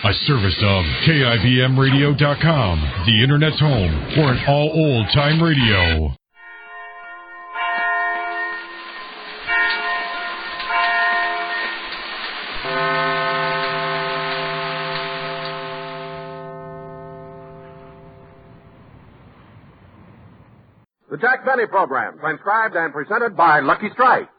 A service of KIBMradio.com, the Internet's home for an all old-time radio. The Jack Benny Program, transcribed and presented by Lucky Strike.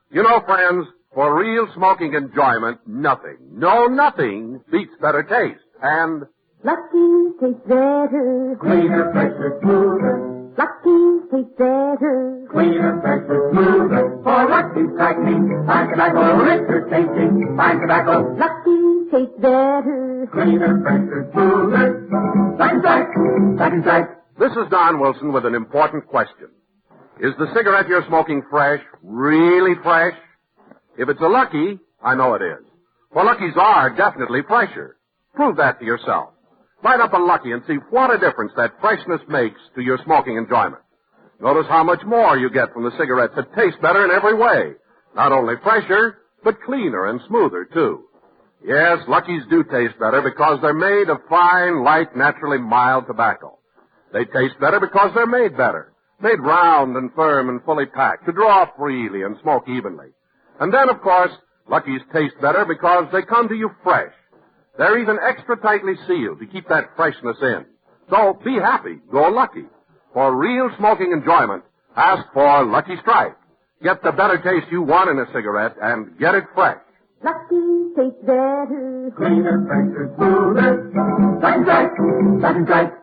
You know, friends, for real smoking enjoyment, nothing beats better taste. And Lucky tastes better, cleaner, fresher, smoother. Lucky tastes better, Cleaner, fresher, smoother. For Lucky Strike means fine tobacco, richer tasting, fine tobacco. Lucky tastes better, Cleaner, fresher, smoother. Lucky Strike, Lucky Strike. this is Don Wilson with an important question. Is the cigarette you're smoking fresh, really fresh? If it's a Lucky, I know it is. For Luckies are definitely fresher. Prove that to yourself. Light up a Lucky and see what a difference that freshness makes to your smoking enjoyment. Notice how much more you get from the cigarettes that taste better in every way. Not only fresher, but cleaner and smoother, too. Yes, Luckies do taste better because they're made of fine, light, naturally mild tobacco. They taste better because they're made better. Made round and firm and fully packed to draw freely and smoke evenly. And then, of course, Luckies taste better because they come to you fresh. They're even extra tightly sealed to keep that freshness in. So be happy. Go Lucky. For real smoking enjoyment, ask for Lucky Strike. Get the better taste you want in a cigarette and get it fresh. Lucky tastes better, Cleaner, fresher, smoother. Lucky Strike, Lucky Strike.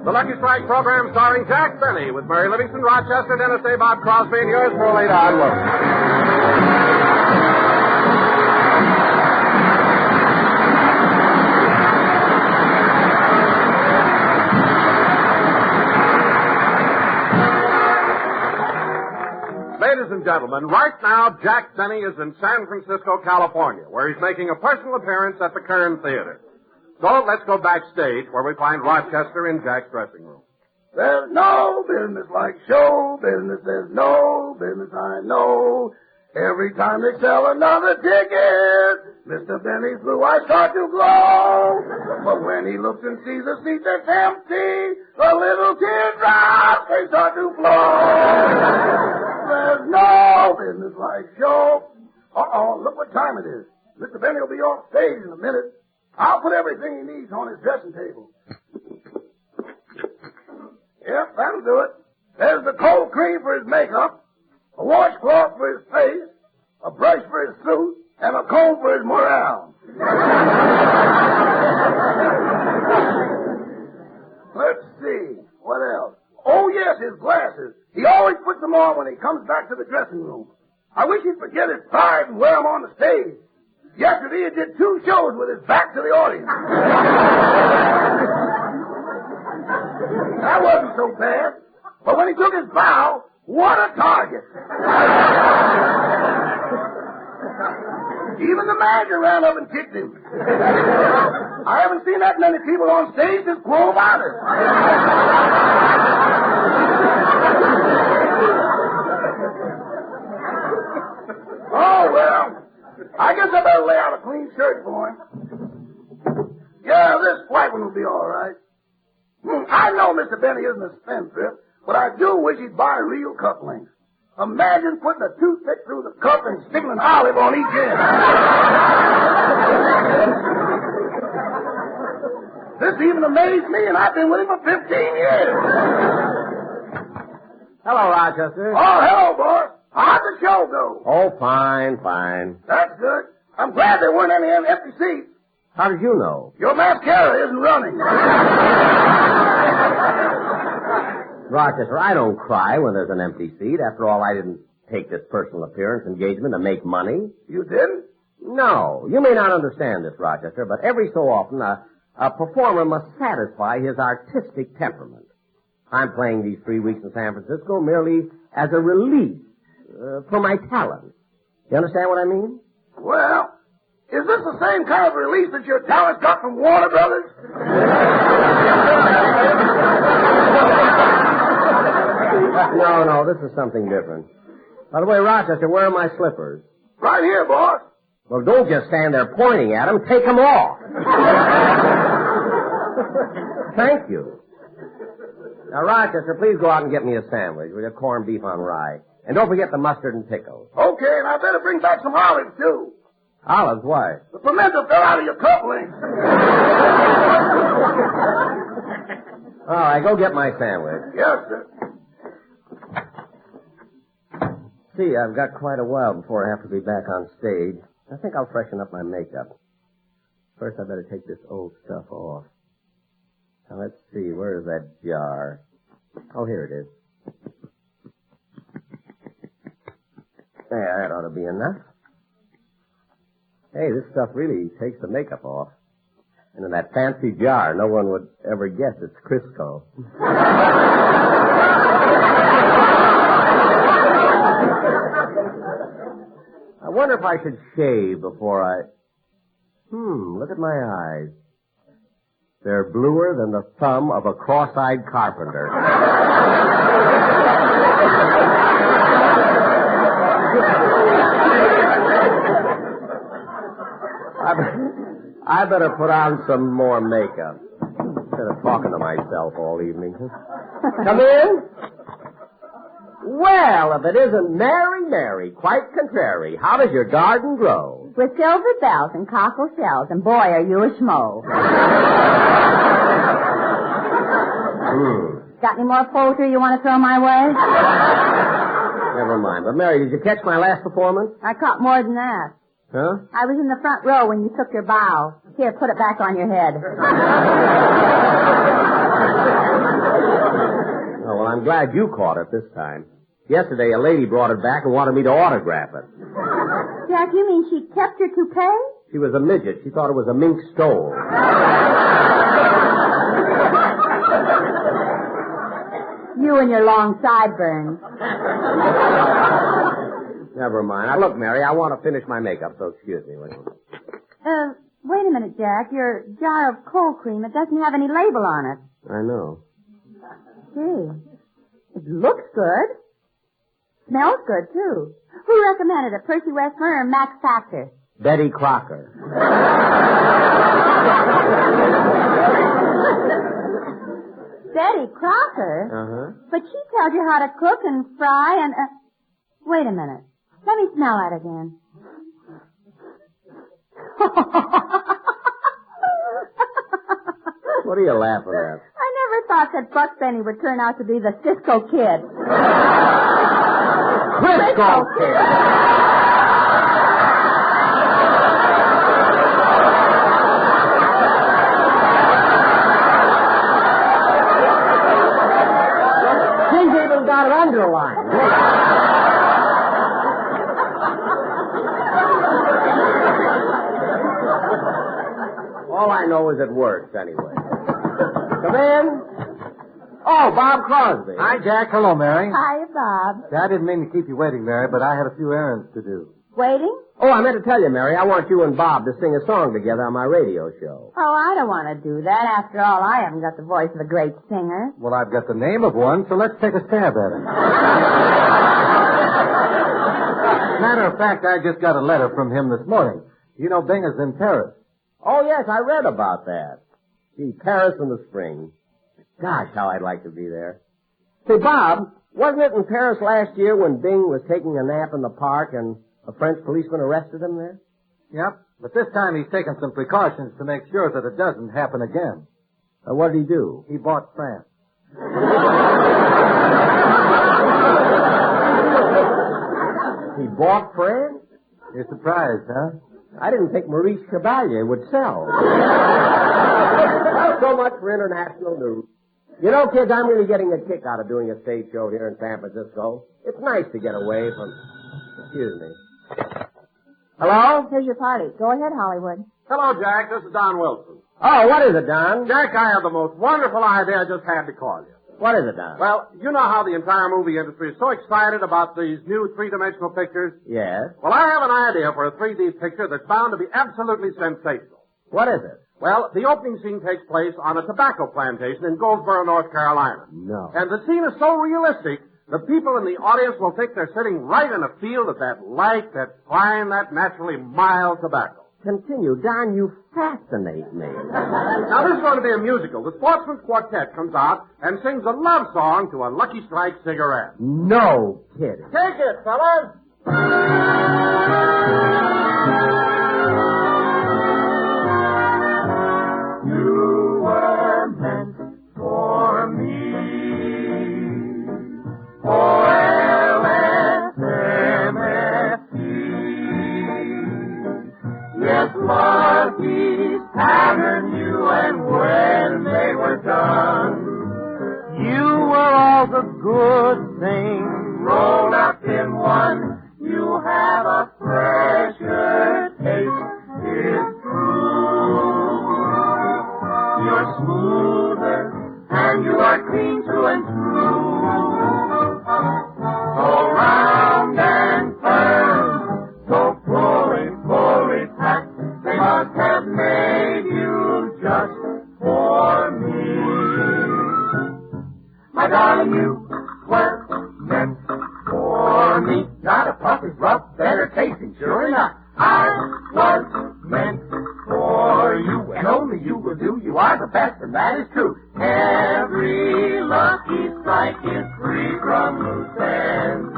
The Lucky Strike program starring Jack Benny with Mary Livingston, Rochester, Dennis Day, Bob Crosby, and yours truly, Don Wilson. Ladies and gentlemen, right now, Jack Benny is in San Francisco, California, where he's making a personal appearance at the Kern Theater. So let's go backstage where we find Rochester in Jack's dressing room. There's no business like show business. There's no business I know. Every time they sell another ticket, Mr. Benny's blue eyes start to glow. But when he looks and sees a seat that's empty, a little teardrops they start to flow. There's no business like show. Look what time it is. Mr. Benny will be off stage in a minute. I'll put everything he needs on his dressing table. Yep, that'll do it. There's the cold cream for his makeup, a washcloth for his face, a brush for his suit, and a comb for his morale. Let's see. What else? Oh, yes, his glasses. He always puts them on when he comes back to the dressing room. I wish he'd forget his pride and wear them on the stage. Yesterday he did 2 shows with his back to the audience. That wasn't so bad. But when he took his bow, what a target. Even the manager ran up and kicked him. I haven't seen that many people on stage since Quo Vadis. Oh, well, I guess I better lay out a clean shirt for him. Yeah, this white one will be all right. I know Mr. Benny isn't a spendthrift, but I do wish he'd buy real cufflinks. Imagine putting a toothpick through the cuff and sticking an olive on each end. This even amazed me, and I've been with him for 15 years. Hello, Rochester. Oh, hello, boss. How'd the show go? Oh, fine. That's good. I'm glad there weren't any empty seats. How did you know? Your mascara isn't running. Rochester, I don't cry when there's an empty seat. After all, I didn't take this personal appearance engagement to make money. You didn't? No. You may not understand this, Rochester, but every so often a performer must satisfy his artistic temperament. I'm playing these 3 weeks in San Francisco merely as a release for my talent. You understand what I mean? Well, is this the same kind of release that your talent got from Warner Brothers? No, this is something different. By the way, Rochester, where are my slippers? Right here, boss. Well, don't just stand there pointing at them. Take them off. Thank you. Now, Rochester, please go out and get me a sandwich with a corned beef on rye. And don't forget the mustard and pickles. Okay, and I better bring back some olives, too. Olives, why? The pimento fell out of your cufflinks. All right, go get my sandwich. Yes, sir. See, I've got quite a while before I have to be back on stage. I think I'll freshen up my makeup. First, I better take this old stuff off. Now, let's see. Where's that jar? Oh, here it is. There, that ought to be enough. Hey, this stuff really takes the makeup off. And in that fancy jar, no one would ever guess it's Crisco. I wonder if I should shave before I... look at my eyes. They're bluer than the thumb of a cross-eyed carpenter. I better put on some more makeup instead of talking to myself all evening. Come in. Well, if it isn't Mary, Mary, quite contrary. How does your garden grow? With silver bells and cockle shells, and boy, are you a schmo. Got any more poultry you want to throw my way? Never mind. But, Mary, did you catch my last performance? I caught more than that. Huh? I was in the front row when you took your bow. Here, put it back on your head. Oh, well, I'm glad you caught it this time. Yesterday, a lady brought it back and wanted me to autograph it. Jack, you mean she kept your toupee? She was a midget. She thought it was a mink stole. You and your long sideburns. Never mind. Now, look, Mary, I want to finish my makeup, so excuse me. Wait a minute, Jack. Your jar of cold cream, it doesn't have any label on it. I know. Gee, it looks good. Smells good, too. Who recommended it, Percy Westmore or Max Factor? Betty Crocker. Betty Crocker? Uh-huh. But she tells you how to cook and fry and... Wait a minute. Let me smell that again. What are you laughing at? I never thought that Buck Benny would turn out to be the Cisco Kid. Crisco Kid! She's even got it underlined. All I know is it works anyway. Come in. Oh, Bob Crosby. Hi, Jack. Hello, Mary. Hi, Bob. I didn't mean to keep you waiting, Mary, but I had a few errands to do. Waiting? Oh, I meant to tell you, Mary, I want you and Bob to sing a song together on my radio show. Oh, I don't want to do that. After all, I haven't got the voice of a great singer. Well, I've got the name of one, so let's take a stab at it. Matter of fact, I just got a letter from him this morning. You know, Bing is in Paris. Oh, yes, I read about that. Gee, Paris in the spring. Gosh, how I'd like to be there. Say, Bob, wasn't it in Paris last year when Bing was taking a nap in the park and a French policeman arrested him there? Yep, but this time he's taken some precautions to make sure that it doesn't happen again. What did he do? He bought France. He bought France? You're surprised, huh? I didn't think Maurice Chevalier would sell. Well, so much for international news. You know, kids, I'm really getting a kick out of doing a stage show here in San Francisco. It's nice to get away from... Excuse me. Hello? Here's your party. Go ahead, Hollywood. Hello, Jack. This is Don Wilson. Oh, what is it, Don? Jack, I have the most wonderful idea. I just had to call you. What is it, Don? Well, you know how the entire movie industry is so excited about these new three-dimensional pictures? Yes? Well, I have an idea for a 3D picture that's bound to be absolutely sensational. What is it? Well, the opening scene takes place on a tobacco plantation in Goldsboro, North Carolina. No. And the scene is so realistic The people in the audience will think they're sitting right in a field of that light, that fine, that naturally mild tobacco. Continue. Don, you fascinate me. Now, this is going to be a musical. The Sportsman's Quartet comes out and sings a love song to a Lucky Strike cigarette. No kidding. Take it, fellas. You were meant for me. For LSMFT. Yes, Lucky's patterned you, and when they were done, you were all the good things rolled up in one. You have a fresher taste, it's true. You're smoother, and you are clean through and through. So round and firm, so fully packed, they must have made you just for me. My darling, you were meant for me. Not a puppy rough, better tasting, sure enough. I was meant for you, and only you will do. You are the best, and that is true. Every Lucky Strike is free from loose ends.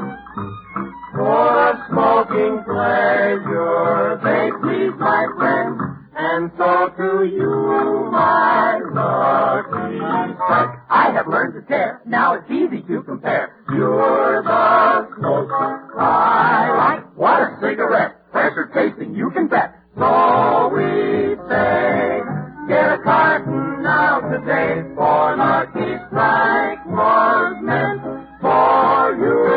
For a smoking pleasure, they please my friends. And so to you, my Lucky Strike, I have learned to tear. Now it's easy to compare. You're the smoke I like. What a cigarette. Fresher tasting, you can bet. So we say, get a carton now today, for Lucky Strike was meant for you.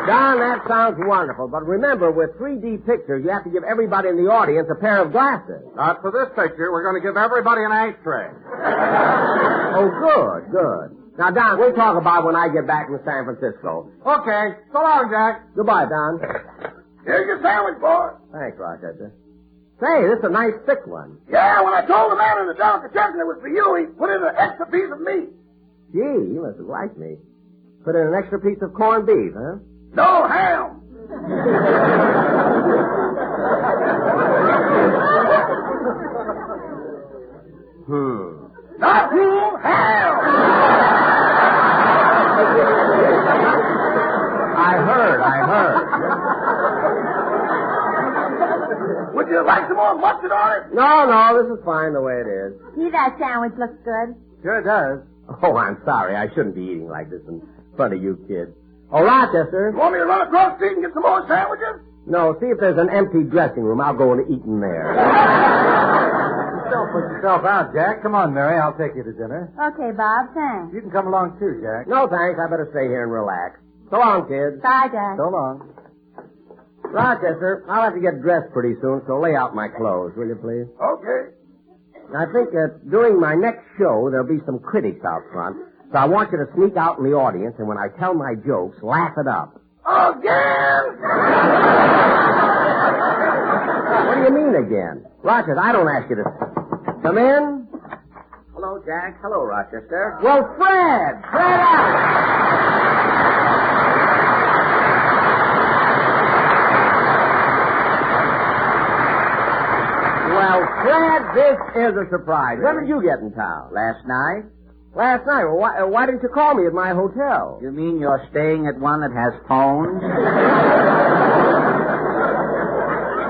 Don, that sounds wonderful, but remember, with 3D pictures, you have to give everybody in the audience a pair of glasses. Not for this picture. We're going to give everybody an ashtray. Oh, good. Now, Don, we'll talk about it when I get back from San Francisco. Okay. So long, Jack. Goodbye, Don. Here's your sandwich, boy. Thanks, Rochester. Say, this is a nice thick one. Yeah, when I told the man in the delicatessen it was for you, he put in an extra piece of meat. Gee, you must have liked me. Put in an extra piece of corned beef, huh? No ham. Not ham. I heard. Would you like some more mustard on it? No, this is fine the way it is. See, that sandwich looks good. Sure does. Oh, I'm sorry. I shouldn't be eating like this in front of you kids. Oh, Rochester. You want me to run across the street and get some more sandwiches? No, see if there's an empty dressing room. I'll go and eat in there. Don't put yourself out, Jack. Come on, Mary. I'll take you to dinner. Okay, Bob, thanks. You can come along, too, Jack. No, thanks. I better stay here and relax. So long, kids. Bye, Jack. So long. Rochester, I'll have to get dressed pretty soon, so lay out my clothes, will you, please? Okay. I think that during my next show, there'll be some critics out front, so I want you to sneak out in the audience, and when I tell my jokes, laugh it up. Again? What do you mean, again? Rochester, I don't ask you to... Come in. Hello, Jack. Hello, Rochester. Well, Fred! Fred out! Well, Fred, this is a surprise. When did you get in town? Last night? Last night. Well, why didn't you call me at my hotel? You mean you're staying at one that has phones?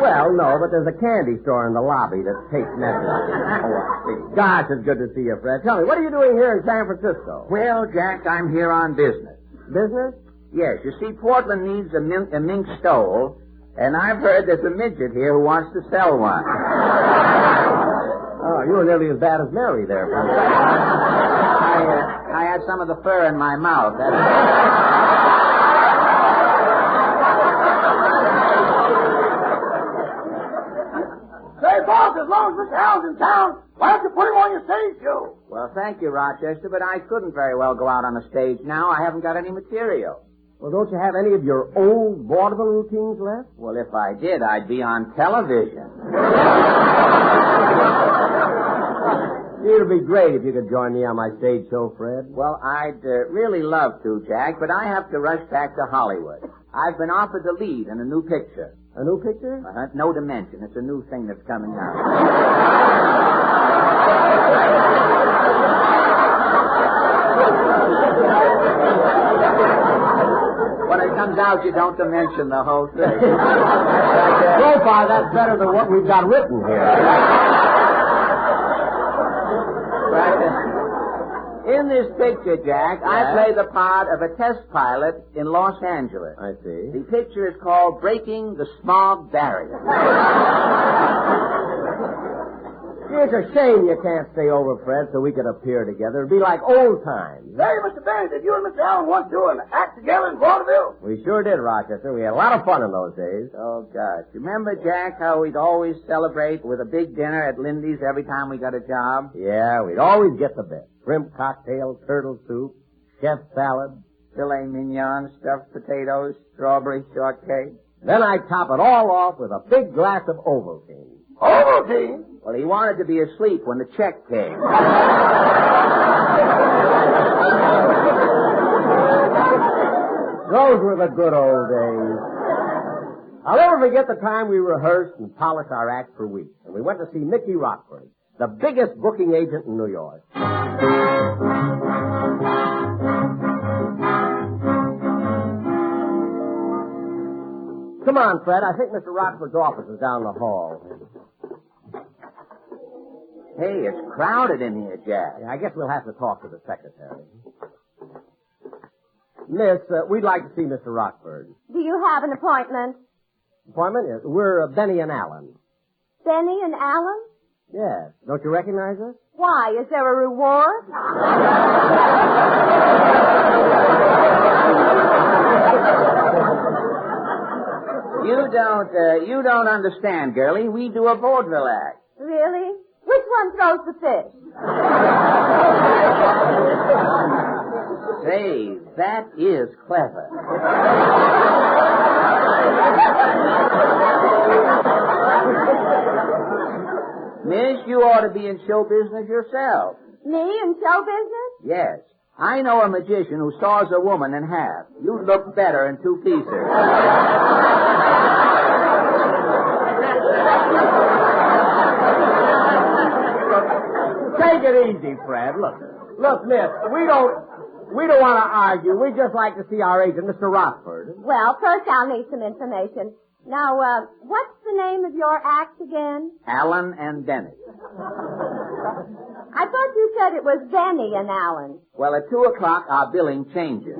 Well, no, but there's a candy store in the lobby that takes messages. Gosh, it's good to see you, Fred. Tell me, what are you doing here in San Francisco? Well, Jack, I'm here on business. Business? Yes, you see, Portland needs a mink stole, and I've heard there's a midget here who wants to sell one. Oh, you were nearly as bad as Mary there, Fred. I had some of the fur in my mouth. Say, boss, as long as Mr. Allen's in town, why don't you put him on your stage show? Well, thank you, Rochester, but I couldn't very well go out on the stage now. I haven't got any material. Well, don't you have any of your old vaudeville routines left? Well, if I did, I'd be on television. It'd be great if you could join me on my stage show, Fred. Well, I'd really love to, Jack, but I have to rush back to Hollywood. I've been offered the lead in a new picture. A new picture? No Dimension. It's a new thing that's coming out. When it comes out, you don't mention the whole thing. So far, that's better than what we've got written here. In this picture, Jack, I play the part of a test pilot in Los Angeles. I see. The picture is called Breaking the Smog Barrier. It's a shame you can't stay over, Fred, so we could appear together. It'd be like old times. Say, Mr. Benny, did you and Mr. Allen once do an act together in vaudeville? We sure did, Rochester. We had a lot of fun in those days. Oh, gosh. You remember, Jack, how we'd always celebrate with a big dinner at Lindy's every time we got a job? Yeah, we'd always get the best. Shrimp cocktail, turtle soup, chef salad, filet mignon, stuffed potatoes, strawberry shortcake. Then I'd top it all off with a big glass of Ovaltine. Ovaltine? Well, he wanted to be asleep when the check came. Those were the good old days. I'll never forget the time we rehearsed and polished our act for weeks. And we went to see Mickey Rockford, the biggest booking agent in New York. Come on, Fred. I think Mr. Rockford's office is down the hall. Hey, it's crowded in here, Jack. Yeah, I guess we'll have to talk to the secretary. Miss, we'd like to see Mr. Rockford. Do you have an appointment? Appointment? Yes. We're Benny and Allen. Benny and Allen? Yes. Don't you recognize us? Why? Is there a reward? You don't understand, girlie. We do a vaudeville act. Really? Which one throws the fish? Say, that is clever. Miss, you ought to be in show business yourself. Me in show business? Yes. I know a magician who saws a woman in half. You'd look better in two pieces. Take it easy, Fred. Look, miss, we don't want to argue. We just like to see our agent, Mr. Rockford. Well, first I'll need some information. Now, what's the name of your act again? Allen and Bennett. I thought you said it was Benny and Allen. Well, at 2:00, our billing changes.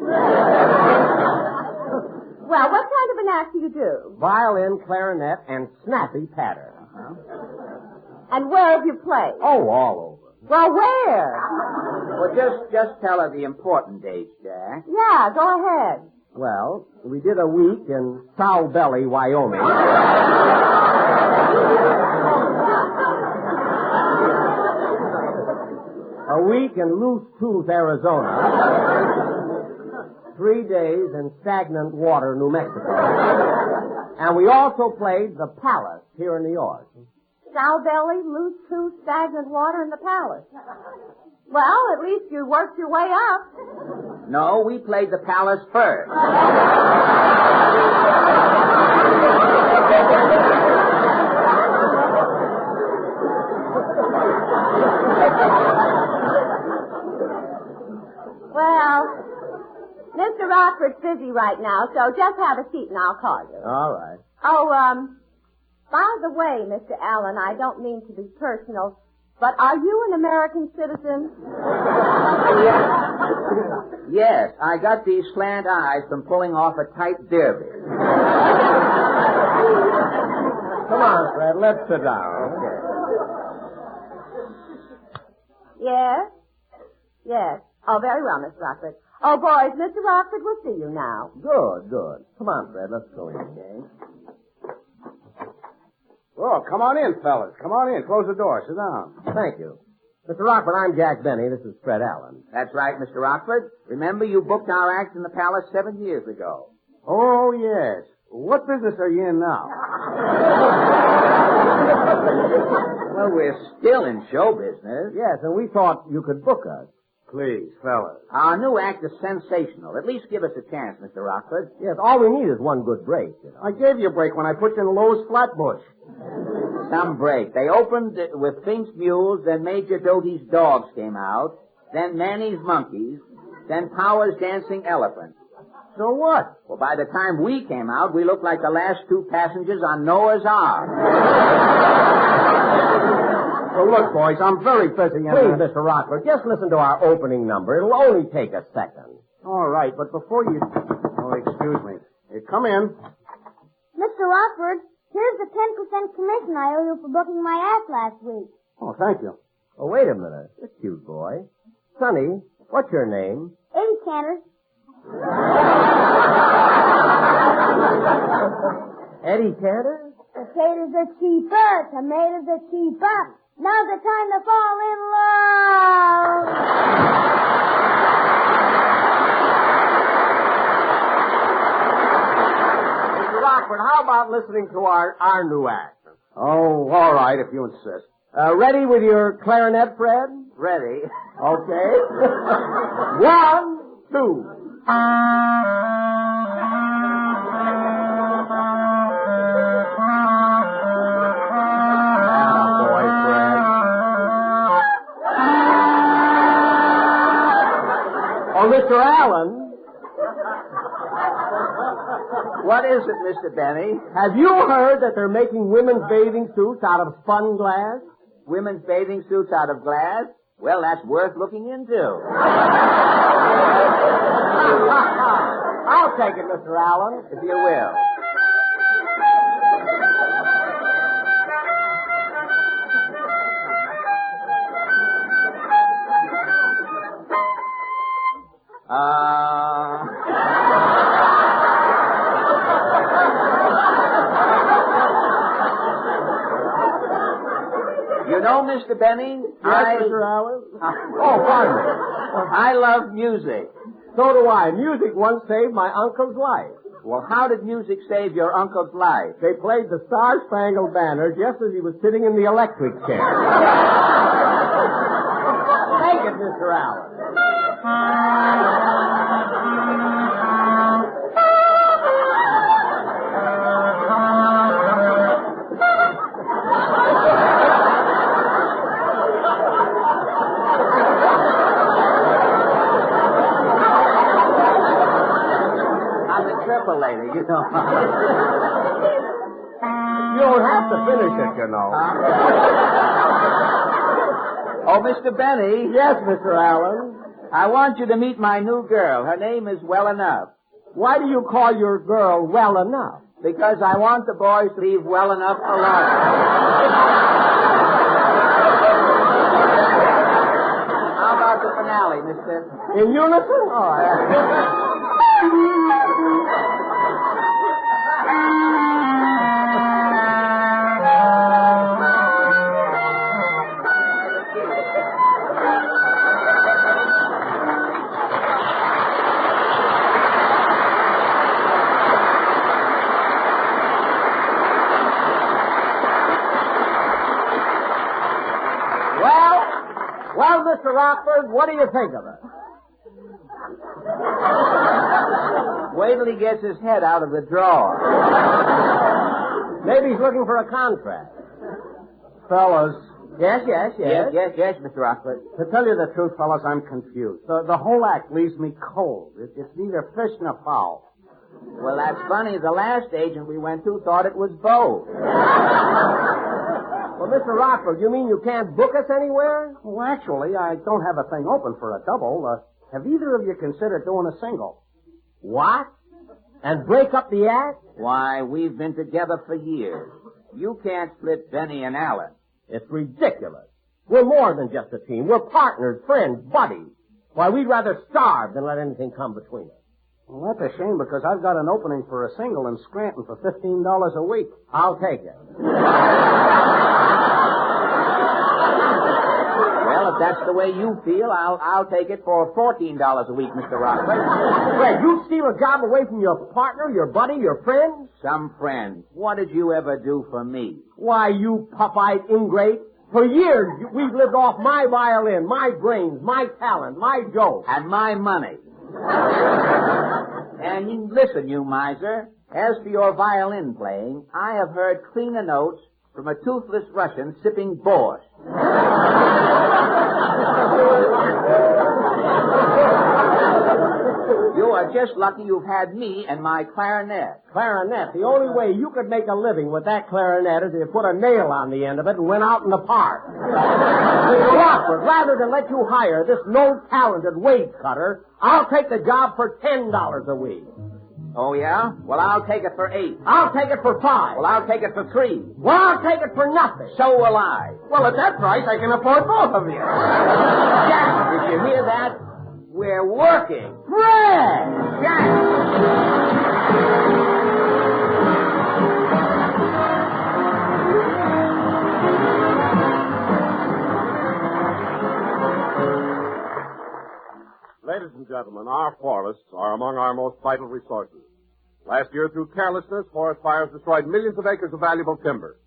Well, what kind of an act do you do? Violin, clarinet, and snappy patter. And where have you played? Oh, all over. Well, where? Well, just tell her the important dates, Jack. Yeah, go ahead. Well, we did a week in Sow Belly, Wyoming. A week in Loose Tooth, Arizona. 3 days in Stagnant Water, New Mexico. And we also played the Palace here in New York. Sow Belly, Loose Tooth, Stagnant Water, and the Palace. Well, at least you worked your way up. No, we played the Palace first. Well, Mr. Rockford's busy right now, so just have a seat and I'll call you. All right. Oh, by the way, Mr. Allen, I don't mean to be personal, but are you an American citizen? Yes, I got these slant eyes from pulling off a tight derby. Come on, Fred, let's sit down. Yes? Yes. Oh, very well, Miss Rockford. Oh, boys, Mr. Rockford will see you now. Good, good. Come on, Fred, let's go in. Okay? Oh, come on in, fellas. Come on in. Close the door. Sit down. Thank you. Mr. Rockford, I'm Jack Benny. This is Fred Allen. That's right, Mr. Rockford. Remember, you booked our act in the Palace 7 years ago. Oh, yes. What business are you in now? Well, we're still in show business. Yes, and we thought you could book us. Please, fellas. Our new act is sensational. At least give us a chance, Mr. Rockford. Yes, all we need is one good break, you know. I gave you a break when I put you in Lowe's Flatbush. Some break. They opened with Fink's Mules, then Major Doty's Dogs came out, then Manny's Monkeys, then Power's Dancing Elephant. So what? Well, by the time we came out, we looked like the last two passengers on Noah's Ark. Well, look, boys, I'm very busy. Please, Mr. Rockford, just listen to our opening number. It'll only take a second. All right, but before you... Oh, excuse me. Hey, come in. Mr. Rockford, here's the 10% commission I owe you for booking my act last week. Oh, thank you. Oh, wait a minute. This cute boy. Sonny, what's your name? 80 canners. Eddie Cantor? Potatoes are cheaper. Tomatoes are cheaper. Now's the time to fall in love. Mr. Rockford, how about listening to our new act? Oh, all right, if you insist. Ready with your clarinet, Fred? Ready? Okay. 1, 2. Oh, Mr. Allen. What is it, Mr. Benny? Have you heard that they're making women's bathing suits out of spun glass? Women's bathing suits out of glass? Well, that's worth looking into. I'll take it, Mr. Allen. If you will. You know, Mr. Benny, Mr. Allen? Oh, pardon me. I love music. So do I. Music once saved my uncle's life. Well, how did music save your uncle's life? They played the Star-Spangled Banner just as he was sitting in the electric chair. Take it, Mr. Allen. Lady, you know. You don't have to finish it, you know. Oh, Mr. Benny. Yes, Mr. Allen. I want you to meet my new girl. Her name is Well Enough. Why do you call your girl Well Enough? Because I want the boys to leave Well Enough alone. How about the finale, Mr. In unison? All right. Well, Mr. Rockford, what do you think of it? Wait till he gets his head out of the drawer. Maybe he's looking for a contract. Fellas. Yes, Yes, Mr. Rockford. To tell you the truth, fellas, I'm confused. The whole act leaves me cold. It's neither fish nor fowl. Well, that's funny. The last agent we went to thought it was both. Well, Mr. Rockford, you mean you can't book us anywhere? Well, actually, I don't have a thing open for a double. Have either of you considered doing a single? What? And break up the act? Why, we've been together for years. You can't split Benny and Allen. It's ridiculous. We're more than just a team. We're partners, friends, buddies. Why, we'd rather starve than let anything come between us. Well, that's a shame because I've got an opening for a single in Scranton for $15 a week. I'll take it. Well, if that's the way you feel, I'll take it for $14 a week, Mr. Rock. Fred, you steal a job away from your partner, your buddy, your friend? Some friend. What did you ever do for me? Why, you pup-eyed ingrate. For years, we've lived off my violin, my brains, my talent, my joke. And my money. And listen, you miser. As for your violin playing, I have heard cleaner notes from a toothless Russian sipping borscht. You are just lucky you've had me and my clarinet. Clarinet? The only way you could make a living with that clarinet is if you put a nail on the end of it and went out in the park. Mr. Rockford, rather than let you hire this no-talented wage cutter, I'll take the job for $10 a week. Oh, yeah? Well, I'll take it for $8. I'll take it for $5. Well, I'll take it for $3. Well, I'll take it for nothing. So will I. Well, at that price, I can afford both of you. Jack, did you hear that? We're working. Fred! Jack! Ladies and gentlemen, our forests are among our most vital resources. Last year, through carelessness, forest fires destroyed millions of acres of valuable timber.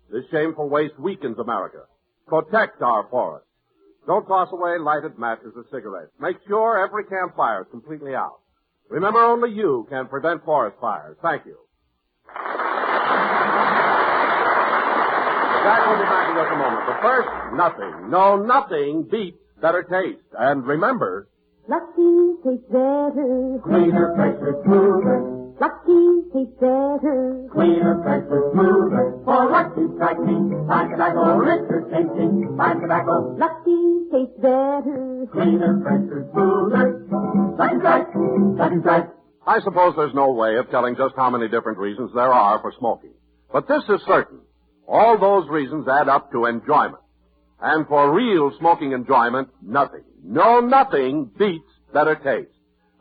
This shameful waste weakens America. Protect our forests. Don't toss away lighted matches or cigarettes. Make sure every campfire is completely out. Remember, only you can prevent forest fires. Thank you. Jack will be back in just a moment. But first, nothing. No, nothing beats better taste. And remember... Lucky tastes better. Cleaner, fresher, smoother. Lucky tastes better. Cleaner, fresher, smoother. For Lucky strike me. Fine tobacco, richer tasting. Fine tobacco. Lucky tastes better. Cleaner, fresher, smoother. Lucky strike. Lucky strike. I suppose there's no way of telling just how many different reasons there are for smoking. But this is certain. All those reasons add up to enjoyment. And for real smoking enjoyment, nothing. No, nothing beats better taste.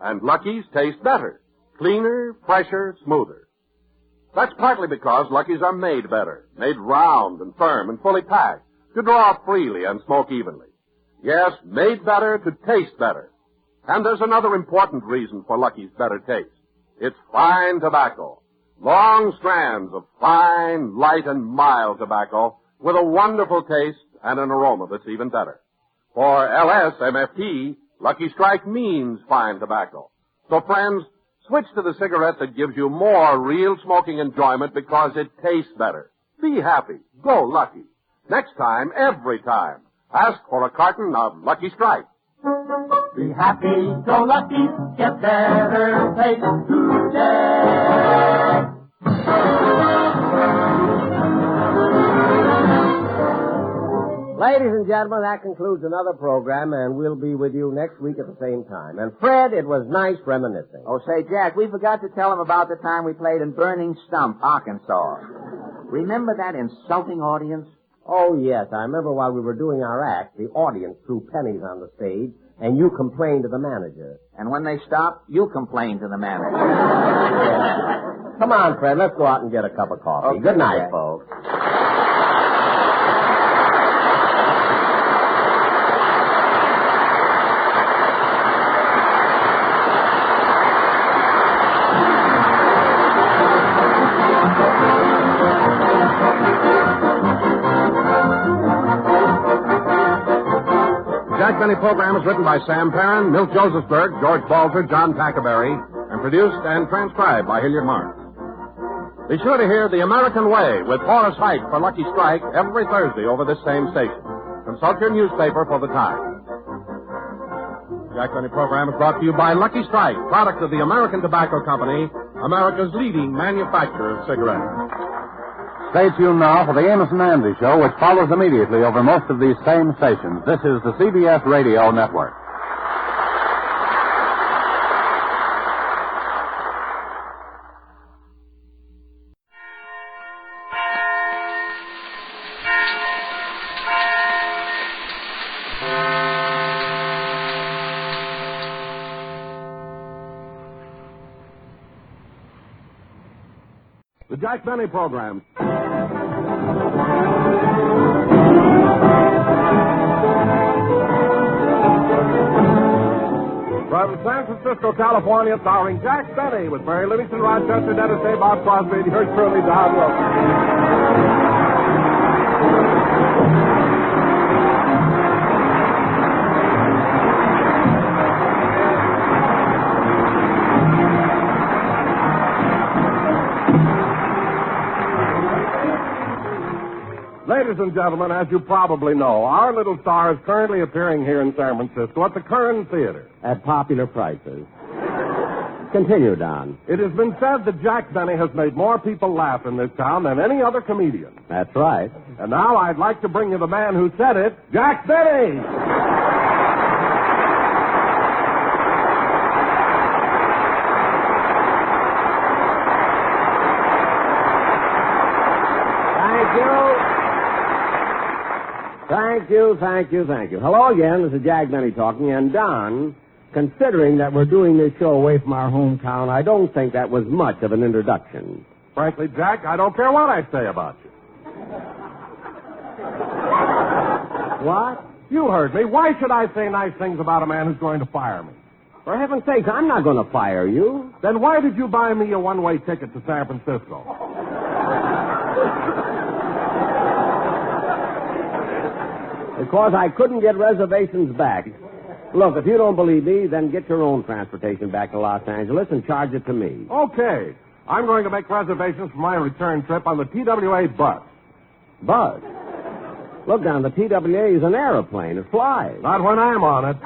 And Lucky's taste better. Cleaner, fresher, smoother. That's partly because Lucky's are made better. Made round and firm and fully packed. To draw freely and smoke evenly. Yes, made better to taste better. And there's another important reason for Lucky's better taste. It's fine tobacco. Long strands of fine, light, and mild tobacco with a wonderful taste and an aroma that's even better. For LSMFT, Lucky Strike means fine tobacco. So friends, switch to the cigarette that gives you more real smoking enjoyment because it tastes better. Be happy. Go Lucky. Next time, every time, ask for a carton of Lucky Strike. Be happy, go lucky, get better taste today. Ladies and gentlemen, that concludes another program, and we'll be with you next week at the same time. And Fred, it was nice reminiscing. Oh, say, Jack, we forgot to tell him about the time we played in Burning Stump, Arkansas. Remember that insulting audience? Oh, yes. I remember while we were doing our act, the audience threw pennies on the stage, and you complained to the manager. And when they stopped, you complained to the manager. Come on, Fred, let's go out and get a cup of coffee. Okay, Good night, Jack. folks. Jack Benny program is written by Sam Perrin, Milt Josephsberg, George Balzer, John Tackerberry, and produced and transcribed by Hilliard Marks. Be sure to hear The American Way with Horace Height for Lucky Strike every Thursday over this same station. Consult your newspaper for the time. Jack Benny program is brought to you by Lucky Strike, product of the American Tobacco Company, America's leading manufacturer of cigarettes. Stay tuned now for the Amos and Andy Show, which follows immediately over most of these same stations. This is the CBS Radio Network. The Jack Benny program. Garland, San Francisco, California, starring Jack Benny with Barry Livingston, Rochester, Dennis Day, Bob Crosby, and yours truly, Don Wilson. Ladies and gentlemen, as you probably know, our little star is currently appearing here in San Francisco at the Kern Theater. At popular prices. Continue, Don. It has been said that Jack Benny has made more people laugh in this town than any other comedian. That's right. And now I'd like to bring you the man who said it, Jack Benny! Thank you. Hello again. This is Jack Benny talking. And Don, considering that we're doing this show away from our hometown, I don't think that was much of an introduction. Frankly, Jack, I don't care what I say about you. What? You heard me. Why should I say nice things about a man who's going to fire me? For heaven's sakes, I'm not going to fire you. Then why did you buy me a one-way ticket to San Francisco? Because I couldn't get reservations back. Look, if you don't believe me, then get your own transportation back to Los Angeles and charge it to me. Okay. I'm going to make reservations for my return trip on the TWA bus. Bus? Look, Don, the TWA is an airplane. It flies. Not when I'm on it.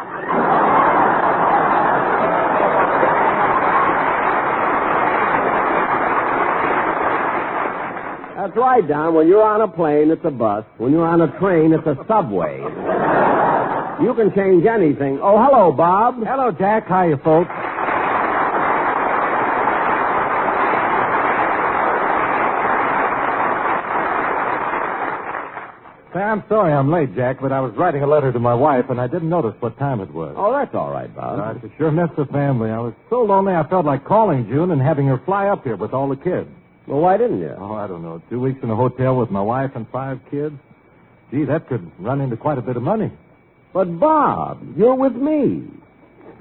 That's right, Don. When you're on a plane, it's a bus. When you're on a train, it's a subway. You can change anything. Oh, hello, Bob. Hello, Jack. Hiya, folks. Say, I'm sorry I'm late, Jack, but I was writing a letter to my wife, and I didn't notice what time it was. Oh, that's all right, Bob. I sure missed the family. I was so lonely I felt like calling June and having her fly up here with all the kids. Well, why didn't you? Oh, I don't know. 2 weeks in a hotel with my wife and 5 kids. Gee, that could run into quite a bit of money. But, Bob, you're with me.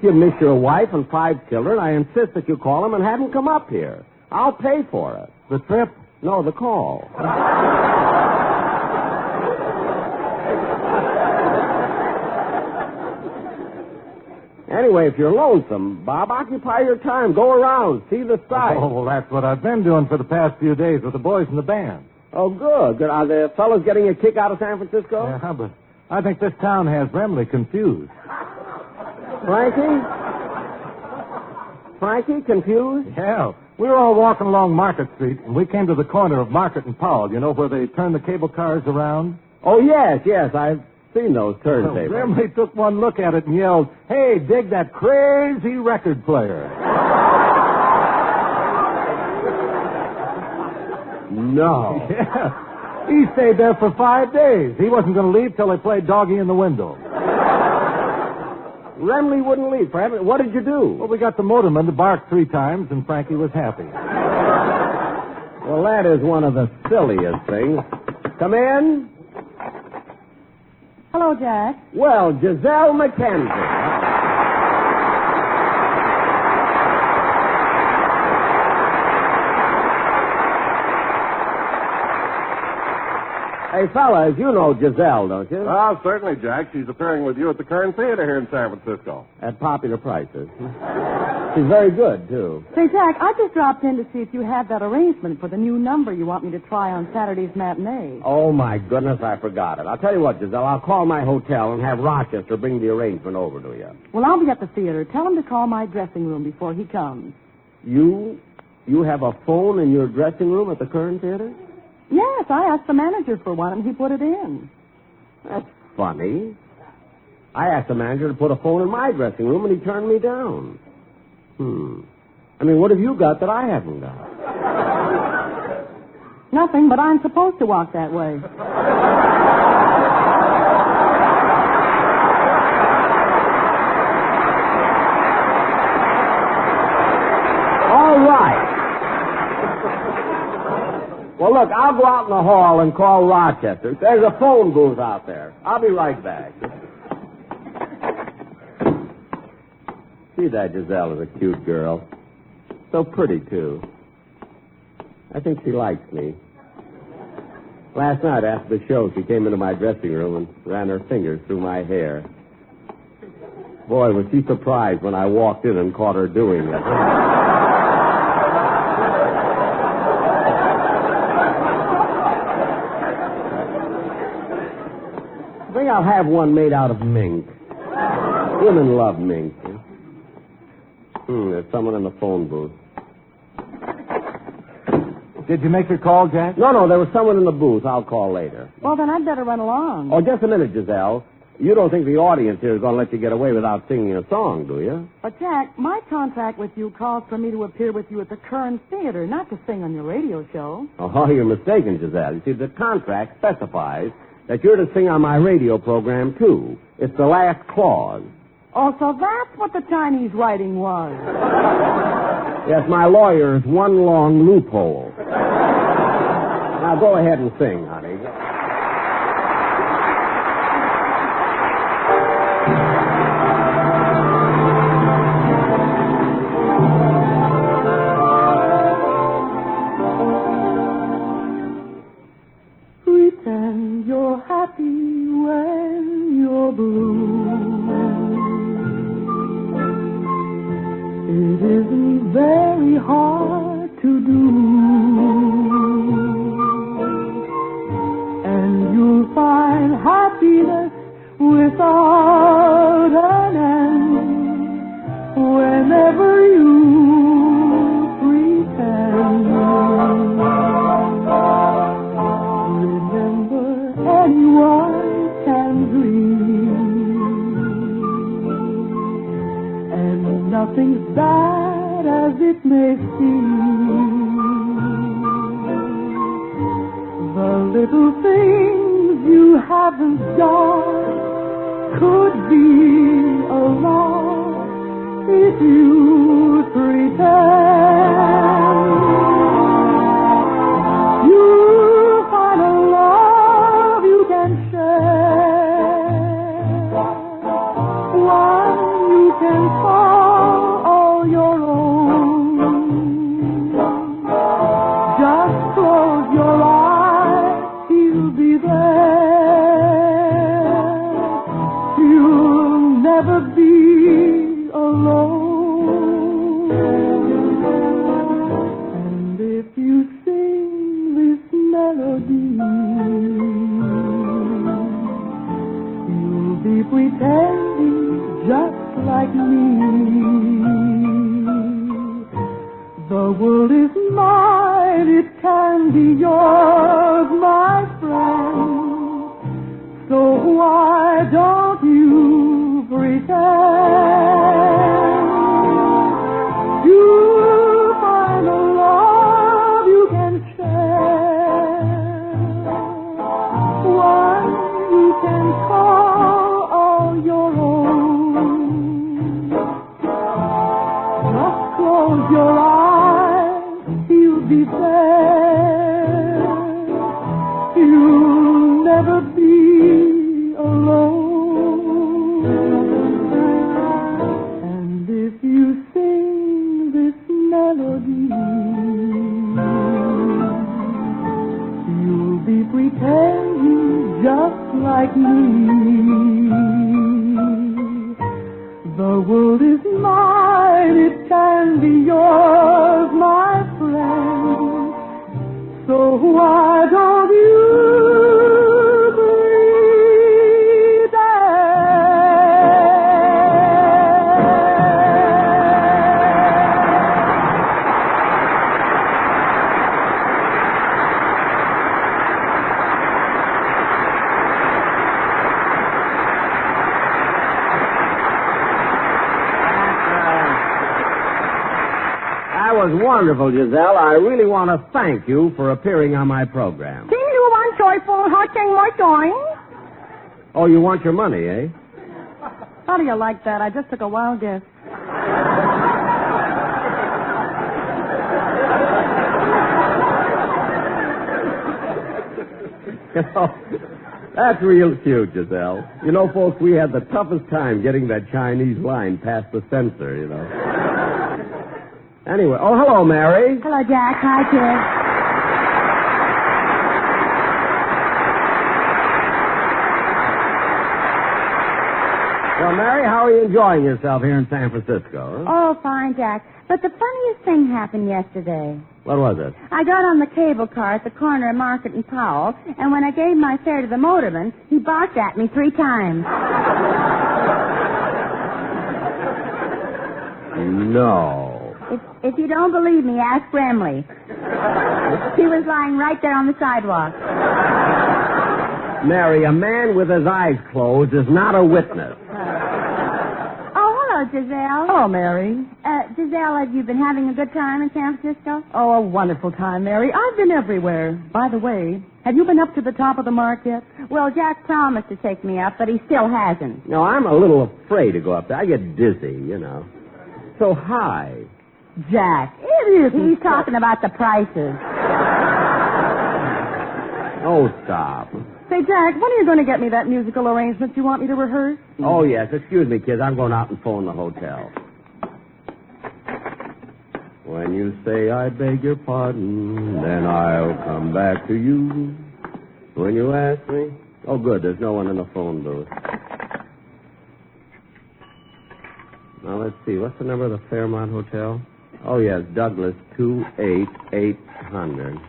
You miss your wife and 5 children. I insist that you call them and have them come up here. I'll pay for it. The trip? No, the call. Anyway, if you're lonesome, Bob, occupy your time. Go around. See the sights. Oh, well, that's what I've been doing for the past few days with the boys in the band. Oh, good. Are the fellows getting a kick out of San Francisco? Yeah, but I think this town has Remley confused. Frankie, confused? Yeah. We were all walking along Market Street, and we came to the corner of Market and Powell, you know, where they turn the cable cars around. Oh, yes. I've seen those turntables. Remley took one look at it and yelled, "Hey, dig that crazy record player." No. Yeah. He stayed there for 5 days. He wasn't going to leave till they played Doggy in the Window. Remley wouldn't leave. What did you do? Well, we got the motorman to bark 3 times, and Frankie was happy. Well, that is one of the silliest things. Come in. Hello, Jack. Well, Giselle McKenzie. Hey, fellas, you know Giselle, don't you? Oh, certainly, Jack. She's appearing with you at the Kern Theater here in San Francisco. At popular prices. She's very good, too. Say, Jack, I just dropped in to see if you had that arrangement for the new number you want me to try on Saturday's matinee. Oh, my goodness, I forgot it. I'll tell you what, Giselle, I'll call my hotel and have Rochester bring the arrangement over to you. Well, I'll be at the theater. Tell him to call my dressing room before he comes. You have a phone in your dressing room at the Kern Theater? Yes, I asked the manager for one, and he put it in. That's funny. I asked the manager to put a phone in my dressing room, and he turned me down. I mean, what have you got that I haven't got? Nothing, but I'm supposed to walk that way. All right. Well, look, I'll go out in the hall and call Rochester. There's a phone booth out there. I'll be right back. Gee, that Giselle is a cute girl. So pretty, too. I think she likes me. Last night after the show, she came into my dressing room and ran her fingers through my hair. Boy, was she surprised when I walked in and caught her doing it. I think I'll have one made out of mink. Women love mink. There's someone in the phone booth. Did you make your call, Jack? No, there was someone in the booth. I'll call later. Well, then I'd better run along. Oh, just a minute, Giselle. You don't think the audience here is going to let you get away without singing a song, do you? But, Jack, my contract with you calls for me to appear with you at the Curran Theater, not to sing on your radio show. Oh, you're mistaken, Giselle. You see, the contract specifies that you're to sing on my radio program, too. It's the last clause. Oh, so that's what the Chinese writing was. Yes, my lawyer is one long loophole. Now, go ahead and sing, honey. Pretend you're happy when you're blue. It isn't very hard to do. And you'll find happiness without an end whenever you pretend. Remember, anyone can dream, and nothing's bad as it may seem. The little things you haven't done could be a loss if you pretend. You'll find a love you can share, one you can call all your own. Just close your eyes, he'll be there. You'll never be alone. And if you sing this melody, you'll be pretending just like me. The world is mine, it can be yours, my friend. So why don't you pretend? You'll find a love you can share, one you can call all your own. Just close your eyes, he'll be there. You'll never be alone. And if you sing this melody, you'll be pretending just like me. The world is mine, it can be yours, my friend. So why don't you pretend? That was wonderful, Giselle. I really want to thank you for appearing on my program. Sing you one joyful, hotting my join. Oh, you want your money, eh? How do you like that? I just took a wild guess. That's real cute, Giselle. You know, folks, we had the toughest time getting that Chinese line past the censor, you know. Anyway, oh, hello, Mary. Hello, Jack. Hi, kid. Well, Mary, how are you enjoying yourself here in San Francisco? Huh? Oh, fine, Jack. But the funniest thing happened yesterday. What was it? I got on the cable car at the corner of Market and Powell, and when I gave my fare to the motorman, he barked at me 3 times. No. If you don't believe me, ask Bramley. He was lying right there on the sidewalk. Mary, a man with his eyes closed is not a witness. Hello, Giselle. Hello, Mary. Giselle, have you been having a good time in San Francisco? Oh, a wonderful time, Mary. I've been everywhere. By the way, have you been up to the top of the mark yet? Well, Jack promised to take me up, but he still hasn't. No, I'm a little afraid to go up there. I get dizzy, you know. So high. Jack, it isn't. He's talking about the prices. Oh, stop. Say, Jack, when are you going to get me that musical arrangement you want me to rehearse? Oh, yes. Excuse me, kids. I'm going out and phone the hotel. When you say I beg your pardon, then I'll come back to you. When you ask me... Oh, good. There's no one in the phone booth. Now, let's see. What's the number of the Fairmont Hotel? Oh, yes. Douglas 28800.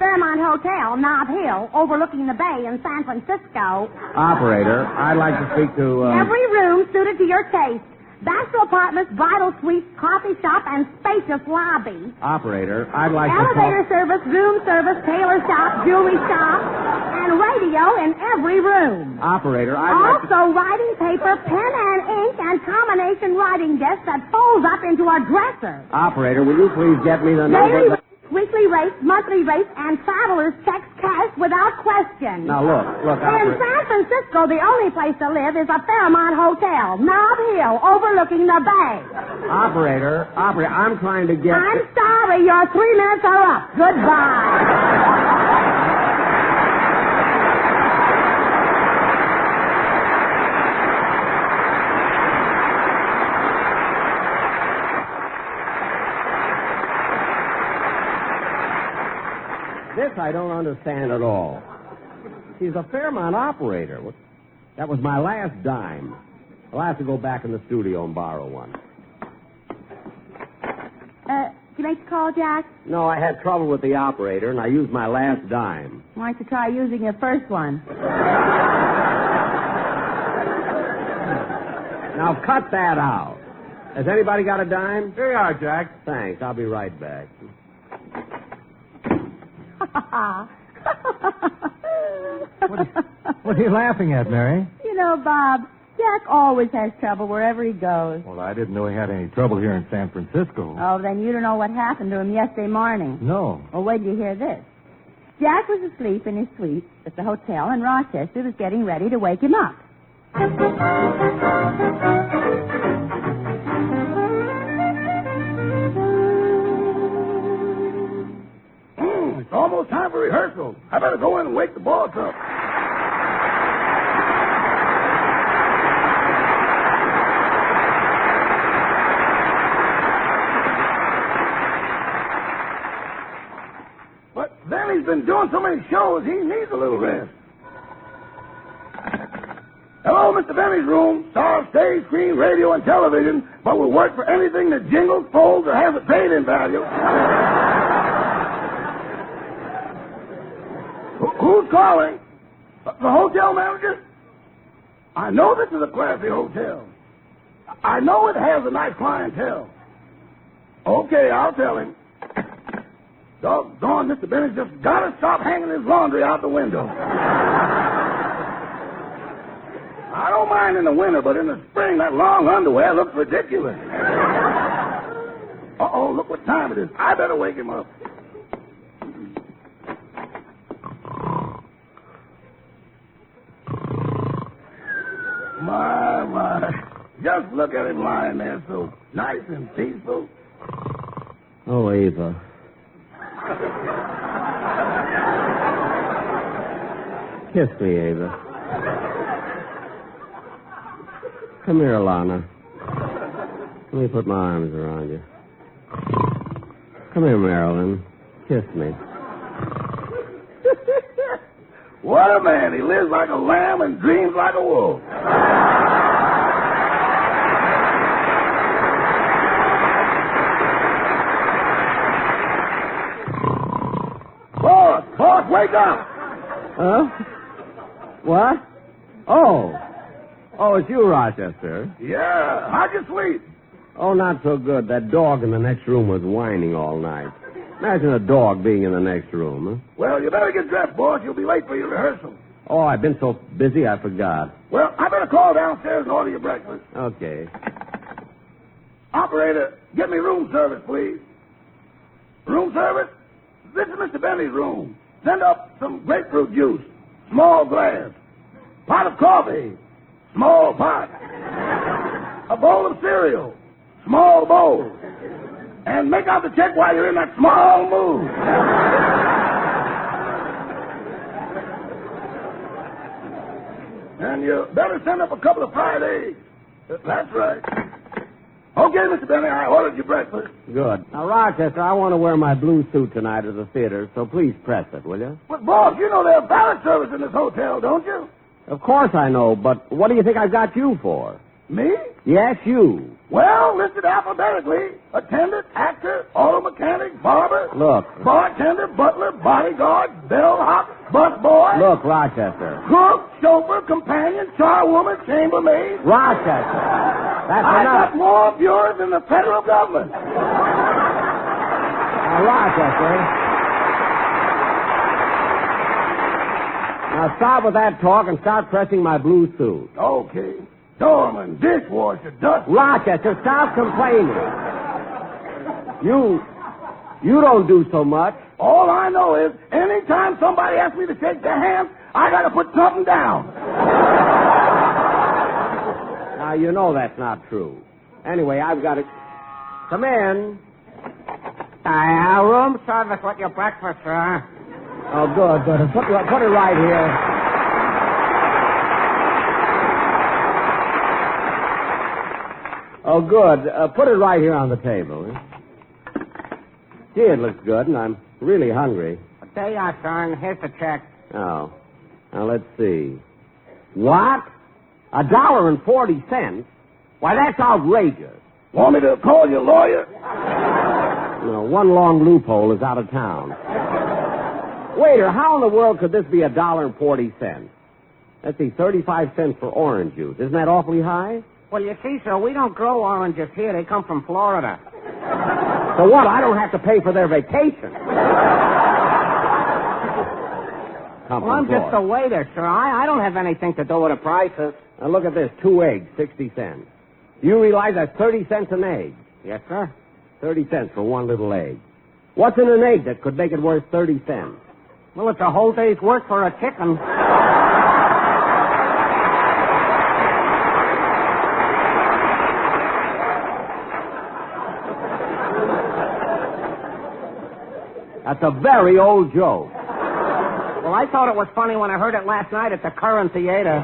Fairmont Hotel, Nob Hill, overlooking the bay in San Francisco. Operator, I'd like to speak to... Every room suited to your taste. Bachelor apartments, bridal suite, coffee shop, and spacious lobby. Operator, I'd like Elevator service, room service, tailor shop, jewelry shop, and radio in every room. Operator, Also, writing paper, pen and ink, and combination writing desk that folds up into a dresser. Operator, will you please get me the number... Weekly rates, monthly rates, and travelers checks cash without question. Now, look, In San Francisco, the only place to live is a Fairmont Hotel, Nob Hill, overlooking the bay. Operator, I'm trying to get... I'm sorry, your 3 minutes are up. Goodbye. This I don't understand at all. He's a Fairmont operator. That was my last dime. I'll have to go back in the studio and borrow one. Did you make the call, Jack? No, I had trouble with the operator, and I used my last dime. Why don't you try using your first one? Now, cut that out. Has anybody got a dime? Here you are, Jack. Thanks. I'll be right back. What are you laughing at, Mary? You know, Bob, Jack always has trouble wherever he goes. Well, I didn't know he had any trouble here in San Francisco. Oh, then you don't know what happened to him yesterday morning. No. Well, wait till you hear this. Jack was asleep in his suite at the hotel, and Rochester was getting ready to wake him up. It's almost time for rehearsal. I better go in and wake the boss up. But then he's been doing so many shows, he needs a little rest. Hello, Mr. Benny's room. Star, stage, screen, radio, and television, but will work for anything that jingles, folds, or has a trade-in value. Who's calling? The hotel manager? I know this is a classy hotel. I know it has a nice clientele. Okay, I'll tell him. Doggone, Mr. Bennett's just got to stop hanging his laundry out the window. I don't mind in the winter, but in the spring, that long underwear looks ridiculous. Uh-oh, look what time it is. I better wake him up. My. Just look at him lying there so nice and peaceful. Oh, Ava. Kiss me, Ava. Come here, Lana. Let me put my arms around you. Come here, Marilyn. Kiss me. What a man. He lives like a lamb and dreams like a wolf. Boss, wake up. Huh? What? Oh, it's you, Rochester. Yeah, how'd you sleep? Oh, not so good. That dog in the next room was whining all night. Imagine a dog being in the next room, huh? Well, you better get dressed, boss. You'll be late for your rehearsal. Oh, I've been so busy I forgot. Well, I better call downstairs and order your breakfast. Okay. Operator, get me room service, please. Room service? This is Mr. Benny's room. Send up some grapefruit juice, small glass. Pot of coffee, small pot. A bowl of cereal, small bowl. And make out the check while you're in that small mood. And you better send up a couple of fried eggs. That's right. Okay, Mr. Benny, I ordered your breakfast. Good. Now, Rochester, I want to wear my blue suit tonight at the theater, so please press it, will you? But, boss, you know there's valet service in this hotel, don't you? Of course I know, but what do you think I've got you for? Me? Yes, you. Well, listed alphabetically. Attendant, actor, auto mechanic, barber. Look. Bartender, butler, bodyguard, bellhop, busboy. Look, Rochester. Cook, chauffeur, companion, charwoman, chambermaid. Rochester. That's I enough. got more bureaus than the federal government. Now, Rochester. Now, stop with that talk and start pressing my blue suit. Okay. Doorman, dishwasher, dust. Rochester, stop complaining. You don't do so much. All I know is, anytime somebody asks me to shake their hand, I got to put something down. Now, you know that's not true. Anyway, I've got to... Come in. Room service with your breakfast, sir. Oh, good. Put it right here. Oh, good. Put it right here on the table. Gee, it looks good, and I'm really hungry. There you are, sir. Here's the check. Oh. Now, let's see. What? $1.40? Why, that's outrageous. Want me to call your lawyer? No, one long loophole is out of town. Waiter, how in the world could this be $1.40? Let's see, 35 cents for orange juice. Isn't that awfully high? Well, you see, sir, we don't grow oranges here. They come from Florida. So what? I don't have to pay for their vacation. Well, I'm just a waiter, sir. I don't have anything to do with the prices. Now, look at this. 2 eggs, 60 cents. You realize that's 30 cents an egg? Yes, sir. 30 cents for one little egg. What's in an egg that could make it worth 30 cents? Well, it's a whole day's work for a chicken. That's a very old joke. Well, I thought it was funny when I heard it last night at the Current Theater.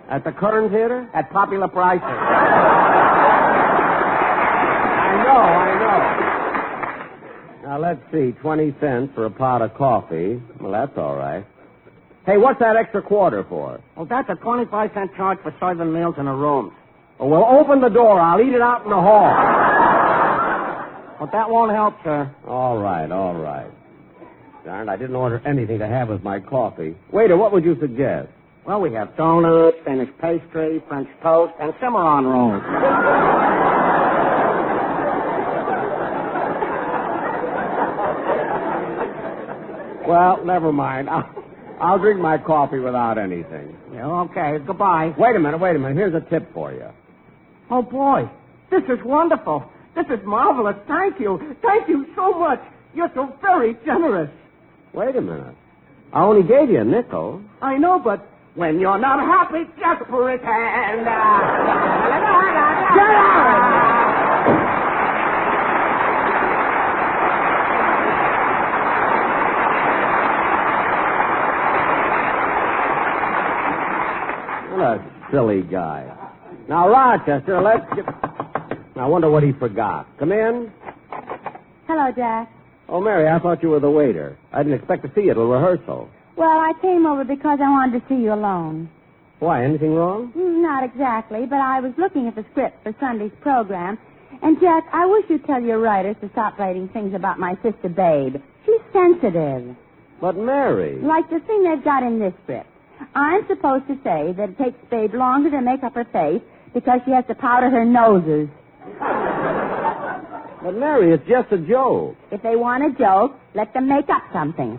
At the Current Theater? At popular prices. I know. Now, let's see. 20 cents for a pot of coffee. Well, that's all right. Hey, what's that extra quarter for? Well, that's a 25-cent charge for serving meals in the rooms. Oh, well, open the door. I'll eat it out in the hall. But that won't help, sir. All right. Darn, I didn't order anything to have with my coffee. Waiter, what would you suggest? Well, we have donuts, Finnish pastry, French toast, and Cimarron rolls. Well, never mind. I'll drink my coffee without anything. Yeah, okay. Goodbye. Wait a minute. Here's a tip for you. Oh, boy. This is wonderful. This is marvelous. Thank you. Thank you so much. You're so very generous. Wait a minute. I only gave you a nickel. I know, but when you're not happy, just pretend. Get out! What a silly guy. Now, Rochester, let's get... I wonder what he forgot. Come in. Hello, Jack. Oh, Mary, I thought you were the waiter. I didn't expect to see you at a rehearsal. Well, I came over because I wanted to see you alone. Why, anything wrong? Not exactly, but I was looking at the script for Sunday's program. And, Jack, I wish you'd tell your writers to stop writing things about my sister Babe. She's sensitive. But, Mary... Like the thing they've got in this script. I'm supposed to say that it takes Babe longer to make up her face because she has to powder her noses. But, Mary, it's just a joke. If they want a joke, let them make up something.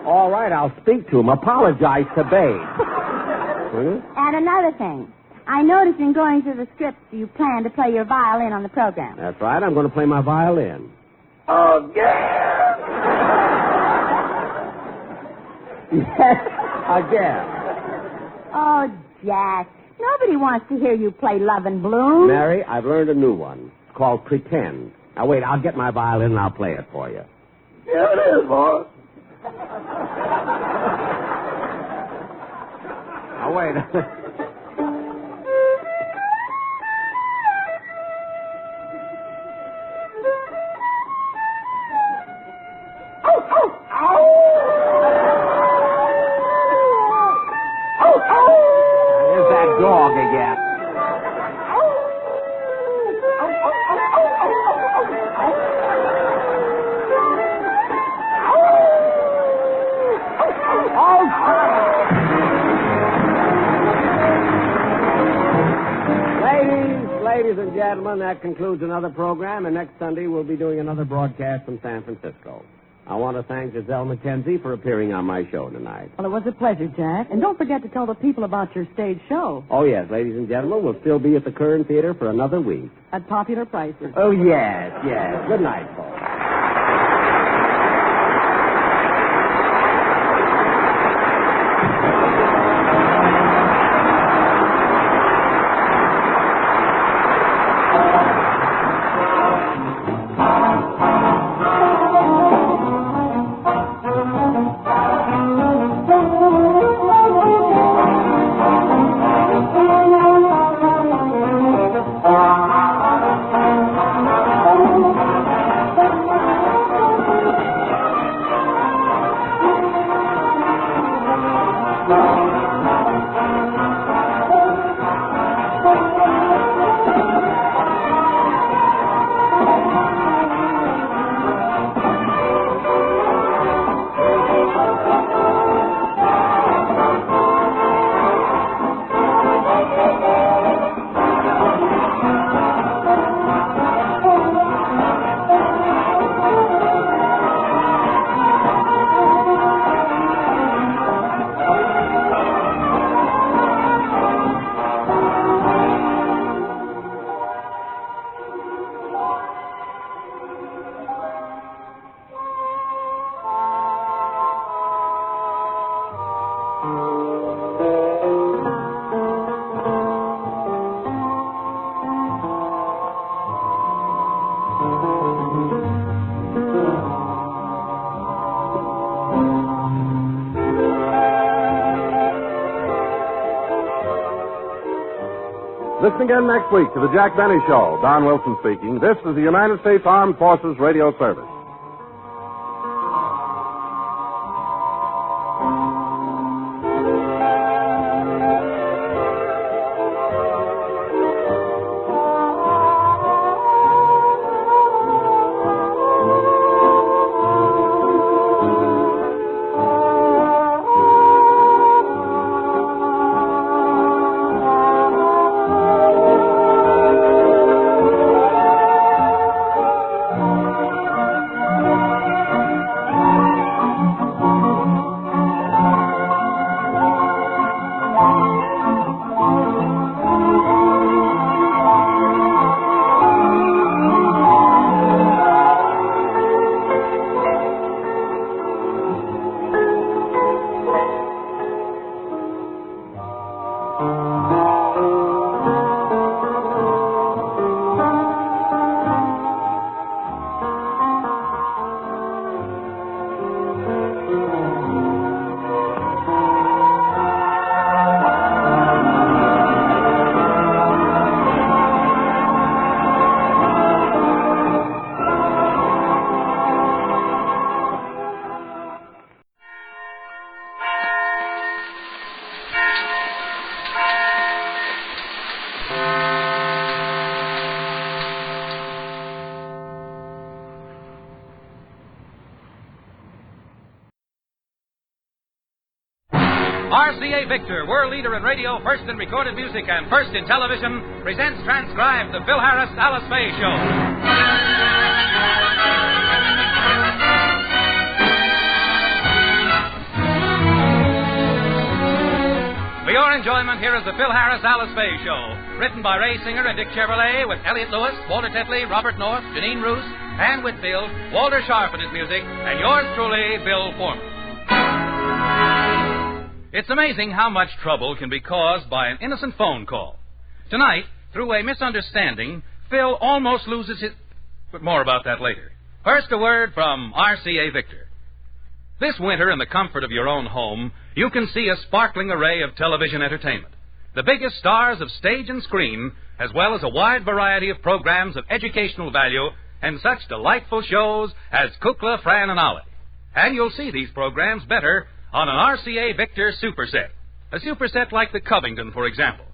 All right, I'll speak to him. Apologize to Babe. Really? And another thing. I noticed in going through the script you plan to play your violin on the program. That's right. I'm going to play my violin. Again! Yes, again. Oh, Jack. Nobody wants to hear you play Love and Bloom. Mary, I've learned a new one. It's called Pretend. Now, wait, I'll get my violin and I'll play it for you. Here it is, boss. Now, wait. There's that dog again. Ladies and gentlemen, that concludes another program, and next Sunday we'll be doing another broadcast from San Francisco. I want to thank Giselle McKenzie for appearing on my show tonight. Well, it was a pleasure, Jack. And don't forget to tell the people about your stage show. Oh, yes, ladies and gentlemen, we'll still be at the Kern Theater for another week. At popular prices. Oh, yes, yes. Good night, folks. Listen again next week to the Jack Benny Show. Don Wilson speaking. This is the United States Armed Forces Radio Service. RCA Victor, world leader in radio, first in recorded music, and first in television, presents transcribed the Phil Harris Alice Faye Show. For your enjoyment, here is the Phil Harris Alice Faye Show, written by Ray Singer and Dick Chevrolet, with Elliot Lewis, Walter Tetley, Robert North, Janine Roos, Ann Whitfield, Walter Sharp in his music, and yours truly, Bill Foreman. It's amazing how much trouble can be caused by an innocent phone call. Tonight, through a misunderstanding, Phil almost loses his... But more about that later. First, a word from RCA Victor. This winter, in the comfort of your own home, you can see a sparkling array of television entertainment. The biggest stars of stage and screen, as well as a wide variety of programs of educational value and such delightful shows as Kukla, Fran, and Ollie. And you'll see these programs better on an RCA Victor superset. A superset like the Covington, for example.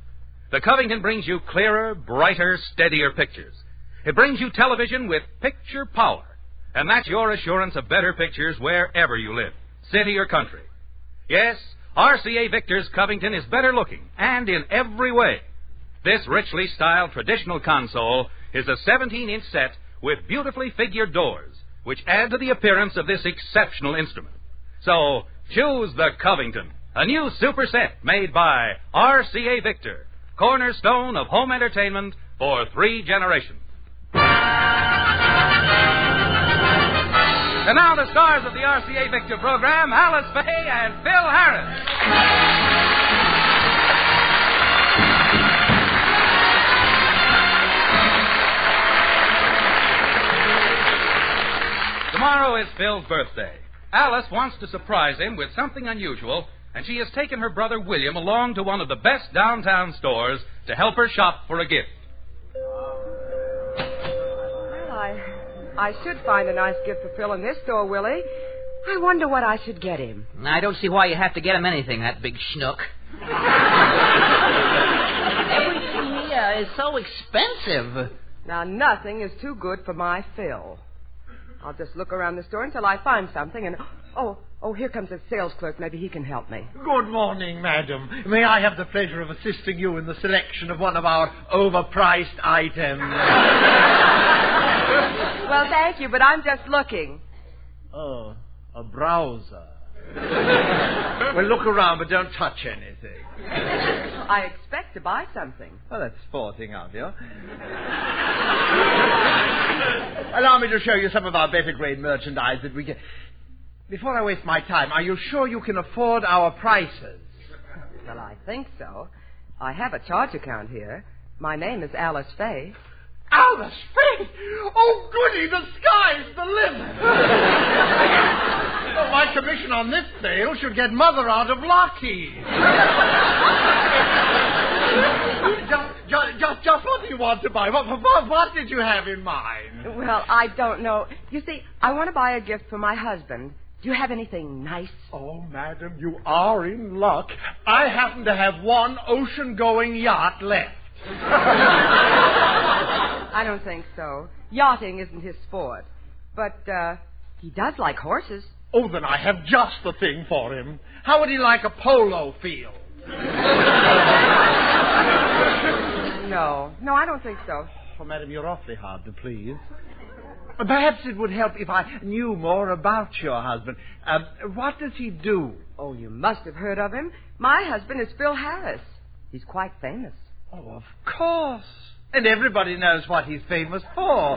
The Covington brings you clearer, brighter, steadier pictures. It brings you television with picture power. And that's your assurance of better pictures wherever you live, city or country. Yes, RCA Victor's Covington is better looking, and in every way. This richly styled traditional console is a 17-inch set with beautifully figured doors, which add to the appearance of this exceptional instrument. So, choose the Covington, a new super set made by RCA Victor, cornerstone of home entertainment for 3 generations. And now the stars of the RCA Victor program, Alice Faye and Phil Harris. Tomorrow is Phil's birthday. Alice wants to surprise him with something unusual, and she has taken her brother William along to one of the best downtown stores to help her shop for a gift. Well, I should find a nice gift for Phil in this store, Willie. I wonder what I should get him. I don't see why you have to get him anything, that big schnook. Everything here is so expensive. Now, nothing is too good for my Phil. I'll just look around the store until I find something, and... Oh, here comes a sales clerk. Maybe he can help me. Good morning, madam. May I have the pleasure of assisting you in the selection of one of our overpriced items? Well, thank you, but I'm just looking. Oh, a browser. Well, look around, but don't touch anything. I expect to buy something. Oh, that's sporting of you. Allow me to show you some of our better grade merchandise that we get. Before I waste my time, are you sure you can afford our prices? Well, I think so. I have a charge account here. My name is Alice Faye. Alice Faye? Oh, goody, the sky's the limit. Oh, my commission on this sale should get Mother out of Lockheed. Just what do you want to buy? What did you have in mind? Well, I don't know. You see, I want to buy a gift for my husband. Do you have anything nice? Oh, madam, you are in luck. I happen to have one ocean-going yacht left. I don't think so. Yachting isn't his sport. But, he does like horses. Oh, then I have just the thing for him. How would he like a polo field? No, I don't think so. Oh, madam, you're awfully hard to please. Perhaps it would help if I knew more about your husband. What does he do? Oh, you must have heard of him. My husband is Phil Harris. He's quite famous. Oh, of course. And everybody knows what he's famous for.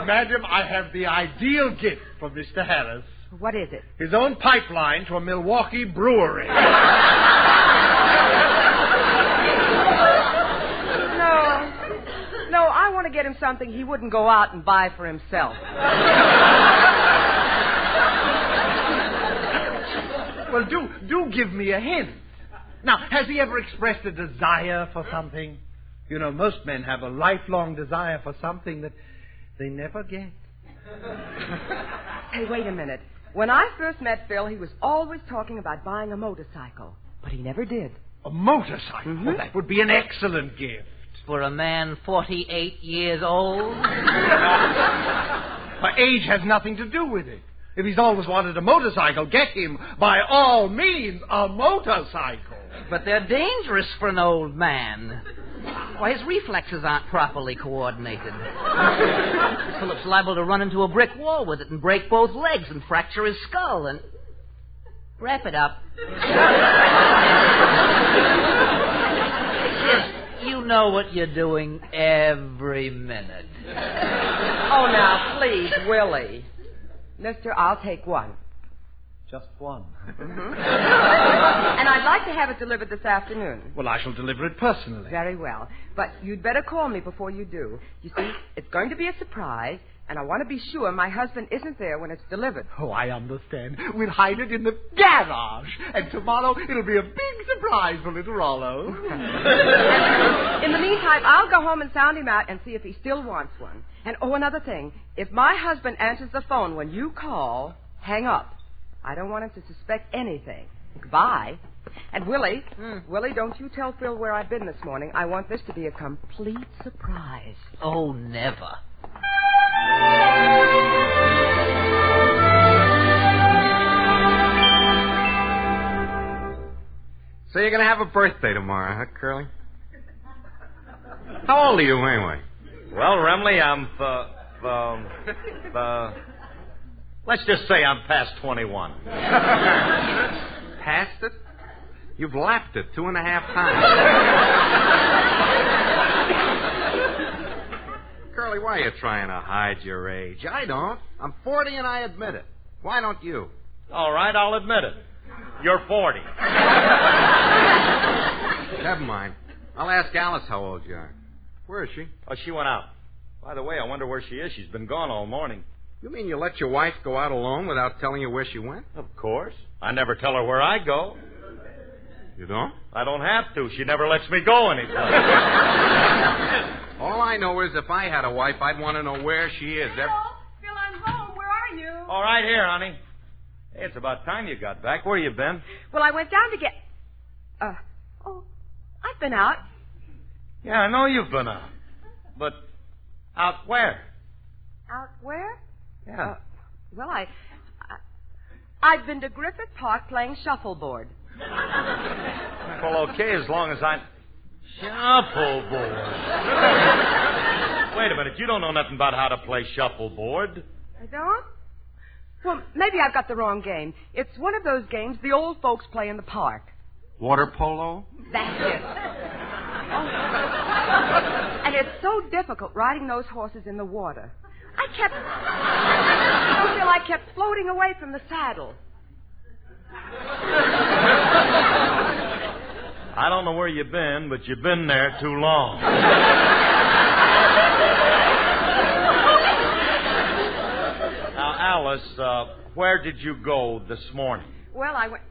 Madam, I have the ideal gift for Mr. Harris. What is it? His own pipeline to a Milwaukee brewery. No, I want to get him something he wouldn't go out and buy for himself. Well, do give me a hint. Now, has he ever expressed a desire for something? You know, most men have a lifelong desire for something that they never get. Hey, wait a minute. When I first met Phil, he was always talking about buying a motorcycle, but he never did. A motorcycle? Mm-hmm. Well, that would be an excellent gift. For a man 48 years old? My age has nothing to do with it. If he's always wanted a motorcycle, get him, by all means, a motorcycle. But they're dangerous for an old man. Why, his reflexes aren't properly coordinated. Philip's liable to run into a brick wall with it and break both legs and fracture his skull and... Wrap it up. You know what you're doing every minute. Oh, now, please, Willie. Mister, I'll take one. Just one. Mm-hmm. And I'd like to have it delivered this afternoon. Well, I shall deliver it personally. Very well. But you'd better call me before you do. You see, it's going to be a surprise, and I want to be sure my husband isn't there when it's delivered. Oh, I understand. We'll hide it in the garage, and tomorrow it'll be a big surprise for little Rollo. In the meantime, I'll go home and sound him out and see if he still wants one. And, oh, another thing. If my husband answers the phone when you call, hang up. I don't want him to suspect anything. Goodbye. And, Willie, Willie, don't you tell Phil where I've been this morning. I want this to be a complete surprise. Oh, never. So you're going to have a birthday tomorrow, huh, Curly? How old are you, anyway? Well, Remley, I'm, let's just say I'm past 21. Past it? You've lapped it 2.5 times. Curly, why are you trying to hide your age? I don't. I'm 40 and I admit it. Why don't you? All right, I'll admit it. You're 40. Never mind. I'll ask Alice how old you are. Where is she? Oh, she went out. By the way, I wonder where she is. She's been gone all morning. You mean you let your wife go out alone without telling you where she went? Of course. I never tell her where I go. You don't? I don't have to. She never lets me go anyplace. All I know is if I had a wife, I'd want to know where she is. Phil, I'm home. Where are you? All right, here, honey. Hey, it's about time you got back. Where you been? Well, I went down to get... I've been out. Yeah, I know you've been out. But out where? Out where? Yeah. Well, I've been to Griffith Park playing shuffleboard. Well, okay, as long as I'm... Shuffleboard. Wait a minute, you don't know nothing about how to play shuffleboard. I don't? Well, maybe I've got the wrong game. It's one of those games the old folks play in the park. Water polo? That's it. Oh. And it's so difficult riding those horses in the water. I kept floating away from the saddle. I don't know where you've been, but you've been there too long. Now, Alice, where did you go this morning? Well, I went...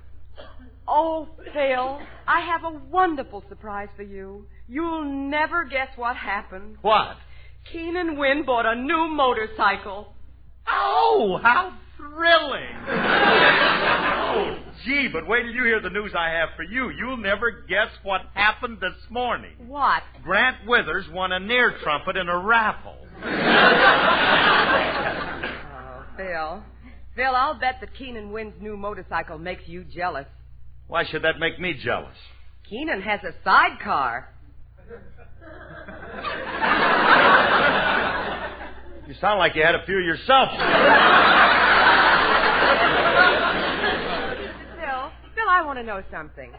Oh, Phil, I have a wonderful surprise for you. You'll never guess what happened. What? Keenan Wynn bought a new motorcycle. Oh, how thrilling. Oh, gee, but wait till you hear the news I have for you. You'll never guess what happened this morning. What? Grant Withers won a near trumpet in a raffle. Oh, Phil. Phil, I'll bet that Keenan Wynn's new motorcycle makes you jealous. Why should that make me jealous? Keenan has a sidecar. You sound like you had a few yourself. Phil, I want to know something.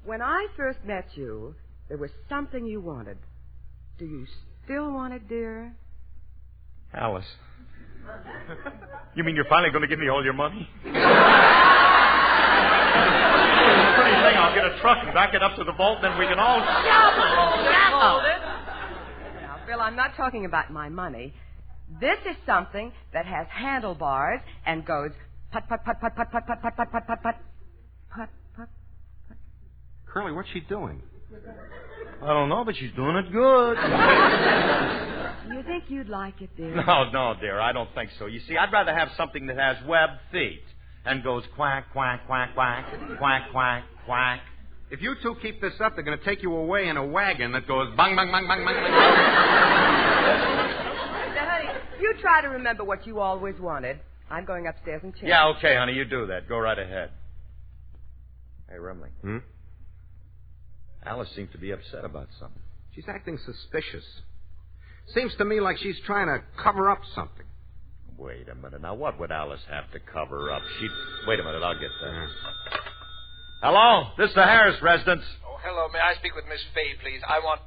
When I first met you, there was something you wanted. Do you still want it, dear? Alice. You mean you're finally going to give me all your money? Pretty thing, I'll get a truck and back it up to the vault, then we can all... Hold it. Now, Phil, I'm not talking about my money. This is something that has handlebars and goes put, put, put, put, put, put, put, put, put, put, put, put, put, put. Curly, what's she doing? I don't know, but she's doing it good. You think you'd like it, dear? No, dear, I don't think so. You see, I'd rather have something that has webbed feet and goes quack, quack, quack, quack, quack, quack, quack. If you two keep this up, they're going to take you away in a wagon that goes bang, bang, bang, bang, bang, bang. Now, honey, you try to remember what you always wanted. I'm going upstairs and change. Yeah, okay, honey, you do that. Go right ahead. Hey, Rumley. Alice seems to be upset about something. She's acting suspicious. Seems to me like she's trying to cover up something. Wait a minute. Now, what would Alice have to cover up? Wait a minute, I'll get there. Hello? This is the Harris residence. Oh, hello. May I speak with Miss Faye, please? I want...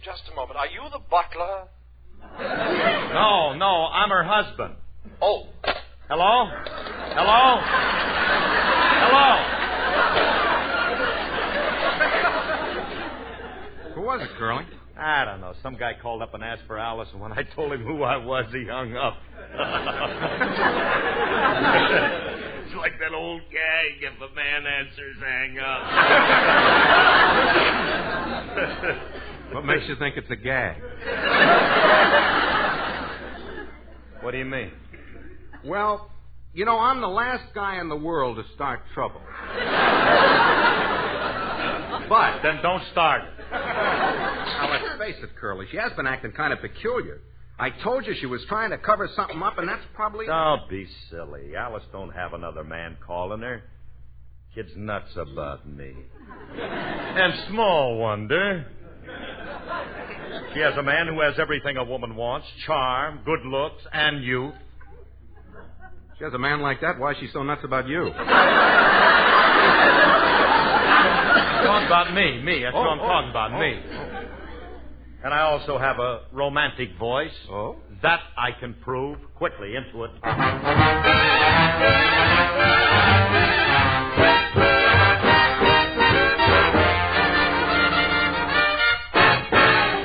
Just a moment. Are you the butler? No, I'm her husband. Oh. Hello? Who was it, Curly? I don't know. Some guy called up and asked for Alice, and when I told him who I was, he hung up. It's like that old gag, if a man answers, hang up. What makes you think it's a gag? What do you mean? Well, you know, I'm the last guy in the world to start trouble. But then don't start. Now, let's face it, Curly. She has been acting kind of peculiar. I told you she was trying to cover something up, and that's probably... Don't be silly. Alice don't have another man calling her. Kid's nuts about me. And small wonder. She has a man who has everything a woman wants. Charm, good looks, and youth. She has a man like that. Why is she so nuts about you? Talking about me. That's what I'm talking about, me. And I also have a romantic voice. Oh? That I can prove. Quickly, into it.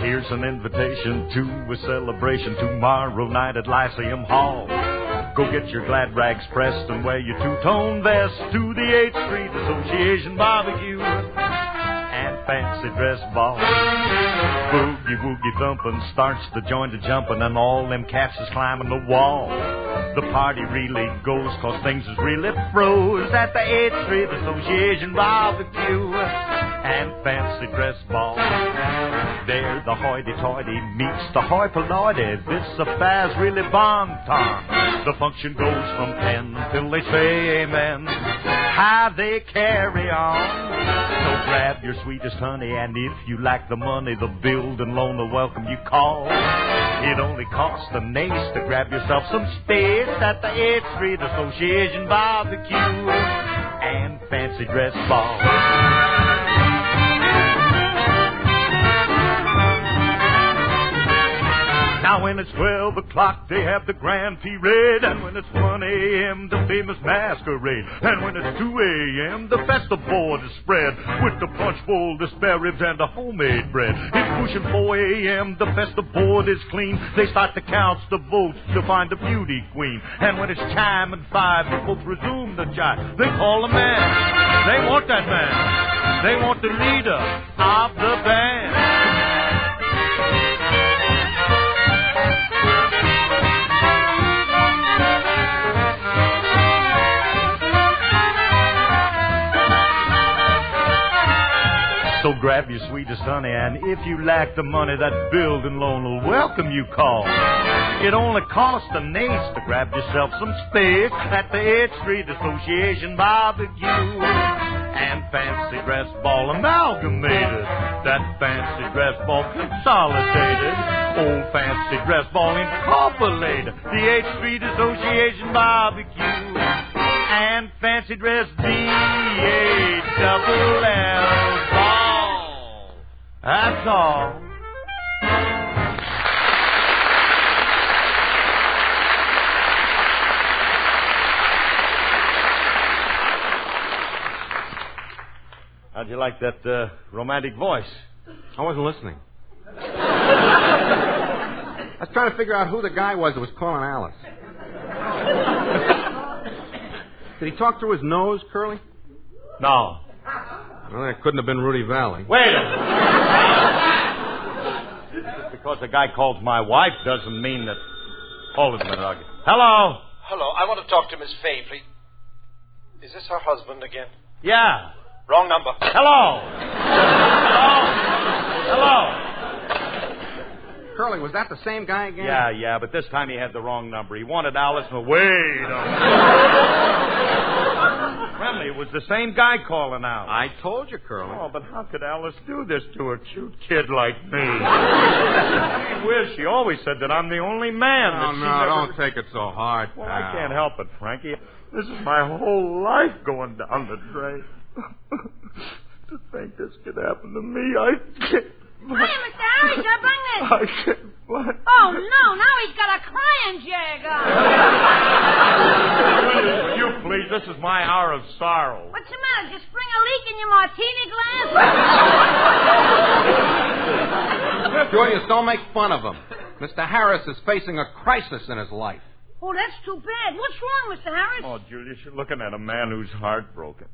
Here's an invitation to a celebration tomorrow night at Lyceum Hall. Go get your glad rags pressed and wear your two-tone vest to the 8th Street Association barbecue and fancy dress ball. Boogie woogie thumping starts the joint a jumping and all them cats is climbing the wall. The party really goes 'cause things is really froze at the 8th Street Association barbecue and fancy dress ball. There the hoity-toity meets the hoi-polloi. This affair's really bon-ton. The function goes from 10 till they say amen. How they carry on. So grab your sweetest honey, and if you lack the money, the build and loan will welcome you call. It only costs an ace to grab yourself some space at the 8th Street Association barbecue and fancy dress ball. Now when it's 12 o'clock, they have the grand parade. And when it's 1 a.m., the famous masquerade. And when it's 2 a.m., the festive board is spread with the punch bowl, the spare ribs, and the homemade bread. It's pushing 4 a.m., the festive board is clean. They start to count the votes to find the beauty queen. And when it's chiming 5, the folks resume the jive. They call a man. They want that man. They want the leader of the band. So grab your sweetest honey, and if you lack the money, that building loan will welcome you call. It only costs an ace to grab yourself some space at the 8th Street Association barbecue and fancy dress ball amalgamated. That fancy dress ball consolidated. Old fancy dress ball incorporated. The 8th Street Association barbecue and fancy dress B-A-double-L ball. That's all. How'd you like that romantic voice? I wasn't listening. I was trying to figure out who the guy was that was calling Alice. Did he talk through his nose, Curly? No. Well, that couldn't have been Rudy Valley. Wait a minute. Just because a guy calls my wife doesn't mean that... Hold it a minute, I'll get... Hello? Hello, I want to talk to Miss Faye, please. Is this her husband again? Yeah. Wrong number. Hello? Hello? Curly, was that the same guy again? Yeah, but this time he had the wrong number. He wanted Alice, but wait a minute. Remley, it was the same guy calling out. I told you, Curly. Oh, but how could Alice do this to a cute kid like me? Gee whiz, she always said that I'm the only man. Don't take it so hard, Well, I can't help it, Frankie. This is my whole life going down the drain. To think this could happen to me, I can't. Hey, Mr. Harry, can I bring this? I can't. What? Oh, no, now he's got a crying jag on. Will you please? This is my hour of sorrow. What's the matter? Just spring a leak in your martini glass? Julius, don't make fun of him. Mr. Harris is facing a crisis in his life. Oh, that's too bad. What's wrong, Mr. Harris? Oh, Julius, you're looking at a man who's heartbroken.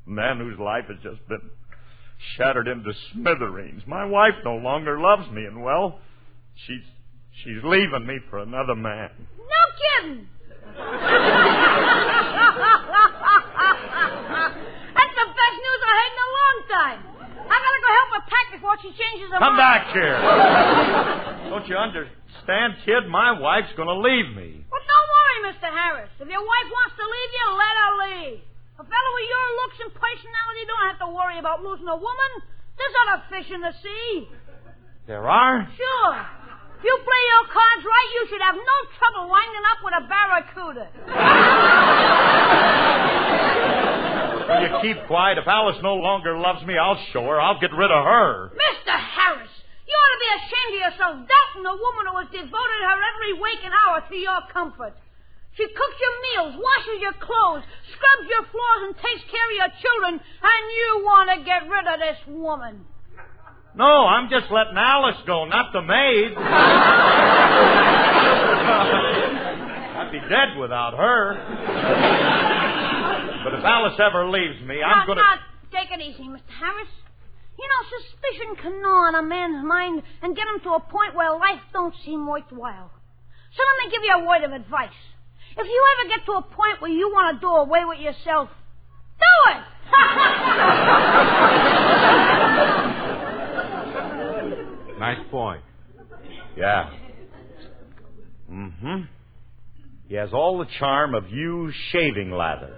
A man whose life has just been shattered into smithereens. My wife no longer loves me, and, well, she's leaving me for another man. No kidding. That's the best news I heard in a long time. I gotta go help her pack before she changes her Come mind. back here. Don't you understand, kid? My wife's going to leave me. Well, don't worry, Mr. Harris. If your wife wants to leave you, let her leave. A fellow with your looks and personality don't have to worry about losing a woman. There's other fish in the sea. There are? Sure. If you play your cards right, you should have no trouble winding up with a barracuda. Will you keep quiet? If Alice no longer loves me, I'll show her. I'll get rid of her. Mr. Harris, you ought to be ashamed of yourself doubting a woman who has devoted her every waking hour to your comfort. She cooks your meals, washes your clothes, scrubs your floors, and takes care of your children, and you want to get rid of this woman. No, I'm just letting Alice go, not the maid. I'd be dead without her. But if Alice ever leaves me, I'm going to... Now, take it easy, Mr. Harris. You know, suspicion can gnaw on a man's mind and get him to a point where life don't seem worthwhile. So let me give you a word of advice. If you ever get to a point where you want to do away with yourself, do it! Nice point. Yeah. Mm-hmm. He has all the charm of used shaving lather.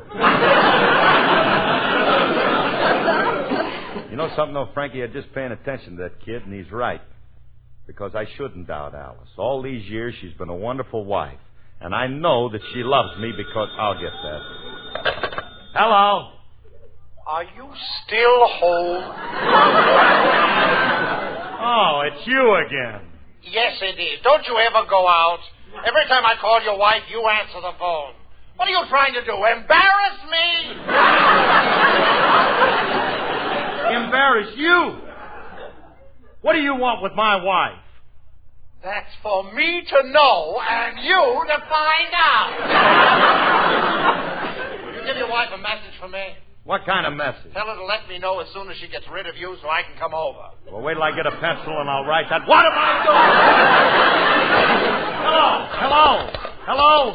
You know something, though, Frankie? I'm just paying attention to that kid, and he's right. Because I shouldn't doubt Alice. All these years, she's been a wonderful wife. And I know that she loves me because... I'll get that. Hello? Are you still home? Oh, it's you again. Yes, it is. Don't you ever go out? Every time I call your wife, you answer the phone. What are you trying to do? Embarrass me? Embarrass you? What do you want with my wife? That's for me to know and you to find out. Will you give your wife a message for me? What kind of message? Tell her to let me know as soon as she gets rid of you so I can come over. Well, wait till I get a pencil and I'll write that. What am I doing? Hello?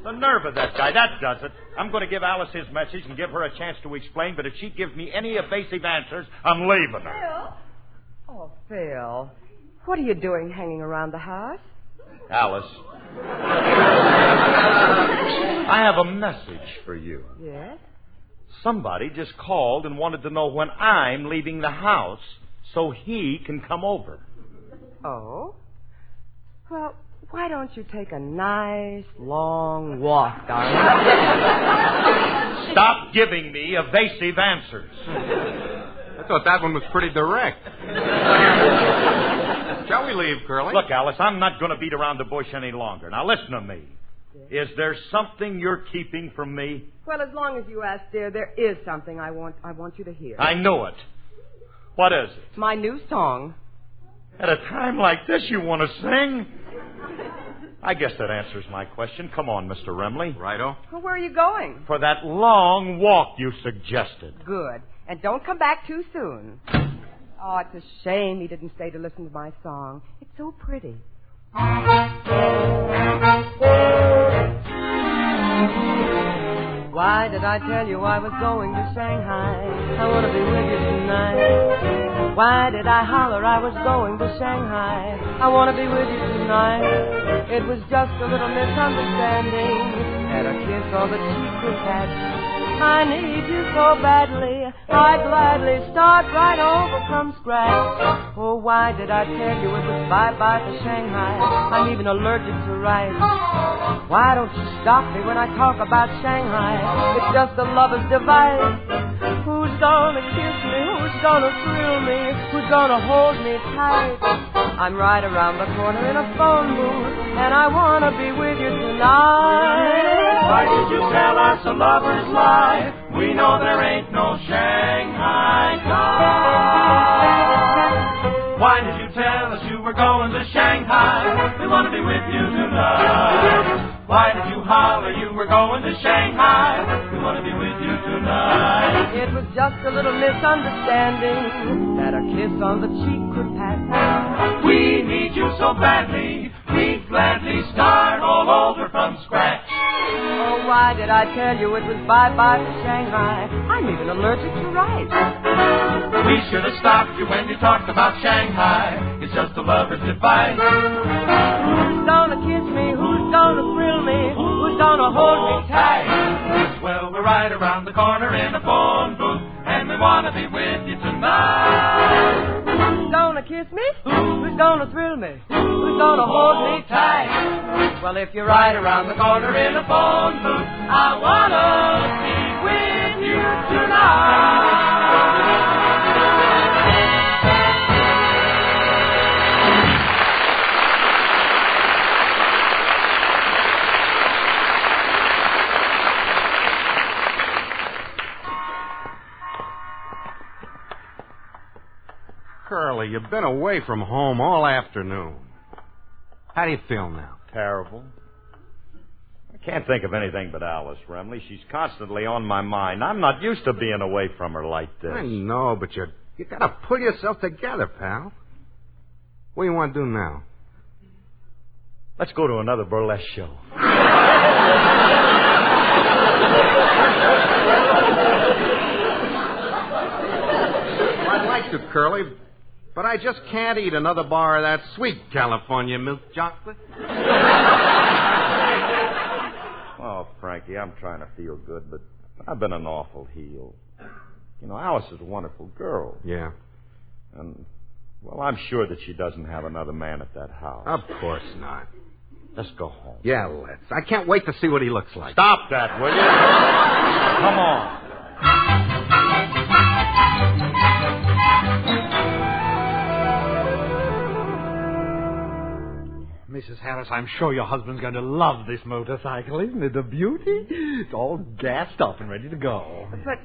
The nerve of that guy. That does it. I'm going to give Alice his message and give her a chance to explain, but if she gives me any evasive answers, I'm leaving her. Phil? Oh, Phil. What are you doing hanging around the house? Alice. I have a message for you. Yes? Somebody just called and wanted to know when I'm leaving the house so he can come over. Oh? Well, why don't you take a nice, long walk, darling? Stop giving me evasive answers. I thought that one was pretty direct. Shall we leave, Curly? Look, Alice, I'm not going to beat around the bush any longer. Now, listen to me. Is there something you're keeping from me? Well, as long as you ask, dear, there is something I want you to hear. I knew it. What is it? My new song. At a time like this, you want to sing? I guess that answers my question. Come on, Mr. Remley. Righto. Well, where are you going? For that long walk you suggested. Good. And don't come back too soon. Oh, it's a shame he didn't stay to listen to my song. It's so pretty. Why did I tell you I was going to Shanghai? I want to be with you tonight. Why did I holler I was going to Shanghai? I want to be with you tonight. It was just a little misunderstanding. Had a kiss on the cheek we had. I need you so badly, I'd gladly start right over from scratch. Oh, why did I tell you it was bye-bye to Shanghai? I'm even allergic to rice. Why don't you stop me when I talk about Shanghai? It's just a lover's device. Who's gonna kiss me? Who's gonna thrill me? Who's gonna hold me tight? I'm right around the corner in a phone booth, and I wanna be with you tonight. Why did you tell us a lover's lie? We know there ain't no Shanghai time. Why did you tell us you were going to Shanghai? We want to be with you tonight. Why did you holler you were going to Shanghai? We want to be with you tonight. It was just a little misunderstanding that a kiss on the cheek could pass. We need you so badly, we'd gladly start all over from scratch. Oh, why did I tell you it was bye-bye to Shanghai? I'm even allergic to rice. We should have stopped you when you talked about Shanghai. It's just a lover's advice. Who's gonna kiss me? Who's gonna thrill me? Who's gonna hold me tight? Well, we're right around the corner in a phone booth, and we want to be with you tonight. Who's gonna kiss me? Who's gonna thrill me? Who's gonna hold me tight? Well, if you're right around the corner in a phone booth, I wanna be with you tonight. Curly, you've been away from home all afternoon. How do you feel now? Terrible. I can't think of anything but Alice, Remley. She's constantly on my mind. I'm not used to being away from her like this. I know, but you gotta pull yourself together, pal. What do you want to do now? Let's go to another burlesque show. I'd like to, Curly, but I just can't eat another bar of that sweet California milk chocolate. Oh, Frankie, I'm trying to feel good, but I've been an awful heel. You know, Alice is a wonderful girl. Yeah. And, well, I'm sure that she doesn't have another man at that house. Of course not. Let's go home. Yeah, let's. I can't wait to see what he looks like. Stop that, will you? Come on. Mrs. Harris, I'm sure your husband's going to love this motorcycle. Isn't it a beauty? It's all gassed up and ready to go. But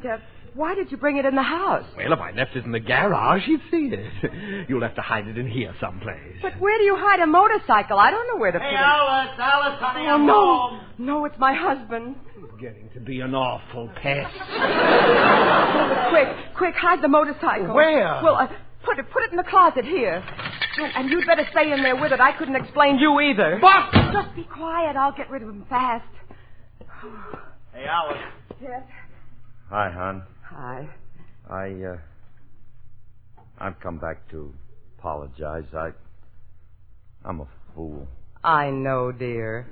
why did you bring it in the house? Well, if I left it in the garage, you'd see it. You'll have to hide it in here someplace. But where do you hide a motorcycle? I don't know where to put it. Alice, honey, Oh, I'm no. home. No, it's my husband. It's getting to be an awful pest. Quick, hide the motorcycle. Where? Well, put it in the closet here. And you'd better stay in there with it. I couldn't explain you either. But just be quiet. I'll get rid of him fast. Hey, Alice. Yes? Hi, hon. Hi. I've come back to apologize. I'm a fool. I know, dear.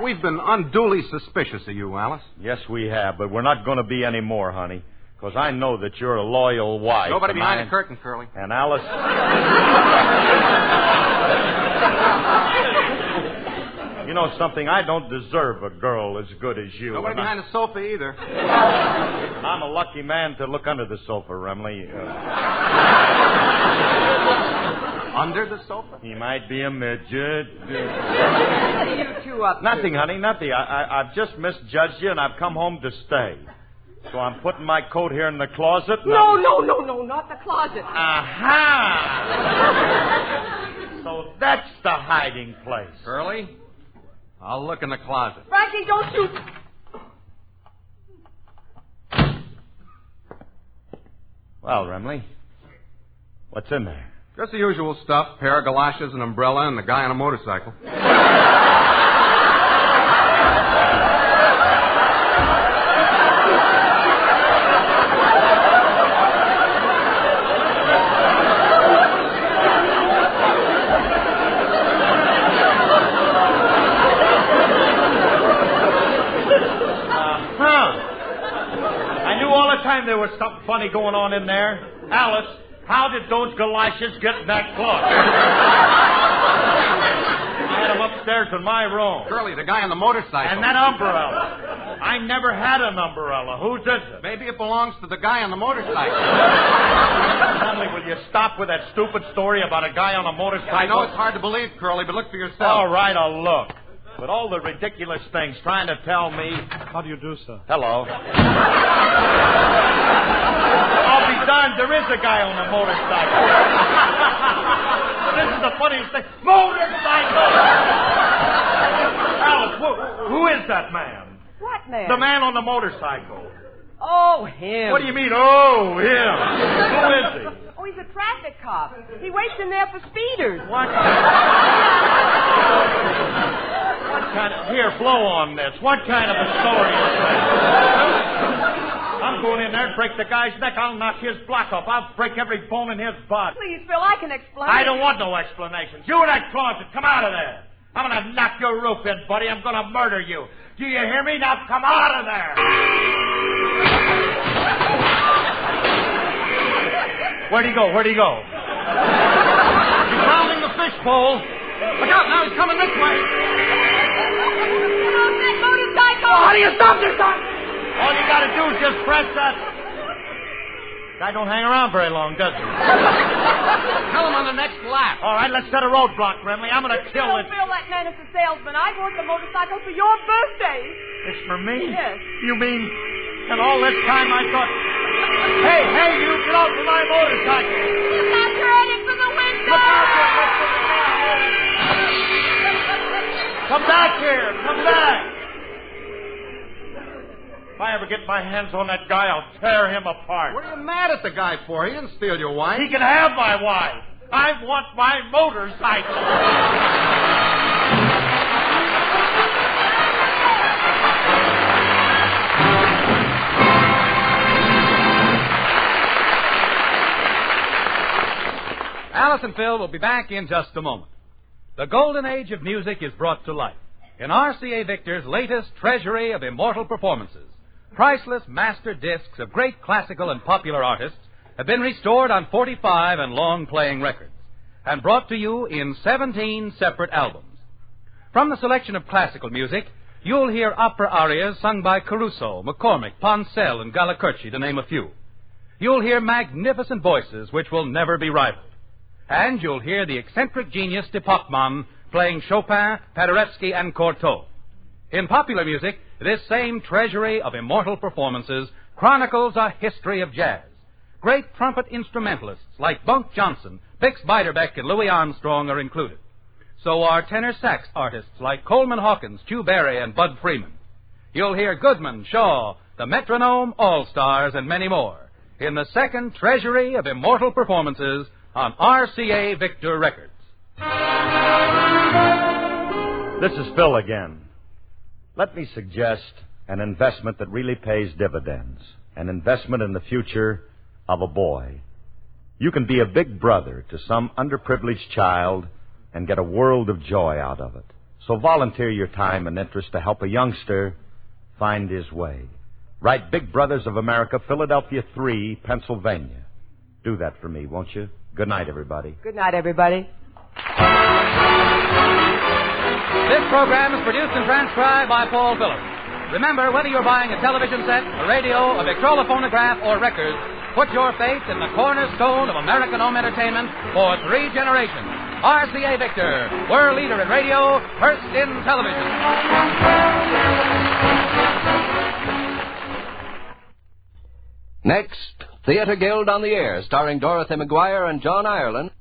We've been unduly suspicious of you, Alice. Yes, we have, but we're not going to be any more, honey. Because I know that you're a loyal wife. Nobody behind the curtain, Curly. And Alice... You know something? I don't deserve a girl as good as you. Nobody behind the sofa either. And I'm a lucky man to look under the sofa, Remley. Under the sofa? He might be a midget. What are you two up to? Nothing, honey, nothing. I've just misjudged you, and I've come home to stay. So I'm putting my coat here in the closet. No, not the closet. Aha! So that's the hiding place. Curly, I'll look in the closet. Frankie, don't shoot. Well, Remley, what's in there? Just the usual stuff. Pair of galoshes, an umbrella, and the guy on a motorcycle. time there was something funny going on in there. Alice, how did those galoshes get in that closet? I had them upstairs in my room. Curly, the guy on the motorcycle. And that umbrella. I never had an umbrella. Whose is it? Maybe it belongs to the guy on the motorcycle. Only will you stop with that stupid story about a guy on a motorcycle? I know it's hard to believe, Curly, but look for yourself. All right, I'll look. With all the ridiculous things trying to tell me... How do you do, sir? Hello. I'll be darned, there is a guy on a motorcycle. This is the funniest thing. Motorcycle! Alice, who is that man? What man? The man on the motorcycle. Oh, him. What do you mean, oh, him? Who is he? Oh, he's a traffic cop. He waits in there for speeders. What kind of... Here, blow on this. What kind of a story is that? I'm going in there and break the guy's neck. I'll knock his block off. I'll break every bone in his body. Please, Phil, I can explain. I don't want no explanations. You in that closet, come out of there. I'm going to knock your roof in, buddy. I'm going to murder you. Do you hear me? Now come out of there. Where'd he go? He's rounding the fishbowl. Look out, now he's coming this way. Come on, that motorcycle! How do you stop this guy? All you got to do is just press that. Guy don't hang around very long, does he? Tell him on the next lap. All right, let's set a roadblock, Remley. I'm going to kill it. Phil, that man is a salesman. I bought the motorcycle for your birthday. It's for me? Yes. You mean... And all this time I thought... Hey, you get off of my motorcycle. Look out, you're heading for the window. Look out there. Come back here. Come back. If I ever get my hands on that guy, I'll tear him apart. What are you mad at the guy for? He didn't steal your wife. He can have my wife. I want my motorcycle. Alice and Phil will be back in just a moment. The golden age of music is brought to life in RCA Victor's latest treasury of immortal performances. Priceless master discs of great classical and popular artists have been restored on 45 and long-playing records and brought to you in 17 separate albums. From the selection of classical music, you'll hear opera arias sung by Caruso, McCormick, Ponselle, and Galacurci, to name a few. You'll hear magnificent voices which will never be rivaled. And you'll hear the eccentric genius de Poppmann playing Chopin, Paderewski, and Cortot. In popular music, this same treasury of immortal performances chronicles a history of jazz. Great trumpet instrumentalists like Bunk Johnson, Bix Beiderbecke, and Louis Armstrong are included. So are tenor sax artists like Coleman Hawkins, Hugh Berry, and Bud Freeman. You'll hear Goodman, Shaw, the Metronome All-Stars, and many more in the second treasury of immortal performances on RCA Victor Records. This is Phil again. Let me suggest an investment that really pays dividends, an investment in the future of a boy. You can be a big brother to some underprivileged child and get a world of joy out of it. So volunteer your time and interest to help a youngster find his way. Write Big Brothers of America, Philadelphia 3, Pennsylvania. Do that for me, won't you? Good night, everybody. Good night, everybody. This program is produced and transcribed by Paul Phillips. Remember, whether you're buying a television set, a radio, a Victrola phonograph, or records, put your faith in the cornerstone of American home entertainment for 3 generations. RCA Victor, world leader in radio, first in television. Next, Theater Guild on the Air, starring Dorothy McGuire and John Ireland.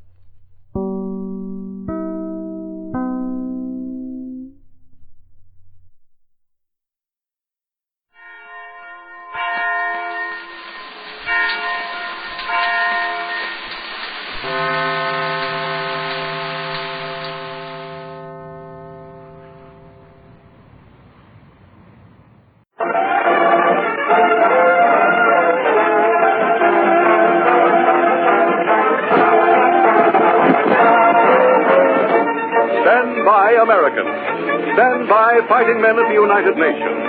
Stand by, Americans. Stand by, fighting men of the United Nations.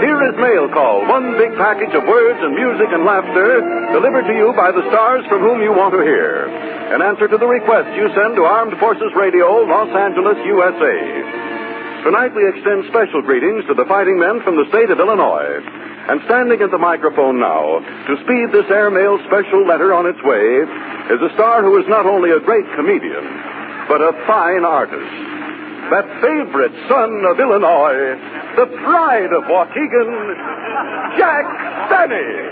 Here is Mail Call, one big package of words and music and laughter delivered to you by the stars from whom you want to hear. In answer to the request you send to Armed Forces Radio, Los Angeles, USA. Tonight we extend special greetings to the fighting men from the state of Illinois. And standing at the microphone now, to speed this airmail special letter on its way, is a star who is not only a great comedian, but a fine artist. That favorite son of Illinois, the pride of Waukegan, Jack Benny.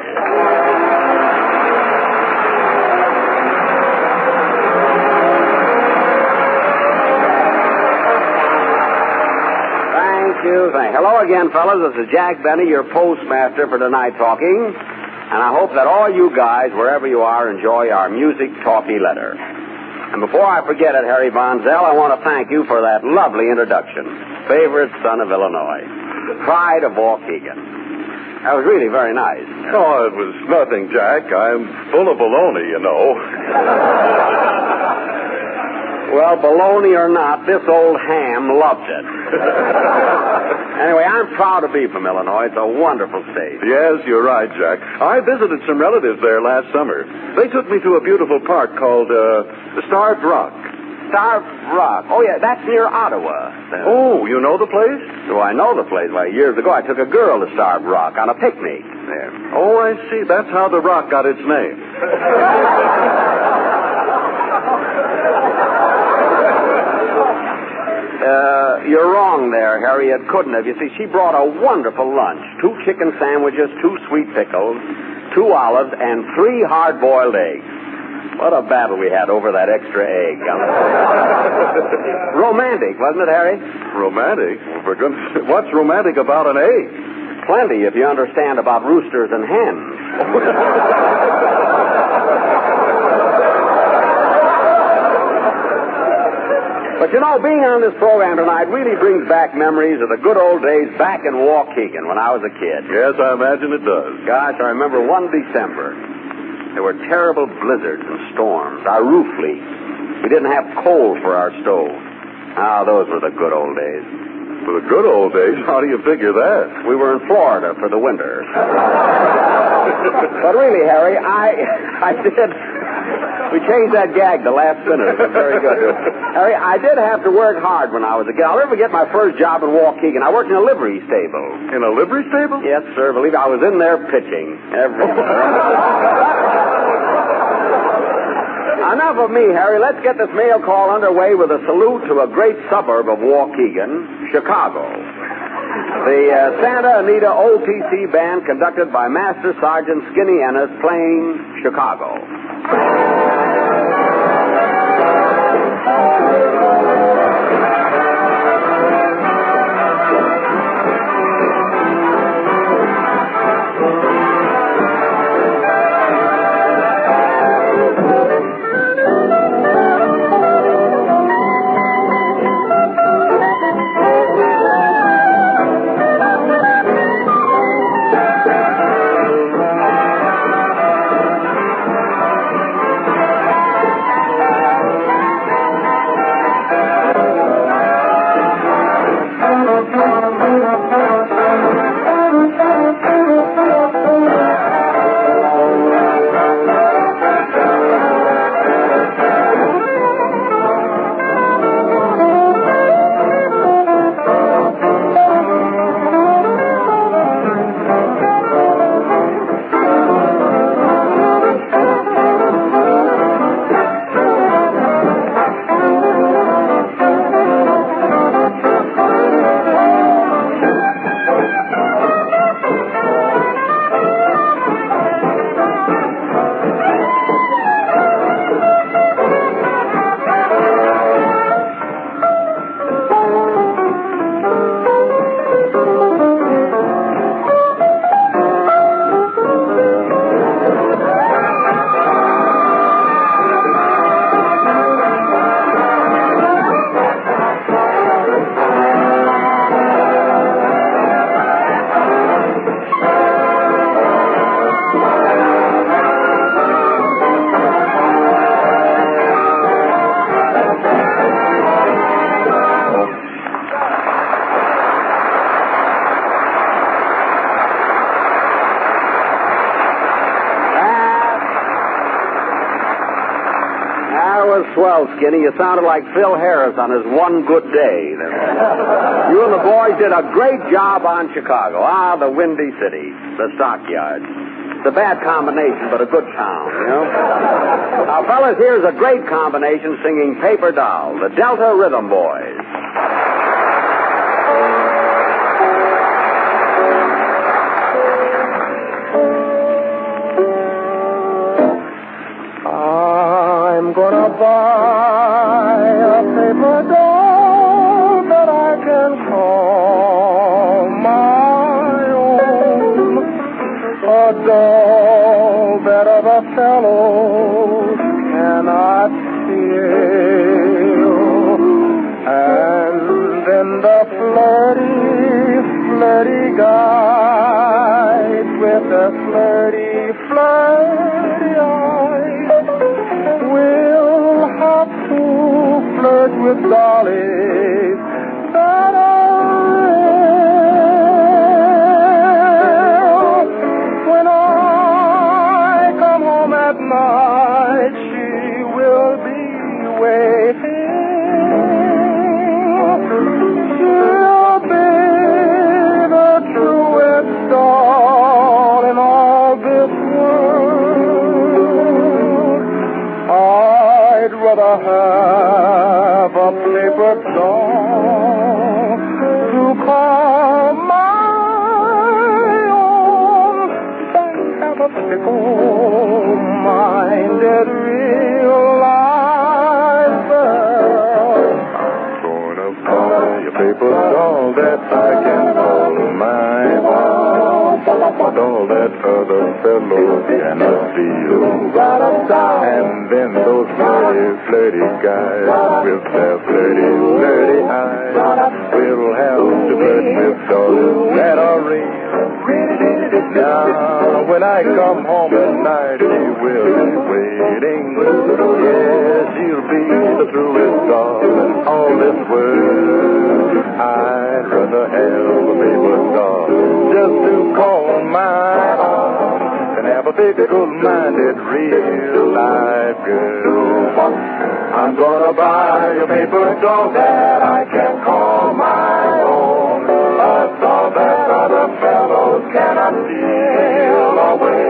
Hello again, fellas. This is Jack Benny, your postmaster for tonight talking. And I hope that all you guys, wherever you are, enjoy our music talkie letter. And before I forget it, Harry Bonzell, I want to thank you for that lovely introduction. Favorite son of Illinois. Pride of Waukegan. That was really very nice. Oh, it was nothing, Jack. I'm full of baloney, you know. Well, baloney or not, this old ham loves it. Anyway, I'm proud to be from Illinois. It's a wonderful state. Yes, you're right, Jack. I visited some relatives there last summer. They took me to a beautiful park called Starved Rock. Starved Rock? Oh, yeah, that's near Ottawa. Oh, you know the place? Do I know the place? Well, years ago, I took a girl to Starved Rock on a picnic there. Oh, I see. That's how the rock got its name. You're wrong there, Harry. It couldn't have. You see, she brought a wonderful lunch. 2 chicken sandwiches, 2 sweet pickles, 2 olives, and 3 hard-boiled eggs. What a battle we had over that extra egg. Romantic, wasn't it, Harry? Romantic? Well, for goodness, what's romantic about an egg? Plenty, if you understand about roosters and hens. But, you know, being on this program tonight really brings back memories of the good old days back in Waukegan when I was a kid. Yes, I imagine it does. Gosh, I remember one December. There were terrible blizzards and storms. Our roof leaked. We didn't have coal for our stove. Ah, those were the good old days. For the good old days? How do you figure that? We were in Florida for the winter. But really, Harry, I did... We changed that gag the last minute. It was very good. Harry, I did have to work hard when I was a kid. I'll never forget my first job in Waukegan. I worked in a livery stable. In a livery stable? Yes, sir. Believe me, I was in there pitching every Enough of me, Harry. Let's get this mail call underway with a salute to a great suburb of Waukegan, Chicago. The Santa Anita OTC Band, conducted by Master Sergeant Skinny Ennis, playing Chicago. well, Skinny. You sounded like Phil Harris on his one good day. You and the boys did a great job on Chicago. Ah, the Windy City, the stockyards. It's a bad combination, but a good town, you know? Now, fellas, here's a great combination singing Paper Doll, the Delta Rhythm Boys. I'm gonna buy a paper doll that I can call my own. A doll that other fellows cannot steal. And then the flirty guys with the flirty eyes will have to flirt with dollies that are real. When I come home at night, she will be waiting. She'll be the truest doll in all this world. I'd rather have a paper doll to call my own than have a fickle-minded real-life girl. I'm gonna buy a paper doll that I can call my own. A doll that other fellows cannot steal. And then those flirty guys with their flirty eyes will have to flirt with dolls that are real. Now, when I come home at night, she will be waiting. Yes, she'll be the truest doll in all this world. I'd rather have a paper doll just to call my own than have a fickle-minded real-life girl. I'm gonna buy a paper doll that I can call my own. A doll that other fellows cannot steal away.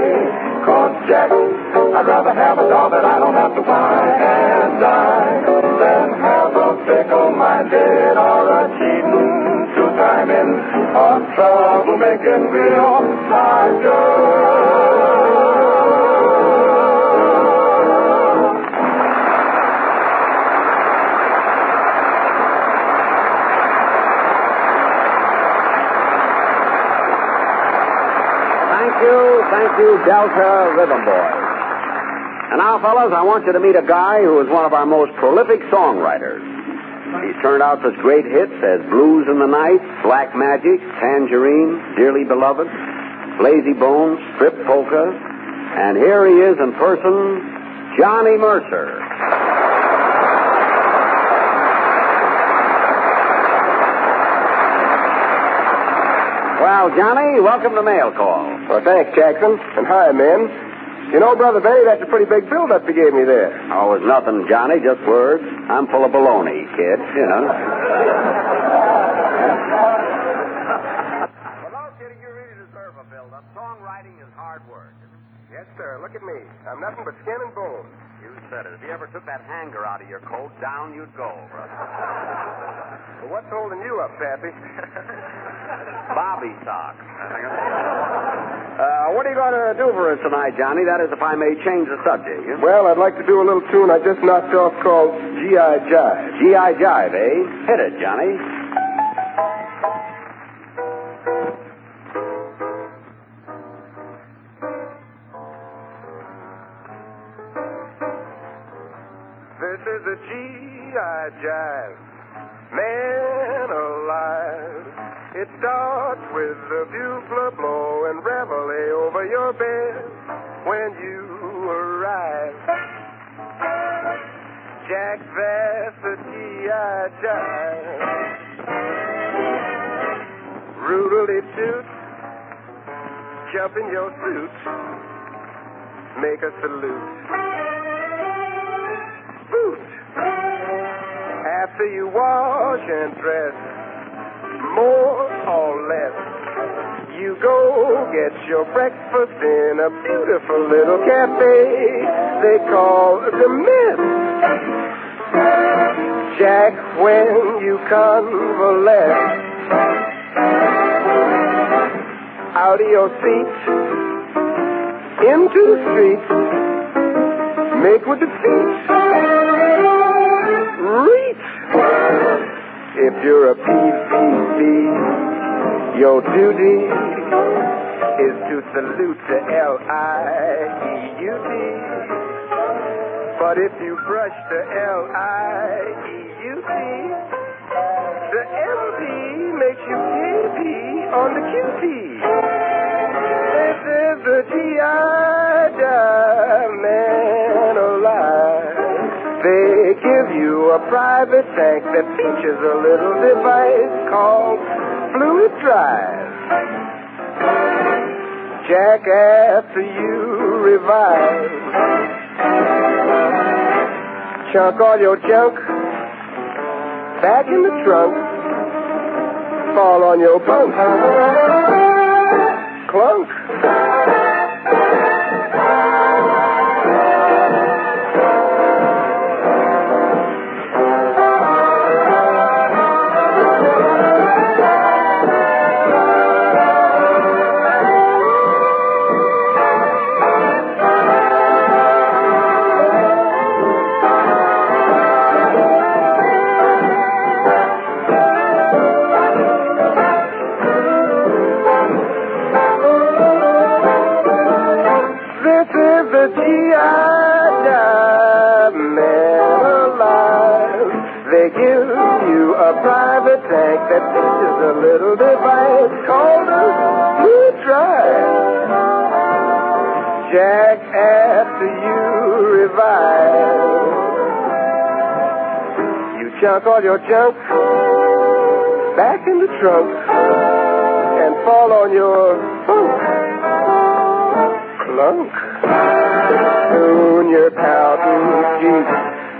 'Cause Jack, I'd rather have a doll that I don't have to buy and die than have a fickle-minded or a cheating, two-timing, or trouble-making real-life girl. Thank you, Delta Rhythm Boys. And now, fellas, I want you to meet a guy who is one of our most prolific songwriters. He's turned out such great hits as Blues in the Night, Black Magic, Tangerine, Dearly Beloved, Lazy Bones, Strip Polka, and here he is in person, Johnny Mercer. Well, Johnny, welcome to Mail Call. Well, thanks, Jackson. And hi, men. You know, Brother Benny, that's a pretty big build-up you gave me there. Oh, it's nothing, Johnny, just words. I'm full of baloney, kid, you know. Well, no kidding, you really deserve a build-up. Songwriting is hard work. Yes, sir. Look at me. I'm nothing but skin and bone. You said it. If you ever took that hanger out of your coat, down you'd go, brother. Well, what's holding you up, Pappy? Bobby socks. What are you going to do for us tonight, Johnny? That is, if I may change the subject. Yeah? Well, I'd like to do a little tune I just knocked off called G.I. Jive. G.I. Jive, eh? Hit it, Johnny. This is a G.I. Jive. Man alive. It starts with the bugle blow and reveille over your bed when you arrive. Jack, that's a G.I. Jive. Rudely toot, jump in your suit, make a salute. Boot. after you wash and dress, more or less, you go get your breakfast in a beautiful little cafe they call the Miss. Jack, when you convalesce out of your seat into the street, make with the feet, reach. If you're a PPP, your duty is to salute the L-I-E-U-D. But if you brush the L-I-E-U-D, the MP makes you KP on the QT. This is the G.I. man alive. They give you a private tank that features a little device called Fluid Drive. Jack, after you revive, chunk all your junk back in the trunk, fall on your bunk, clunk. That features a little device called a Fluid Drive. Jack, after you revive, you chunk all your junk back in the trunk and fall on your bunk, clunk. Soon you're counting sheep,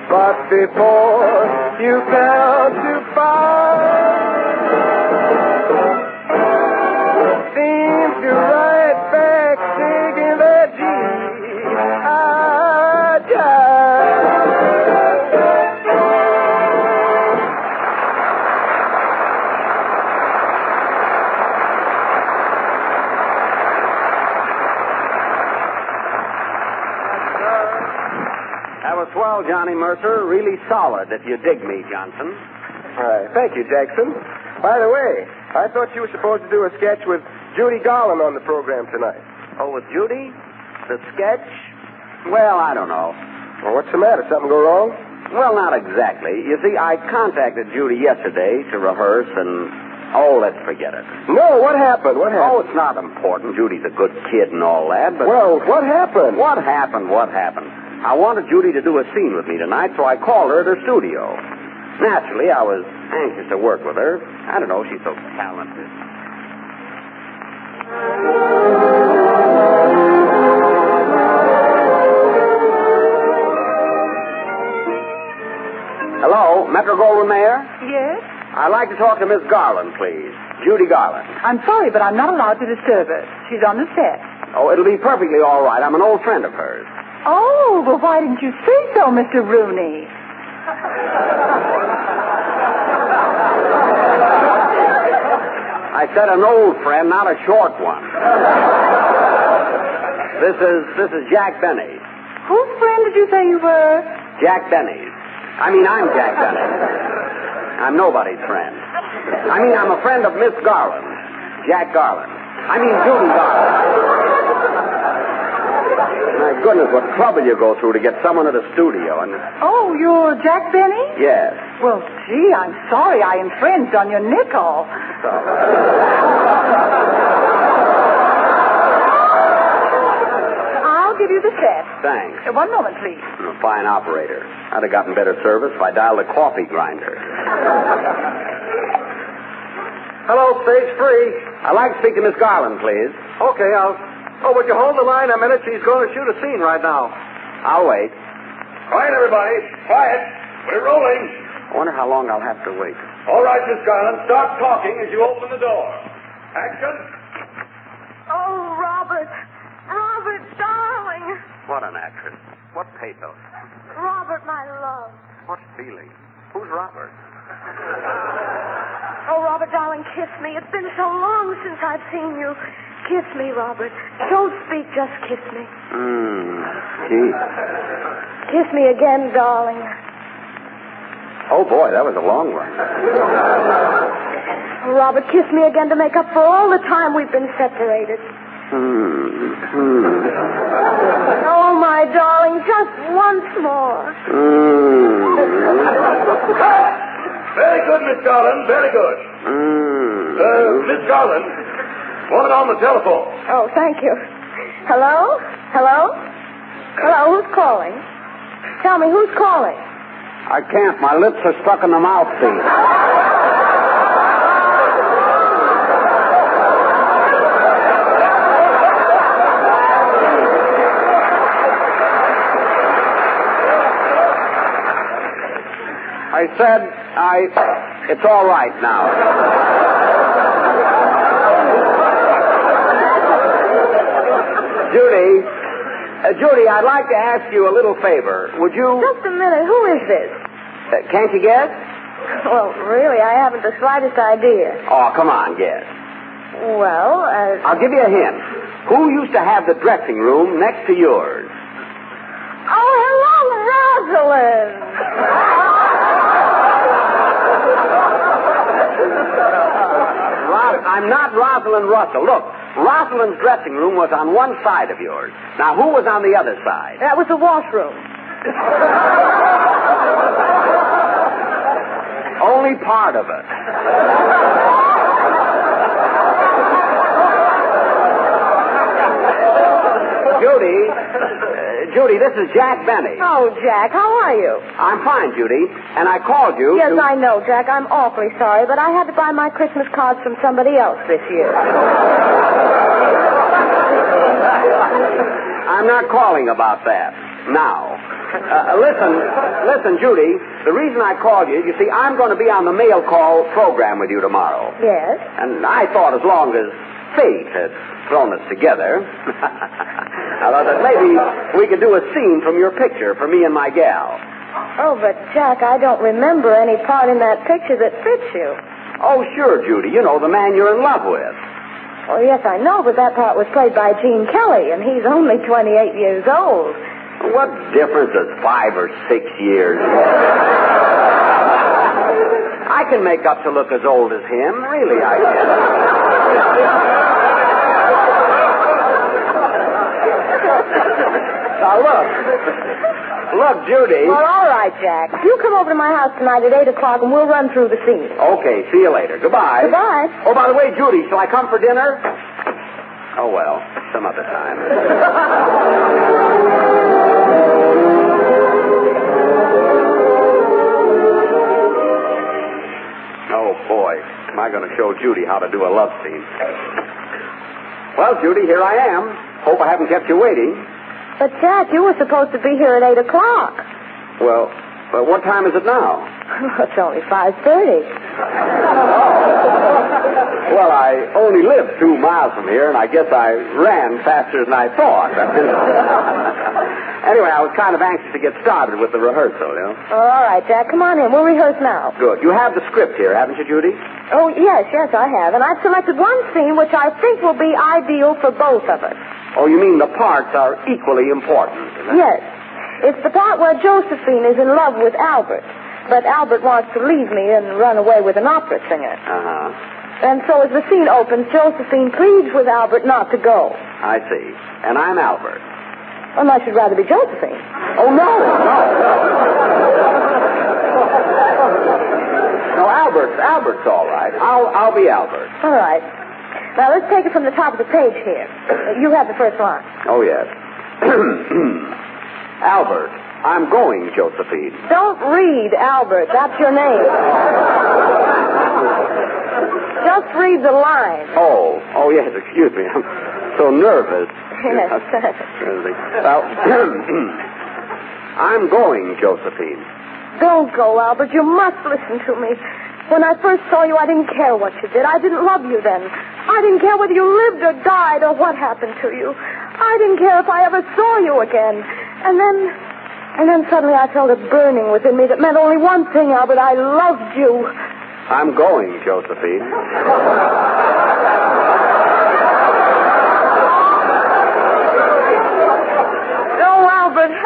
but before you count to 5, seems you're right back singing that That was swell, Johnny Mercer. Really solid, if you dig me, Johnson. Thank you, Jackson. By the way, I thought you were supposed to do a sketch with Judy Garland on the program tonight. Oh, with Judy? The sketch? Well, I don't know. Well, what's the matter? Something go wrong? Well, not exactly. You see, I contacted Judy yesterday to rehearse and... Oh, let's forget it. No, what happened? What happened? Oh, it's not important. Judy's a good kid and all that, but... Well, what happened? What happened? I wanted Judy to do a scene with me tonight, so I called her at her studio. Naturally, I was anxious to work with her. I don't know, she's so talented. Hello, Metro-Goldwyn-Mayer? Yes? I'd like to talk to Miss Garland, please. Judy Garland. I'm sorry, but I'm not allowed to disturb her. She's on the set. Oh, it'll be perfectly all right. I'm an old friend of hers. Oh, well, why didn't you say so, Mr. Rooney? I said an old friend, not a short one. This is Jack Benny. Whose friend did you say you were? Jack Benny's. I'm Jack Benny. I'm nobody's friend. I'm a friend of Miss Garland. Jack Garland. Judy Garland. My goodness, what trouble you go through to get someone at a studio. Oh, you're Jack Benny? Yes. Well, gee, I'm sorry I infringed on your nickel. I'll give you the set. Thanks. 1 moment, please. I'm a fine operator. I'd have gotten better service if I dialed a coffee grinder. Hello, stage free. I'd like to speak to Miss Garland, please. Okay, Oh, would you hold the line a minute? She's going to shoot a scene right now. I'll wait. Quiet, everybody. Quiet. We're rolling. I wonder how long I'll have to wait. All right, Miss Garland, start talking as you open the door. Action. Oh, Robert. Robert, darling. What an actress. What pathos. Robert, my love. What feeling. Who's Robert? Oh, Robert, darling, kiss me. It's been so long since I've seen you. Kiss me, Robert. Don't speak, just kiss me. Gee. Kiss me again, darling. Oh, boy, that was a long one. Oh, Robert, kiss me again to make up for all the time we've been separated. Oh, my darling, just once more. Very good, Miss Garland, very good. Miss Garland, woman on the telephone. Oh, thank you. Hello? Hello? Hello, who's calling? Tell me, who's calling? I can't. My lips are stuck in the mouthpiece. I said, it's all right now. Judy, I'd like to ask you a little favor. Would you... Just a minute. Who is this? Can't you guess? Well, really, I haven't the slightest idea. Oh, come on, guess. Well, I'll give you a hint. Who used to have the dressing room next to yours? Oh, hello, Rosalind. I'm not Rosalind Russell. Look, Rosalind's dressing room was on one side of yours. Now, who was on the other side? That was the washroom. Only part of it. Judy, this is Jack Benny. Oh, Jack, how are you? I'm fine, Judy. And I called you Yes, I know, Jack. I'm awfully sorry, but I had to buy my Christmas cards from somebody else this year. I'm not calling about that. Now, listen, Judy. The reason I called you, you see, I'm going to be on the mail call program with you tomorrow. Yes? And I thought as long as fate had thrown us together, I thought that maybe we could do a scene from your picture for me and my gal. Oh, but, Jack, I don't remember any part in that picture that fits you. Oh, sure, Judy. You know, the man you're in love with. Oh, yes, I know, but that part was played by Gene Kelly, and he's only 28 years old. What difference is 5 or 6 years? I can make up to look as old as him. Really, I can. Now, look, Judy. Well, all right, Jack. You come over to my house tonight at 8 o'clock, and we'll run through the scene. Okay, see you later. Goodbye. Goodbye. Oh, by the way, Judy, shall I come for dinner? Oh, well, some other time. Oh, boy, am I going to show Judy how to do a love scene. Well, Judy, here I am. Hope I haven't kept you waiting. But, Jack, you were supposed to be here at 8 o'clock. Well, what time is it now? It's only 5:30. Well, I only live 2 miles from here, and I guess I ran faster than I thought. Anyway, I was kind of anxious to get started with the rehearsal, you know. All right, Jack, come on in. We'll rehearse now. Good. You have the script here, haven't you, Judy? Oh, yes, I have. And I've selected one scene which I think will be ideal for both of us. Oh, you mean the parts are equally important? Yes. It's the part where Josephine is in love with Albert, but Albert wants to leave me and run away with an opera singer. Uh-huh. And so as the scene opens, Josephine pleads with Albert not to go. I see. And I'm Albert. Unless you'd rather be Josephine. Oh, no. No, Albert's all right. I'll be Albert. All right. Now, let's take it from the top of the page here. You have the first line. Oh, yes. Albert, I'm going, Josephine. Don't read Albert. That's your name. Just read the line. Oh, yes, excuse me. I'm so nervous. Yes. Well, I'm going, Josephine. don't go, Albert. You must listen to me. When I first saw you, I didn't care what you did. I didn't love you then. I didn't care whether you lived or died or what happened to you. I didn't care if I ever saw you again. And then suddenly I felt it burning within me that meant only one thing, Albert. I loved you. I'm going, Josephine.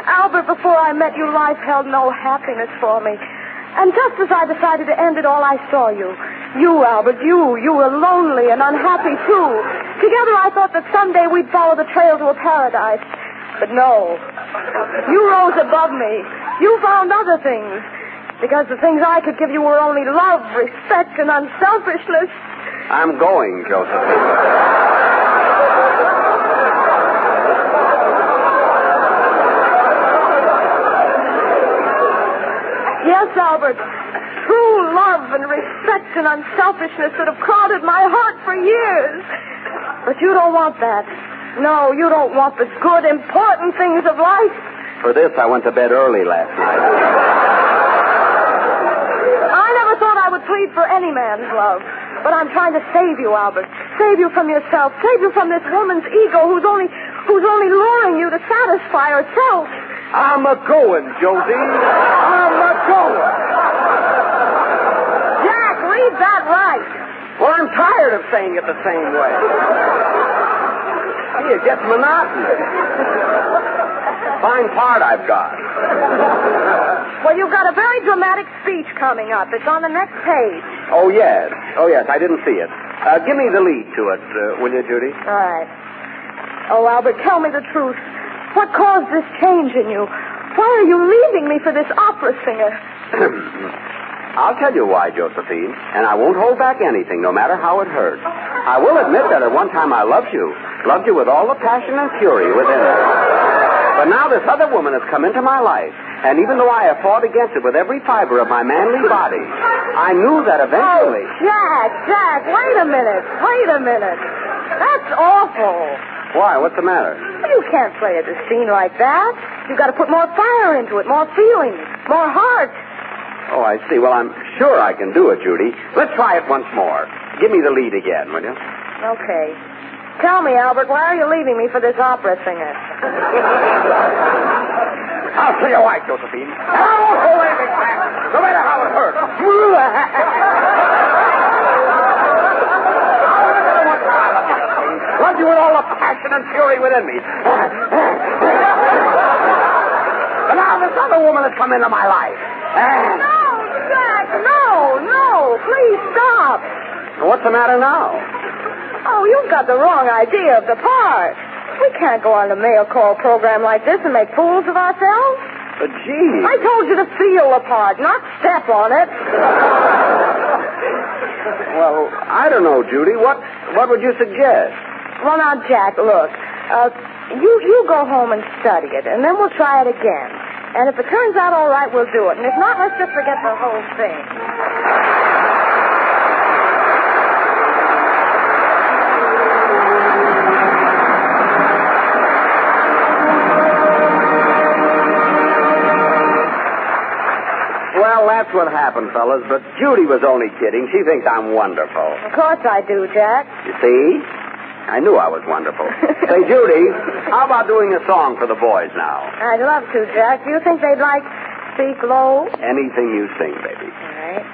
Albert, before I met you, life held no happiness for me. And just as I decided to end it all, I saw you. You, Albert, you were lonely and unhappy, too. Together, I thought that someday we'd follow the trail to a paradise. But no. You rose above me. You found other things. Because the things I could give you were only love, respect, and unselfishness. I'm going, Josephine. Yes, Albert. True love and respect and unselfishness that have crowded my heart for years. But you don't want that. No, you don't want the good, important things of life. For this, I went to bed early last night. I never thought I would plead for any man's love. But I'm trying to save you, Albert. Save you from yourself. Save you from this woman's ego who's only luring you to satisfy herself. I'm a-going, Josie. I'm a-going. Jack, read that right. Well, I'm tired of saying it the same way. It gets monotonous. Fine part I've got. Well, you've got a very dramatic speech coming up. It's on the next page. Oh, yes. I didn't see it. Give me the lead to it, will you, Judy? All right. Oh, Albert, tell me the truth. What caused this change in you? Why are you leaving me for this opera singer? I'll tell you why, Josephine, and I won't hold back anything, no matter how it hurts. I will admit that at one time I loved you with all the passion and fury within me. But now this other woman has come into my life, and even though I have fought against it with every fiber of my manly body, I knew that eventually... Oh, Jack, wait a minute. That's awful. Why? What's the matter? You can't play a scene like that. You've got to put more fire into it, more feeling, more heart. Oh, I see. Well, I'm sure I can do it, Judy. Let's try it once more. Give me the lead again, will you? Okay. Tell me, Albert, why are you leaving me for this opera singer? I'll tell you why, Josephine. I won't hold anything back, no matter how it hurts. Love you with all the passion and fury within me. But now this other woman has come into my life. No, Jack, no. Please stop. What's the matter now? Oh, you've got the wrong idea of the part. We can't go on a mail call program like this and make fools of ourselves. But gee. I told you to feel the part, not step on it. Well, I don't know, Judy. What would you suggest? Well, now, Jack, look. You go home and study it, and then we'll try it again. And if it turns out all right, we'll do it. And if not, let's just forget the whole thing. Well, that's what happened, fellas. But Judy was only kidding. She thinks I'm wonderful. Of course I do, Jack. You see? I knew I was wonderful. Say, Judy, how about doing a song for the boys now? I'd love to, Jack. Do you think they'd like Speak Low? Anything you sing, baby. All right.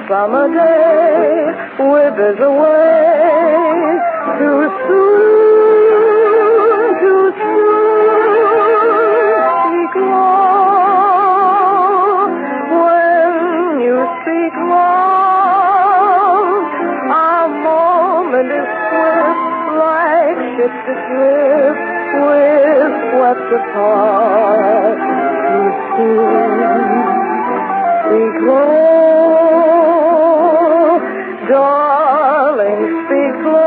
Summer day withers away too soon, speak low. When you speak low, our moment is swift like ships adrift with swept apart too soon. speak low. Darling, speak low.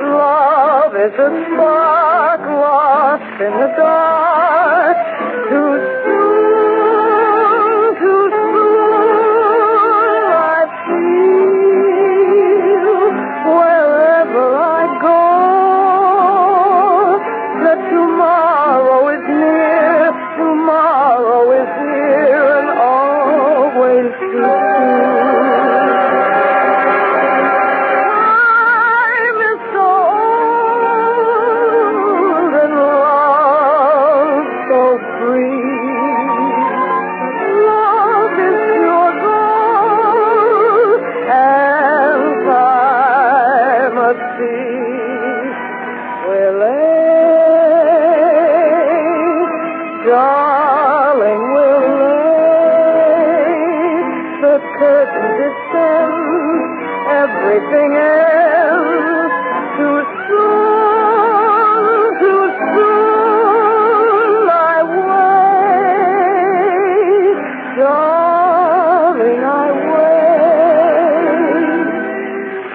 Love is a spark lost in the dark. Too soon, I feel wherever I go that tomorrow is near, tomorrow is here, and always too soon. Time is so old and love so free. Love is pure gold, and I must see where darling, will lay the curtain descends, everything else too soon I wait, darling, I wait.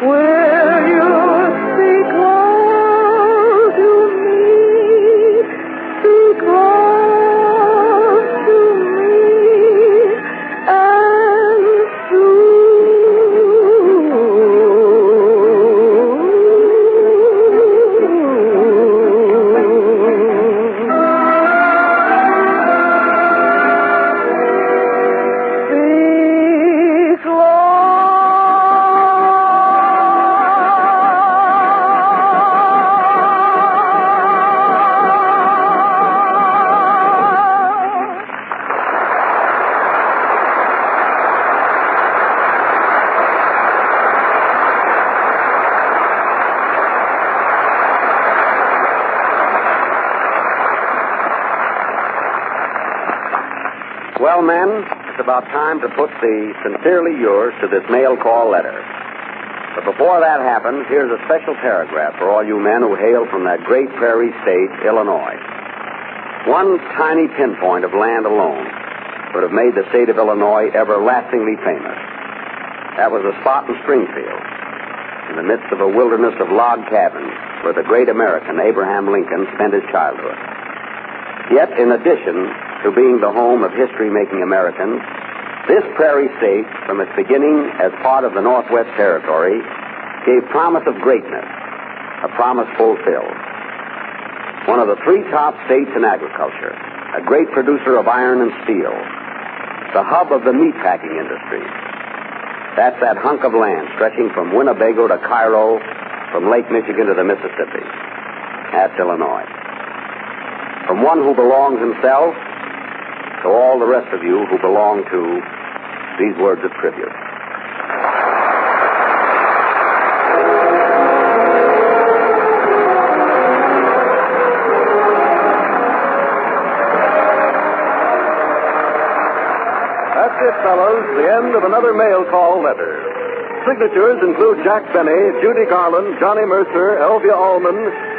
Will you speak low to me? Speak love to me, and speak Well, men, it's about time to put the sincerely yours to this mail call letter. But before that happens, here's a special paragraph for all you men who hail from that great prairie state, Illinois. One tiny pinpoint of land alone would have made the state of Illinois everlastingly famous. That was a spot in Springfield, in the midst of a wilderness of log cabins where the great American Abraham Lincoln spent his childhood. Yet, in addition to being the home of history-making Americans, this prairie state, from its beginning as part of the Northwest Territory, gave promise of greatness, a promise fulfilled. One of the three top states in agriculture, a great producer of iron and steel, the hub of the meatpacking industry. That's that hunk of land stretching from Winnebago to Cairo, from Lake Michigan to the Mississippi. That's Illinois. From one who belongs himself to all the rest of you who belong to these words of tribute. That's it, fellows. The end of another mail call letter. Signatures include Jack Benny, Judy Garland, Johnny Mercer, Elvia Allman,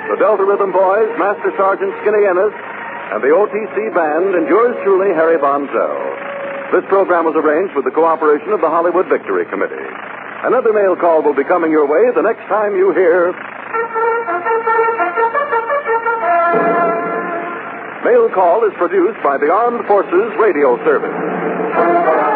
the Delta Rhythm Boys, Master Sergeant Skinny Ennis, and the OTC Band, and yours truly, Harry Bonzell. This program was arranged with the cooperation of the Hollywood Victory Committee. Another mail call will be coming your way the next time you hear... Mail Call is produced by the Armed Forces Radio Service.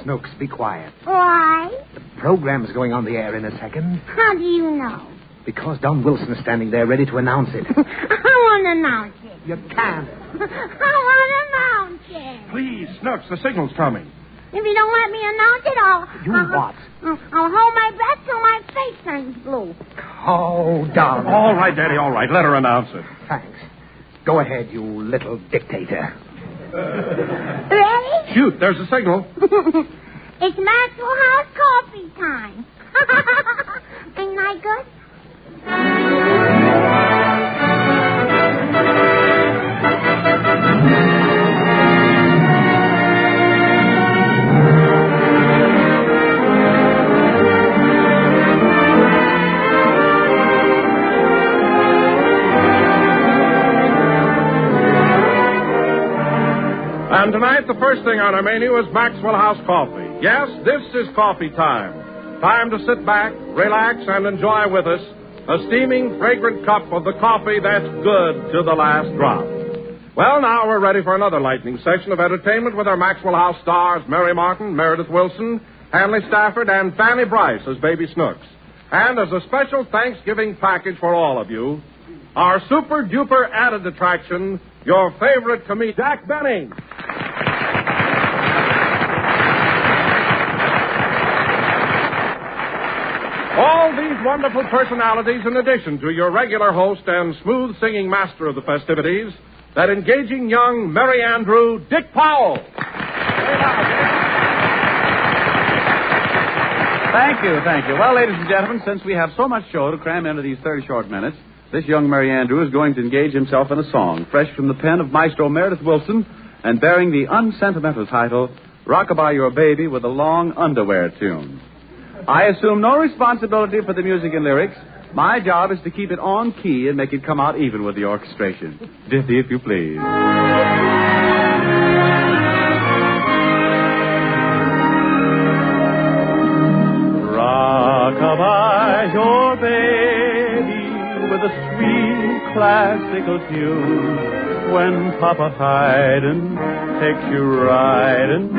Snooks, be quiet. Why? The program's going on the air in a second. How do you know? Because Don Wilson is standing there ready to announce it. I want to announce it. You can't. I want to announce it. Please, Snooks, the signal's coming. If you don't let me announce it, I'll what? I'll hold my breath till my face turns blue. Oh, Don. All right, Daddy, all right. Let her announce it. Thanks. Go ahead, you little dictator. Ready? Shoot, there's a signal. It's Maxwell House coffee time. Ain't I good? And tonight, the first thing on our menu is Maxwell House coffee. Yes, this is coffee time. Time to sit back, relax, and enjoy with us a steaming, fragrant cup of the coffee that's good to the last drop. Well, now we're ready for another lightning session of entertainment with our Maxwell House stars, Mary Martin, Meredith Wilson, Hanley Stafford, and Fanny Bryce as Baby Snooks. And as a special Thanksgiving package for all of you, our super-duper added attraction, your favorite comedian, Jack Benny. All these wonderful personalities in addition to your regular host and smooth singing master of the festivities, that engaging young Merry Andrew, Dick Powell. Thank you. Well, ladies and gentlemen, since we have so much show to cram into these 30 short minutes, this young Merry Andrew is going to engage himself in a song fresh from the pen of Maestro Meredith Wilson and bearing the unsentimental title, Rockabye Your Baby with a Long Underwear Tune. I assume no responsibility for the music and lyrics. My job is to keep it on key and make it come out even with the orchestration. Diffie, if you please. Rockabye your baby with a sweet classical tune. When Papa Haydn takes you riding,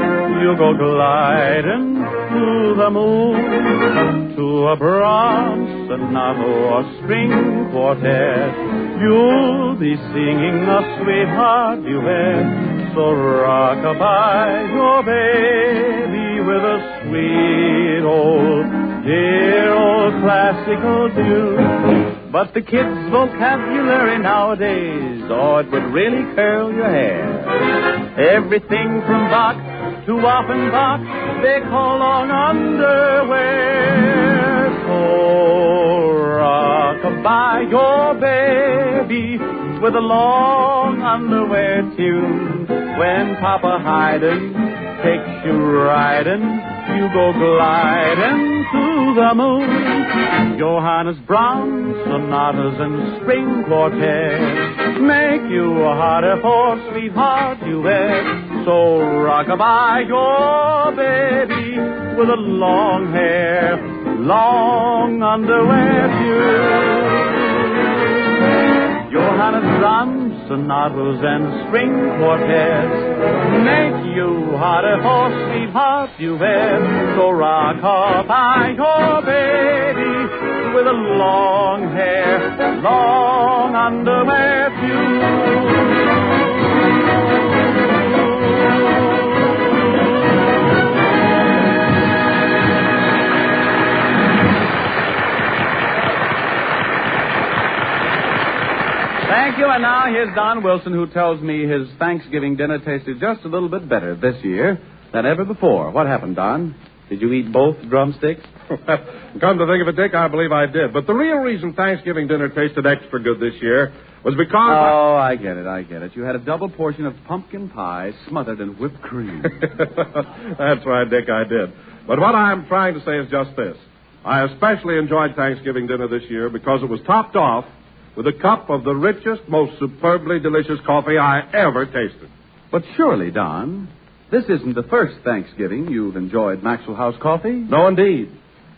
you'll go gliding to the moon, to a Brahms sonata or string quartet. You'll be singing a sweetheart duet. So rockabye your baby with a sweet old, dear old classical tune. But the kids' vocabulary nowadays, oh, it would really curl your hair. Everything from Bach to Offenbach, they call long underwear. So rockabye your baby with a long underwear tune. When Papa Haydn takes you riding, you go gliding to the moon. Johannes Brahms sonatas and string quartets make you harder for sweetheart duet. So rockabye your baby with a long hair, long underwear tune. Johannes Brahms sonatas and string quartets make you harder for sweetheart duet. So rockabye your baby with a long hair, long underwear tune. Thank you, and now here's Don Wilson, who tells me his Thanksgiving dinner tasted just a little bit better this year than ever before. What happened, Don? Did you eat both drumsticks? Come to think of it, Dick, I believe I did. But the real reason Thanksgiving dinner tasted extra good this year was because... Oh, I get it. You had a double portion of pumpkin pie smothered in whipped cream. That's right, Dick, I did. But what I'm trying to say is just this. I especially enjoyed Thanksgiving dinner this year because it was topped off with a cup of the richest, most superbly delicious coffee I ever tasted. But surely, Don, this isn't the first Thanksgiving you've enjoyed Maxwell House coffee. No, indeed.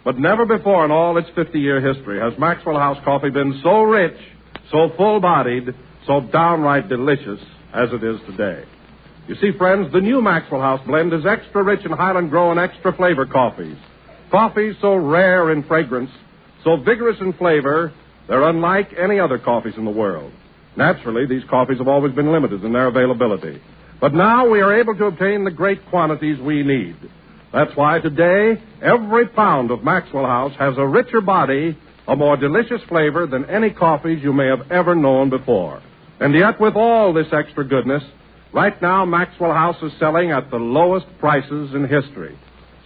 But never before in all its 50-year history has Maxwell House coffee been so rich, so full-bodied, so downright delicious as it is today. You see, friends, the new Maxwell House blend is extra rich in Highland Grow and extra flavor coffees. Coffees so rare in fragrance, so vigorous in flavor, they're unlike any other coffees in the world. Naturally, these coffees have always been limited in their availability. But now we are able to obtain the great quantities we need. That's why today, every pound of Maxwell House has a richer body, a more delicious flavor than any coffees you may have ever known before. And yet, with all this extra goodness, right now Maxwell House is selling at the lowest prices in history.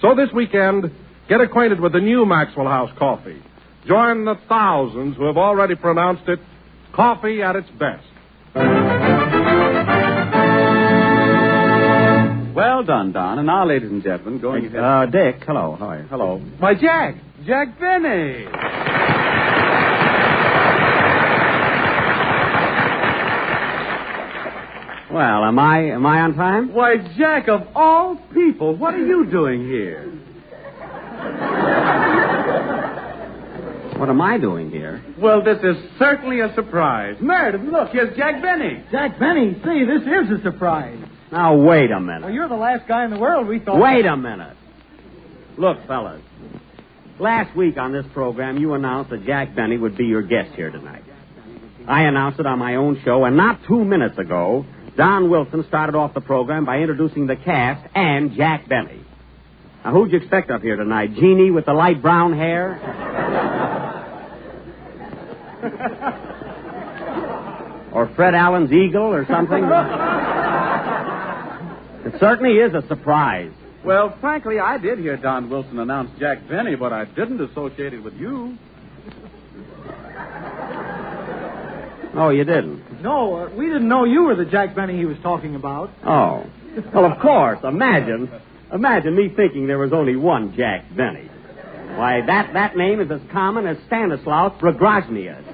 So this weekend, get acquainted with the new Maxwell House coffee. Join the thousands who have already pronounced it coffee at its best. Well done, Don. And now, ladies and gentlemen, going ahead. Dick, hello. How are you? Hello. Why, Jack Benny. Well, am I on time? Why, Jack, of all people, what are you doing here? What am I doing here? Well, this is certainly a surprise. Meredith, look, here's Jack Benny. Jack Benny, see, this is a surprise. Now, wait a minute. Well, you're the last guy in the world we thought... Wait a minute. Look, fellas, last week on this program, you announced that Jack Benny would be your guest here tonight. I announced it on my own show, and not 2 minutes ago, Don Wilson started off the program by introducing the cast and Jack Benny. Now, who'd you expect up here tonight? Jeannie with the light brown hair? Or Fred Allen's eagle or something? It certainly is a surprise. Well, frankly, I did hear Don Wilson announce Jack Benny, but I didn't associate it with you. Oh, you didn't? No, we didn't know you were the Jack Benny he was talking about. Oh. Well, of course. Imagine me thinking there was only one Jack Benny. Why, that name is as common as Stanislaus Brogroznius.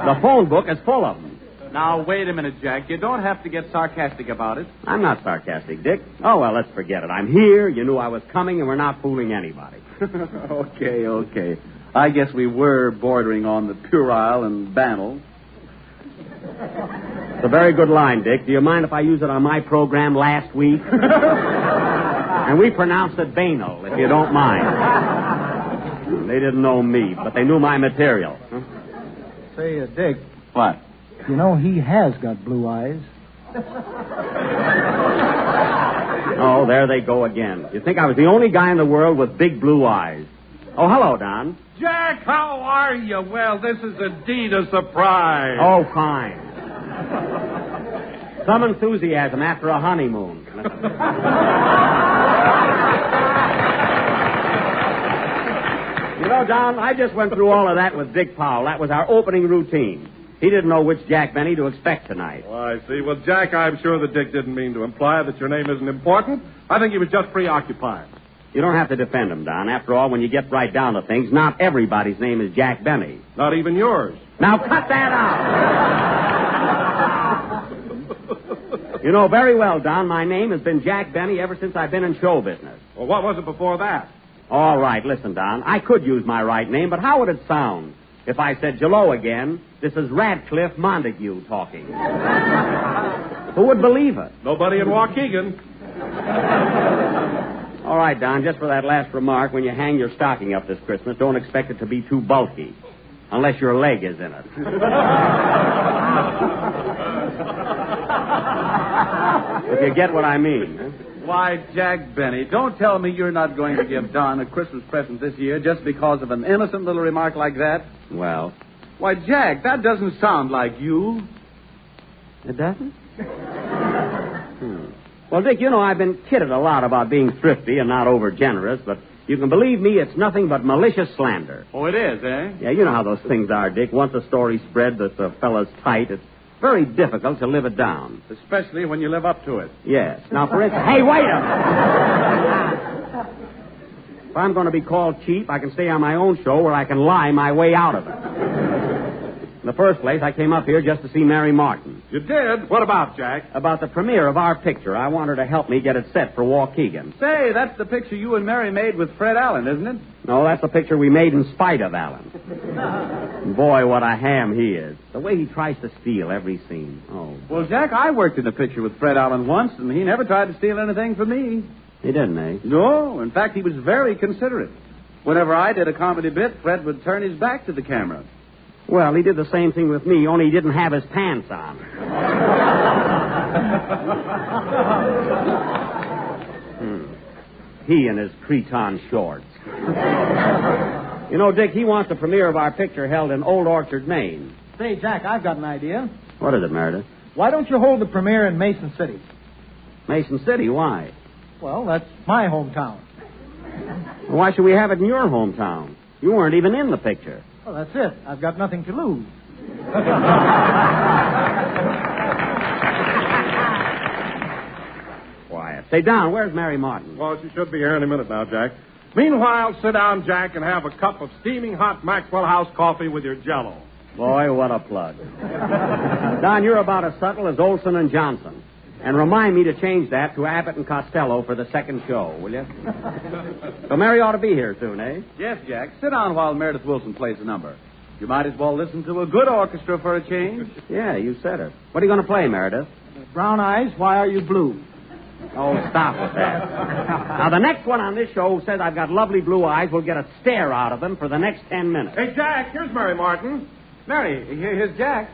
The phone book is full of them. Now, wait a minute, Jack. You don't have to get sarcastic about it. I'm not sarcastic, Dick. Oh, well, let's forget it. I'm here, you knew I was coming, and we're not fooling anybody. Okay. I guess we were bordering on the puerile and banal. It's a very good line, Dick. Do you mind if I use it on my program last week? And we pronounced it banal, if you don't mind. They didn't know me, but they knew my material. Huh? Say, Dick. What? You know, he has got blue eyes. Oh, there they go again. You think I was the only guy in the world with big blue eyes. Oh, hello, Don. Jack, how are you? Well, this is indeed a surprise. Oh, fine. Some enthusiasm after a honeymoon. You know, Don, I just went through all of that with Dick Powell. That was our opening routine. He didn't know which Jack Benny to expect tonight. Oh, I see. Well, Jack, I'm sure that Dick didn't mean to imply that your name isn't important. I think he was just preoccupied. You don't have to defend him, Don. After all, when you get right down to things, not everybody's name is Jack Benny. Not even yours. Now cut that out. You know very well, Don, my name has been Jack Benny ever since I've been in show business. Well, what was it before that? All right, listen, Don. I could use my right name, but how would it sound if I said, "Hello again, this is Radcliffe Montague talking"? Who would believe it? Nobody in Waukegan. All right, Don, just for that last remark, when you hang your stocking up this Christmas, don't expect it to be too bulky. Unless your leg is in it. If you get what I mean. Why, Jack Benny, don't tell me you're not going to give Don a Christmas present this year just because of an innocent little remark like that. Well? Why, Jack, that doesn't sound like you. It doesn't? Well, Dick, you know I've been kidded a lot about being thrifty and not over-generous, but you can believe me, it's nothing but malicious slander. Oh, it is, eh? Yeah, you know how those things are, Dick. Once a story spreads that the fellow's tight, it's very difficult to live it down. Especially when you live up to it. Yes. Now, for instance... Hey, wait a minute! If I'm going to be called cheap, I can stay on my own show where I can lie my way out of it. In the first place, I came up here just to see Mary Martin. You did? What about, Jack? About the premiere of our picture. I want her to help me get it set for Waukegan. Say, that's the picture you and Mary made with Fred Allen, isn't it? No, that's the picture we made in spite of Allen. Boy, what a ham he is. The way he tries to steal every scene. Oh. Well, Jack, I worked in a picture with Fred Allen once, and he never tried to steal anything from me. He didn't, eh? No. In fact, he was very considerate. Whenever I did a comedy bit, Fred would turn his back to the camera. Well, he did the same thing with me, only he didn't have his pants on. He and his creton shorts. You know, Dick, he wants the premiere of our picture held in Old Orchard, Maine. Say, Jack, I've got an idea. What is it, Meredith? Why don't you hold the premiere in Mason City? Mason City, why? Well, that's my hometown. Why should we have it in your hometown? You weren't even in the picture. Well, that's it. I've got nothing to lose. Quiet. Stay down. Where's Mary Martin? Well, she should be here any minute now, Jack. Meanwhile, sit down, Jack, and have a cup of steaming hot Maxwell House coffee with your Jell-O. Boy, what a plug. Don, you're about as subtle as Olson and Johnson. And remind me to change that to Abbott and Costello for the second show, will you? So Mary ought to be here soon, eh? Yes, Jack. Sit down while Meredith Wilson plays a number. You might as well listen to a good orchestra for a change. Yeah, you said it. What are you going to play, Meredith? Brown Eyes, Why Are You Blue? Oh, stop with that. Now, the next one on this show who says I've got lovely blue eyes will get a stare out of them for the next 10 minutes. Hey, Jack, here's Mary Martin. Mary, here's Jack.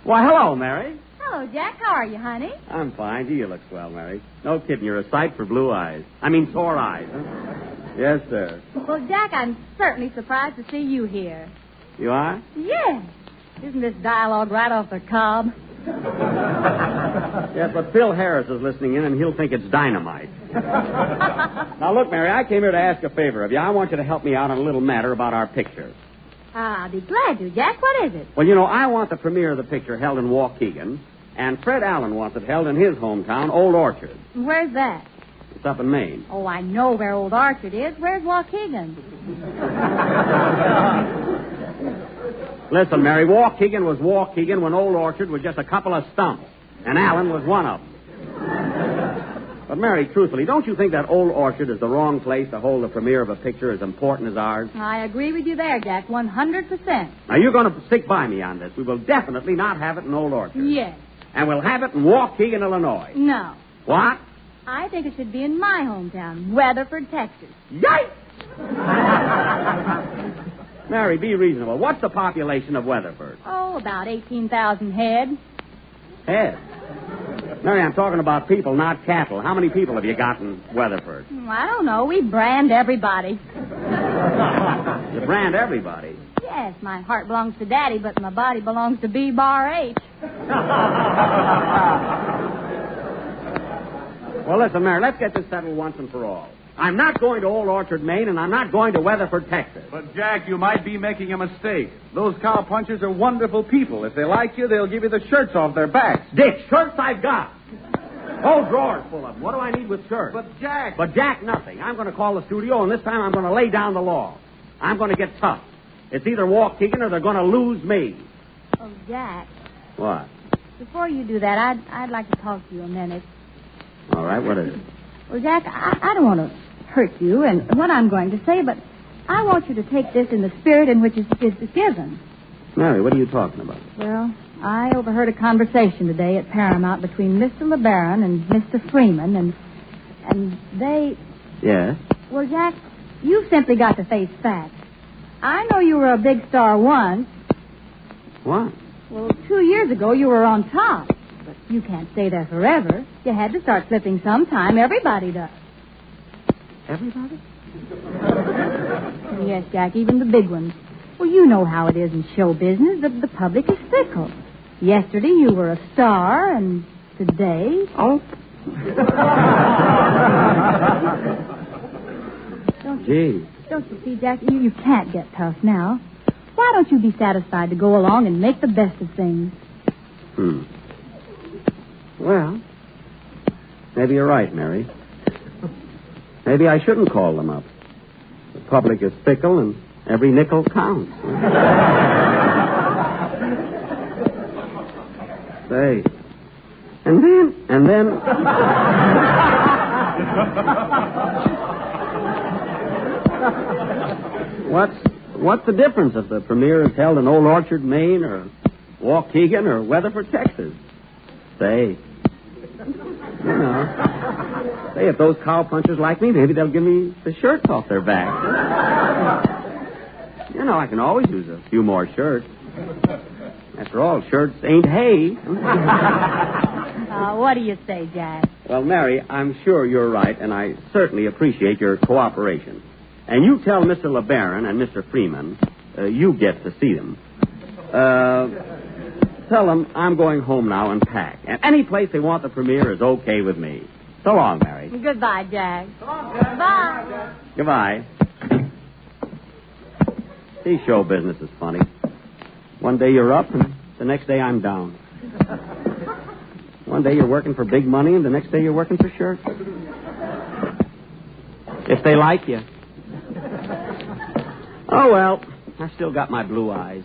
Why, hello, Mary. Hello, Jack. How are you, honey? I'm fine. Gee, you look swell, Mary. No kidding. You're a sight for blue eyes. I mean, sore eyes. Huh? Yes, sir. Well, Jack, I'm certainly surprised to see you here. You are? Yes. Isn't this dialogue right off the cob? Yes, but Phil Harris is listening in, and he'll think it's dynamite. Now, look, Mary, I came here to ask a favor of you. I want you to help me out on a little matter about our picture. I'll be glad to, Jack. What is it? Well, you know, I want the premiere of the picture held in Waukegan, and Fred Allen wants it held in his hometown, Old Orchard. Where's that? It's up in Maine. Oh, I know where Old Orchard is. Where's Waukegan? Listen, Mary, Waukegan was Waukegan when Old Orchard was just a couple of stumps, and Allen was one of them. But, Mary, truthfully, don't you think that Old Orchard is the wrong place to hold the premiere of a picture as important as ours? I agree with you there, Jack, 100%. Now, you're going to stick by me on this. We will definitely not have it in Old Orchard. Yes. And we'll have it in Waukegan, Illinois. No. What? I think it should be in my hometown, Weatherford, Texas. Yikes! Mary, be reasonable. What's the population of Weatherford? Oh, about 18,000 head. Head? Mary, I'm talking about people, not cattle. How many people have you got in Weatherford? I don't know. We brand everybody. You brand everybody? Yes, my heart belongs to Daddy, but my body belongs to B-bar-H. Well, listen, Mary, let's get this settled once and for all. I'm not going to Old Orchard, Maine, and I'm not going to Weatherford, Texas. But, Jack, you might be making a mistake. Those cowpunchers are wonderful people. If they like you, they'll give you the shirts off their backs. Dick, shirts I've got. Whole drawers full of them. What do I need with shirts? But, Jack... But, Jack, nothing. I'm going to call the studio, and this time I'm going to lay down the law. I'm going to get tough. It's either Waukegan or they're going to lose me. Oh, Jack. What? Before you do that, I'd like to talk to you a minute. All right, what is it? Well, Jack, I don't want to hurt you and what I'm going to say, but I want you to take this in the spirit in which it is given. Mary, what are you talking about? Well, I overheard a conversation today at Paramount between Mr. LeBaron and Mr. Freeman, and they... Yes? Well, Jack, you've simply got to face facts. I know you were a big star once. What? Well, 2 years ago you were on top. But you can't stay there forever. You had to start slipping sometime. Everybody does. Everybody? Yes, Jack, even the big ones. Well, you know how it is in show business. The public is fickle. Yesterday you were a star, and today... Oh. Don't you see, Jack, you can't get tough now. Why don't you be satisfied to go along and make the best of things? Well, maybe you're right, Mary. Maybe I shouldn't call them up. The public is fickle, and every nickel counts. Say. And then... What's the difference if the premiere is held in Old Orchard, Maine, or Waukegan, or Weatherford, Texas? Say. You know. Say, if those cowpunchers like me, maybe they'll give me the shirts off their backs. You know, I can always use a few more shirts. After all, shirts ain't hay. What do you say, Jack? Well, Mary, I'm sure you're right, and I certainly appreciate your cooperation. And you tell Mr. LeBaron and Mr. Freeman, you get to see them. Tell them I'm going home now and pack. And any place they want the premiere is okay with me. So long, Mary. Goodbye, Jack. So long, Jack. Goodbye. Goodbye. See, show business is funny. One day you're up, and the next day I'm down. One day you're working for big money, and the next day you're working for shirts. If they like you. Oh, well, I still got my blue eyes.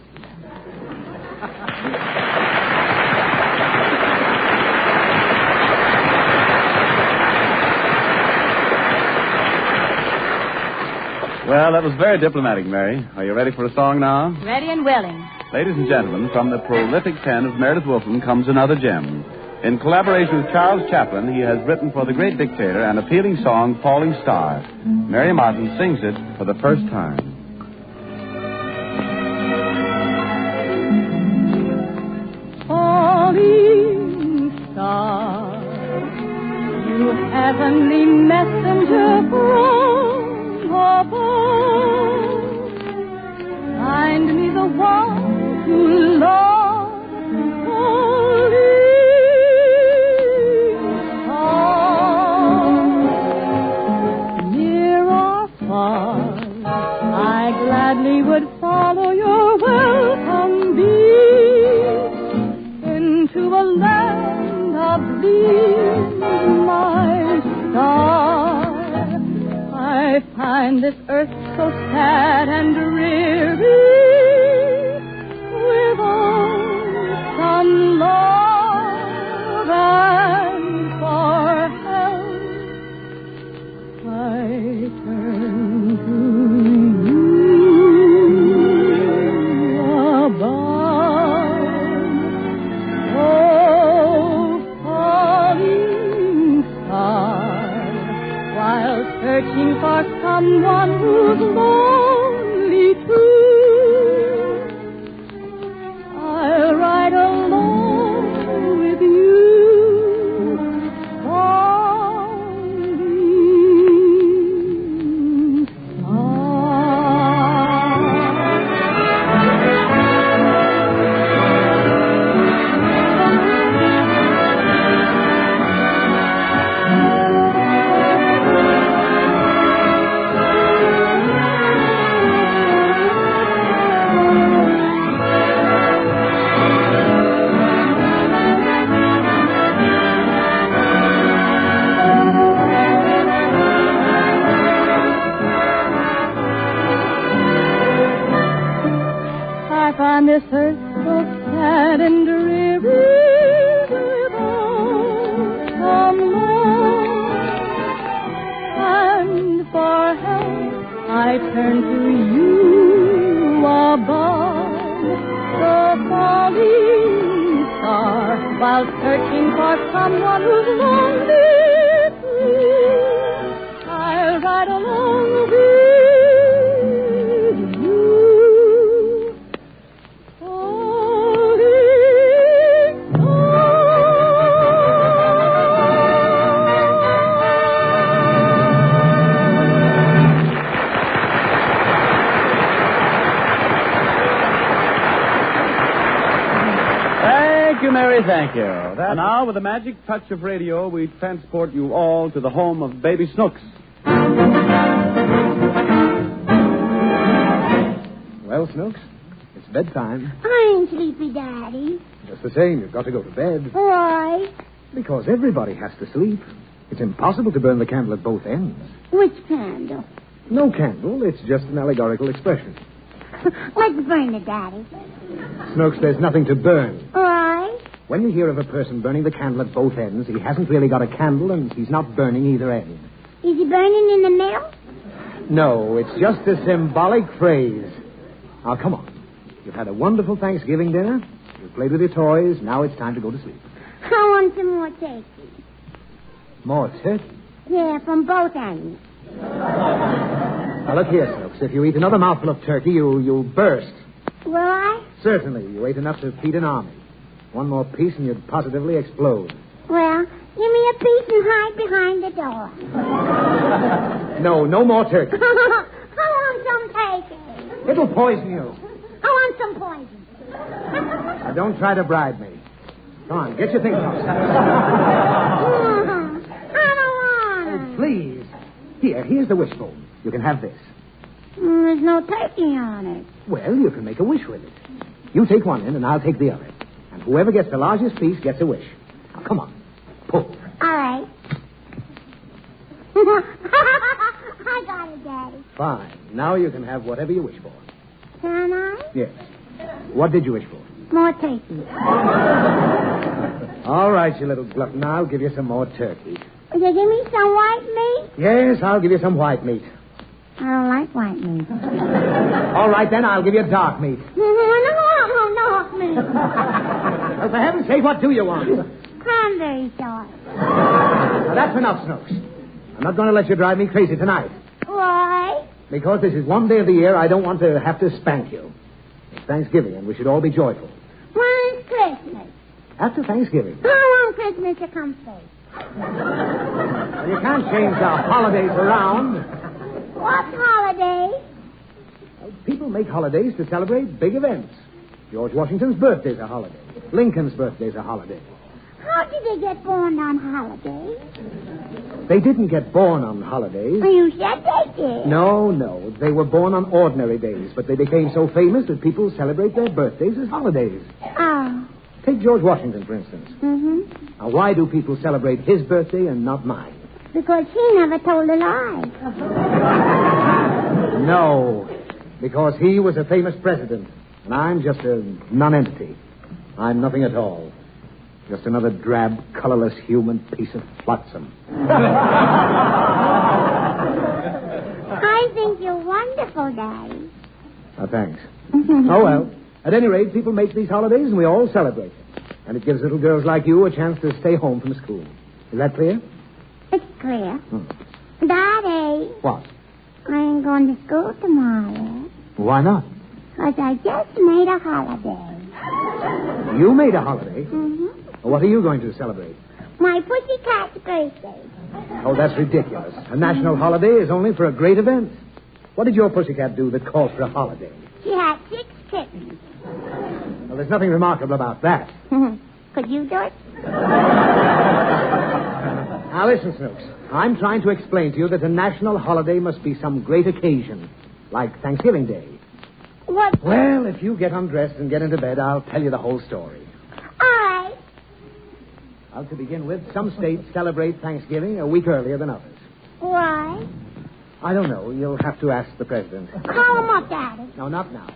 Well, that was very diplomatic, Mary. Are you ready for a song now? Ready and willing. Ladies and gentlemen, from the prolific pen of Meredith Willson comes another gem. In collaboration with Charles Chaplin, he has written for the great dictator an appealing song, Falling Star. Mary Martin sings it for the first time. Falling star, you heavenly messenger from above, find me the one who loves falling star. Near or far, I gladly would follow your welcome beam into a land of dreams, my star. I find this earth so sad and dreary, without some love and for help, I turn to you above. Oh, falling star, while searching for someone who's lonely too, I'll ride alone with you, falling I find this earth so sad and dreary, without some love and for help, I turn to you above. The falling star, while searching for someone who's lonely too, I'll ride along with you. Thank you, Mary, thank you. And now, with the magic touch of radio, we transport you all to the home of Baby Snooks. Well, Snooks, it's bedtime. I'm sleepy, Daddy. Just the same, you've got to go to bed. Why? Because everybody has to sleep. It's impossible to burn the candle at both ends. Which candle? No candle, it's just an allegorical expression. Let's burn it, Daddy. Snooks, there's nothing to burn. Why? When you hear of a person burning the candle at both ends, he hasn't really got a candle and he's not burning either end. Is he burning in the middle? No, it's just a symbolic phrase. Now, come on. You've had a wonderful Thanksgiving dinner. You've played with your toys. Now it's time to go to sleep. I want some more turkey. More turkey? Yeah, from both ends. Now, look here, Snooks. If you eat another mouthful of turkey, you'll burst. Will I? Certainly. You ate enough to feed an army. One more piece and you'd positively explode. Well, give me a piece and hide behind the door. No more turkey. I want some turkey. It'll poison you. I want some poison. Now, don't try to bribe me. Come on, get your things off. I don't want it. Oh, please. Here's the wishbone. You can have this. There's no turkey on it. Well, you can make a wish with it. You take one end and I'll take the other. And whoever gets the largest piece gets a wish. Now, come on. Pull. All right. I got it, Daddy. Fine. Now you can have whatever you wish for. Can I? Yes. What did you wish for? More turkey. All right, you little glutton. I'll give you some more turkey. Will you give me some white meat? Yes, I'll give you some white meat. I don't like white meat. All right, then, I'll give you dark meat. No, meat. Well, for heaven's sake, what do you want? Cranberry sauce. Now, that's enough, Snooks. I'm not going to let you drive me crazy tonight. Why? Because this is one day of the year I don't want to have to spank you. It's Thanksgiving, and we should all be joyful. When's Christmas? After Thanksgiving. I want Christmas to come first. Well, you can't change the holidays around. What holiday? Well, people make holidays to celebrate big events. George Washington's birthday's a holiday. Lincoln's birthday's a holiday. How did they get born on holidays? They didn't get born on holidays. Well, you said they did. No. They were born on ordinary days, but they became so famous that people celebrate their birthdays as holidays. Oh. Take George Washington, for instance. Mm-hmm. Now, why do people celebrate his birthday and not mine? Because he never told a lie. No, because he was a famous president, and I'm just a nonentity. I'm nothing at all. Just another drab, colorless human piece of flotsam. I think you're wonderful, Daddy. Oh, thanks. Oh, well. At any rate, people make these holidays, and we all celebrate them. And it gives little girls like you a chance to stay home from school. Is that clear? It's clear. Daddy. What? I ain't going to school tomorrow. Why not? Because I just made a holiday. You made a holiday? Mm-hmm. Well, what are you going to celebrate? My pussycat's birthday. Oh, that's ridiculous. A national holiday is only for a great event. What did your pussycat do that called for a holiday? She had 6 kittens. Well, there's nothing remarkable about that. Could you do it? Now, listen, Snooks. I'm trying to explain to you that a national holiday must be some great occasion, like Thanksgiving Day. What? Well, if you get undressed and get into bed, I'll tell you the whole story. All right. Well, to begin with, some states celebrate Thanksgiving a week earlier than others. Why? I don't know. You'll have to ask the president. Call him up, Daddy. No, not now.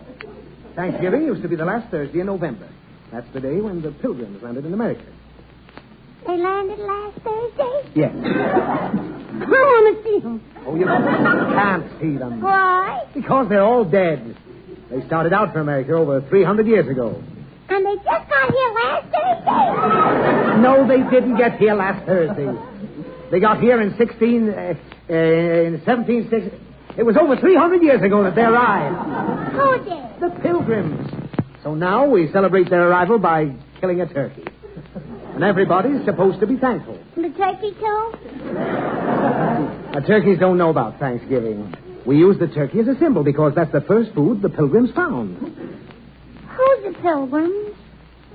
Thanksgiving used to be the last Thursday in November. That's the day when the Pilgrims landed in America. They landed last Thursday? Yes. I want to see them. Oh, you can't see them. Why? Because they're all dead. They started out for America over 300 years ago. And they just got here last Thursday? No, they didn't get here last Thursday. They got here in 1760. It was over 300 years ago that they arrived. Who did? The Pilgrims. So now we celebrate their arrival by killing a turkey. And everybody's supposed to be thankful. The turkey too? Now, turkeys don't know about Thanksgiving. We use the turkey as a symbol because that's the first food the Pilgrims found. Who's the Pilgrims?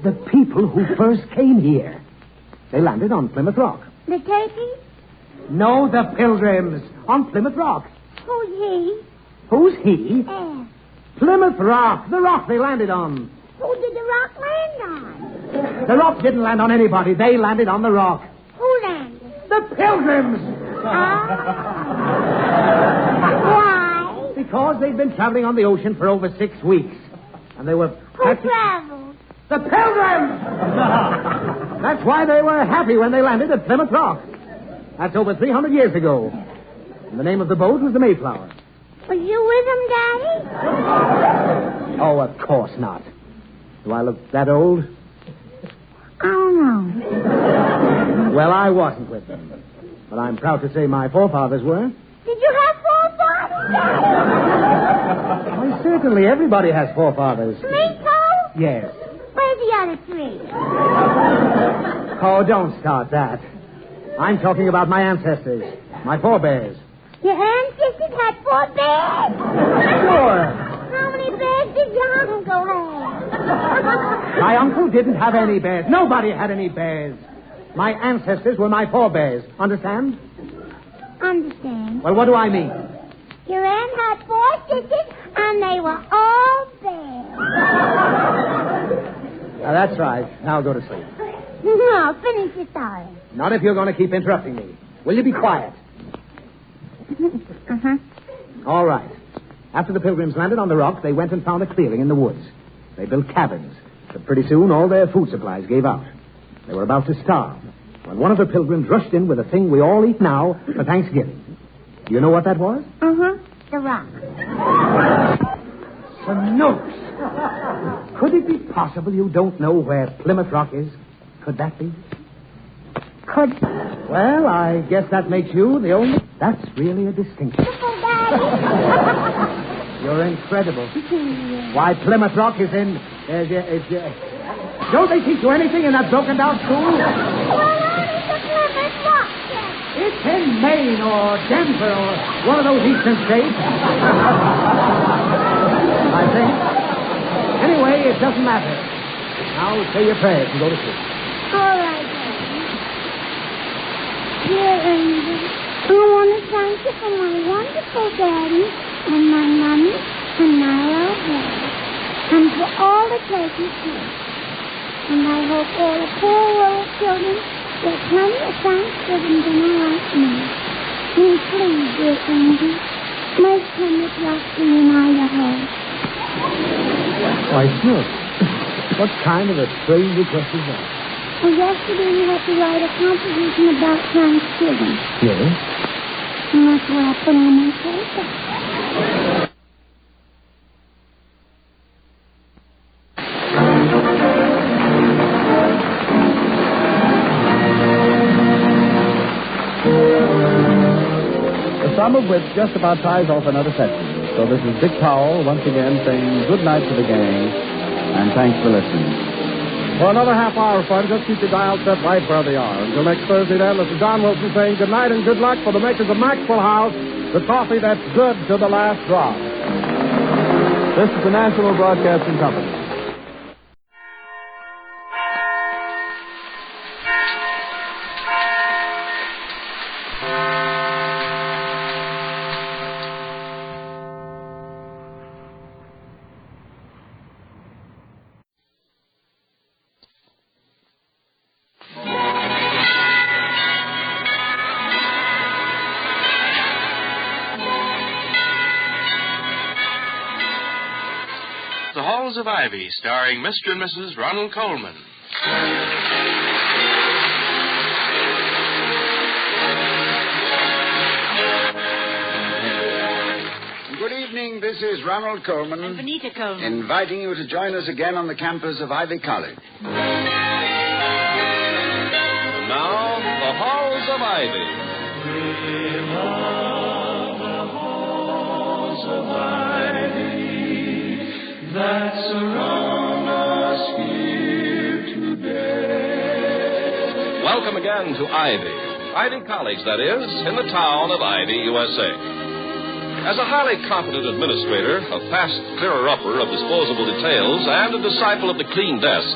The people who first came here. They landed on Plymouth Rock. The turkey? No, the Pilgrims. On Plymouth Rock. Who's he? Who's he? Yeah. Plymouth Rock. The rock they landed on. Who did the rock land on? The rock didn't land on anybody. They landed on the rock. Who landed? The Pilgrims. Why? Because they'd been traveling on the ocean for over 6 weeks. And they were... Who traveled? The Pilgrims! That's why they were happy when they landed at Plymouth Rock. That's over 300 years ago. And the name of the boat was the Mayflower. Were you with them, Daddy? Oh, of course not. Do I look that old? I don't know. Well, I wasn't with them. But I'm proud to say my forefathers were. Did you have forefathers, Daddy? Why, certainly everybody has forefathers. Me too? Yes. Where's the other three? Oh, don't start that. I'm talking about my ancestors, my forebears. Your ancestors had 4 bears? Sure. How many bears did your uncle have? My uncle didn't have any bears. Nobody had any bears. My ancestors were my forebears. Understand? Understand. Well, what do I mean? Your aunt had 4 sisters, and they were all bears. That's right. Now go to sleep. No, finish your story. Not if you're going to keep interrupting me. Will you be quiet? Uh-huh. All right. After the Pilgrims landed on the rock, they went and found a clearing in the woods. They built cabins, but pretty soon all their food supplies gave out. They were about to starve when one of the Pilgrims rushed in with a thing we all eat now for Thanksgiving. Do you know what that was? Uh-huh. The rock. Snooks. Could it be possible you don't know where Plymouth Rock is? Could that be? Could. Well, I guess that makes you the only... That's really a distinction. You're incredible. Why, Plymouth Rock is in... Don't they teach you anything in that broken-down school? Well, only the Plymouth Rock. It's in Maine or Denver or one of those eastern states. I think. Anyway, it doesn't matter. Now say your prayers and go to sleep. All right, Daddy. Dear Angel, I want to thank you for my wonderful daddy and my mommy and my little brother, and for all the turkey cake. And I hope all the poor little children get plenty of Thanksgiving dinner like me. And please, dear Angel, make Plymouth Rock be in Idaho. Why, sure. What kind of a strange request is that? Well, yesterday you had to write a composition about Thanksgiving. Yes? And that's what I put on my paper. The sum of which just about ties off another section. So this is Dick Powell once again saying good night to the gang, and thanks for listening. For another half hour of fun, just keep your dial set right where they are. Until next Thursday, then, this is John Wilson saying good night and good luck for the makers of Maxwell House, the coffee that's good to the last drop. This is the National Broadcasting Company. The Halls of Ivy, starring Mr. and Mrs. Ronald Colman. Good evening. This is Ronald Colman. And Benita Colman. Inviting you to join us again on the campus of Ivy College. And now, the Halls of Ivy. That surround us here today. Welcome again to Ivy. Ivy College, that is, in the town of Ivy, USA. As a highly competent administrator, a fast clearer-upper of disposable details, and a disciple of the clean desk,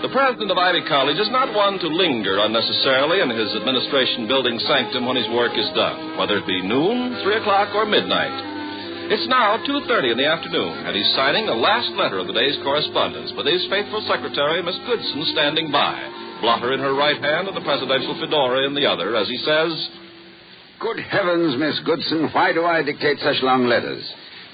the president of Ivy College is not one to linger unnecessarily in his administration building sanctum when his work is done, whether it be noon, 3 o'clock, or midnight. It's now 2:30 in the afternoon, and he's signing the last letter of the day's correspondence with his faithful secretary, Miss Goodson, standing by, blotter in her right hand and the presidential fedora in the other, as he says, Good heavens, Miss Goodson, why do I dictate such long letters?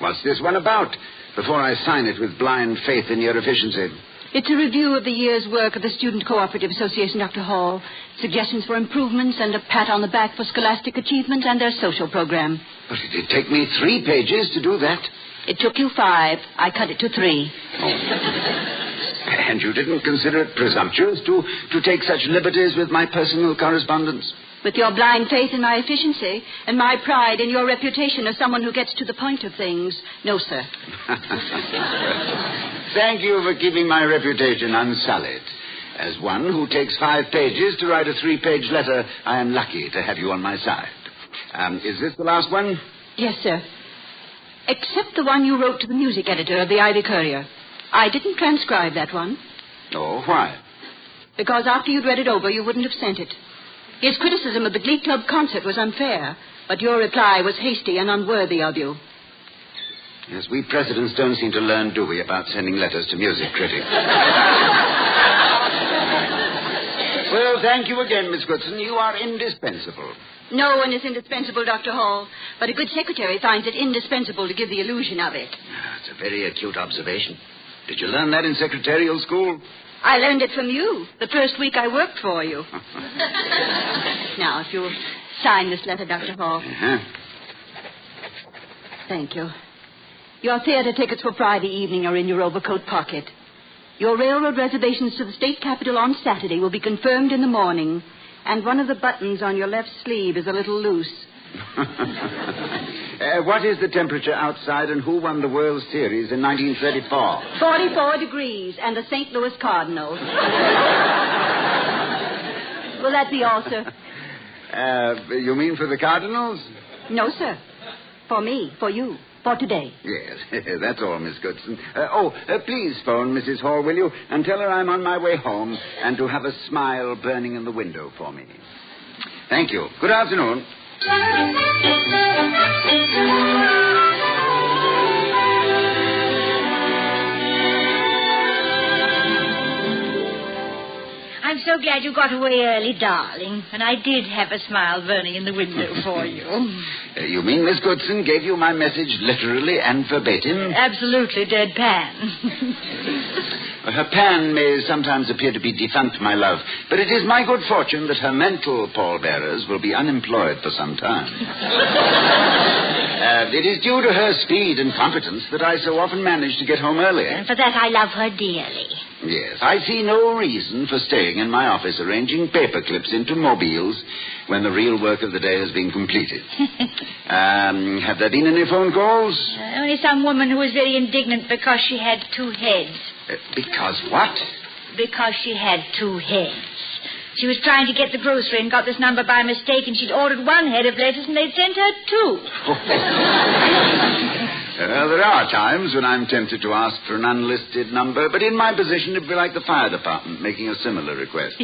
What's this one about? Before I sign it with blind faith in your efficiency. It's a review of the year's work of the Student Cooperative Association, Dr. Hall. Suggestions for improvements and a pat on the back for scholastic achievement and their social program. But it did take me 3 pages to do that. It took you 5. I cut it to 3. Oh. And you didn't consider it presumptuous to take such liberties with my personal correspondence? With your blind faith in my efficiency and my pride in your reputation as someone who gets to the point of things, no, sir. Thank you for keeping my reputation unsullied. As one who takes 5 pages to write a 3-page letter, I am lucky to have you on my side. Is this the last one? Yes, sir. Except the one you wrote to the music editor of the Ivy Courier. I didn't transcribe that one. Oh, why? Because after you'd read it over, you wouldn't have sent it. His criticism of the Glee Club concert was unfair, but your reply was hasty and unworthy of you. Yes, we presidents don't seem to learn, do we, about sending letters to music critics. Well, thank you again, Miss Goodson. You are indispensable. No one is indispensable, Dr. Hall, but a good secretary finds it indispensable to give the illusion of it. It's a very acute observation. Did you learn that in secretarial school? I learned it from you the first week I worked for you. Now, if you'll sign this letter, Dr. Hall. Uh-huh. Thank you. Your theater tickets for Friday evening are in your overcoat pocket. Your railroad reservations to the state capitol on Saturday will be confirmed in the morning, and one of the buttons on your left sleeve is a little loose. What is the temperature outside, and who won the World Series in 1934? 44 degrees, and the St. Louis Cardinals. Will that be all, sir? You mean for the Cardinals? No, sir. For me, for you, for today. Yes, that's all, Miss Goodson. Please phone Mrs. Hall, will you? And tell her I'm on my way home and to have a smile burning in the window for me. Thank you. Good afternoon. I'm so glad you got away early, darling. And I did have a smile burning in the window for you. You mean Miss Goodson gave you my message literally and verbatim? Absolutely deadpan. Her pan may sometimes appear to be defunct, my love, but it is my good fortune that her mental pallbearers will be unemployed for some time. It is due to her speed and competence that I so often manage to get home early. And for that I love her dearly. Yes, I see no reason for staying in my office arranging paper clips into mobiles when the real work of the day has been completed. Have there been any phone calls? Only some woman who was very indignant because she had 2 heads. Because what? Because she had 2 heads. She was trying to get the grocery and got this number by mistake, and she'd ordered 1 head of lettuce, and they'd sent her 2. There are times when I'm tempted to ask for an unlisted number, but in my position it'd be like the fire department making a similar request.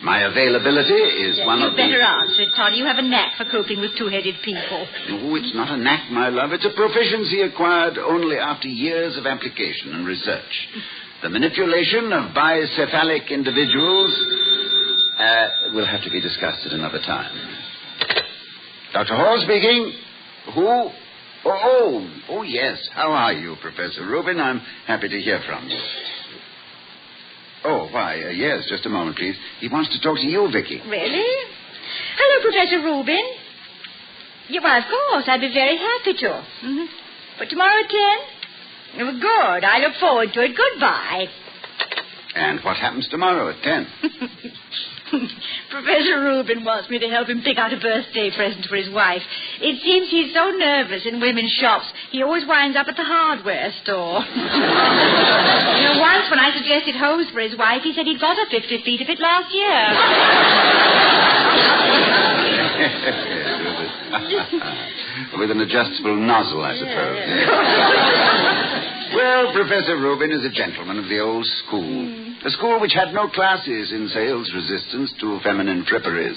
My availability is one of the... You better answer it, Toddy. You have a knack for coping with 2-headed people. Oh, it's not a knack, my love. It's a proficiency acquired only after years of application and research. The manipulation of bicephalic individuals will have to be discussed at another time. Dr. Hall speaking. Who? Oh, yes. How are you, Professor Rubin? I'm happy to hear from you. Oh, why, yes, just a moment, please. He wants to talk to you, Vicky. Really? Hello, Professor Rubin. Yeah, well, of course, I'd be very happy to. Mm-hmm. But tomorrow at 10? Oh, good. I look forward to it. Goodbye. And what happens tomorrow at 10? Professor Rubin wants me to help him pick out a birthday present for his wife. It seems he's so nervous in women's shops, he always winds up at the hardware store. Once when I suggested hose for his wife, he said he'd got her 50 feet of it last year. With an adjustable nozzle, I suppose. Well, Professor Rubin is a gentleman of the old school. A school which had no classes in sales resistance to feminine fripperies.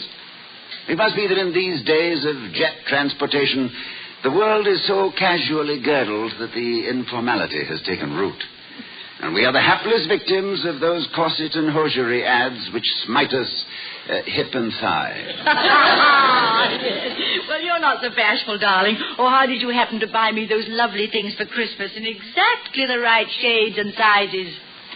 It must be that in these days of jet transportation, the world is so casually girdled that the informality has taken root. And we are the hapless victims of those corset and hosiery ads which smite us hip and thigh. Well, you're not so bashful, darling. Or how did you happen to buy me those lovely things for Christmas in exactly the right shades and sizes?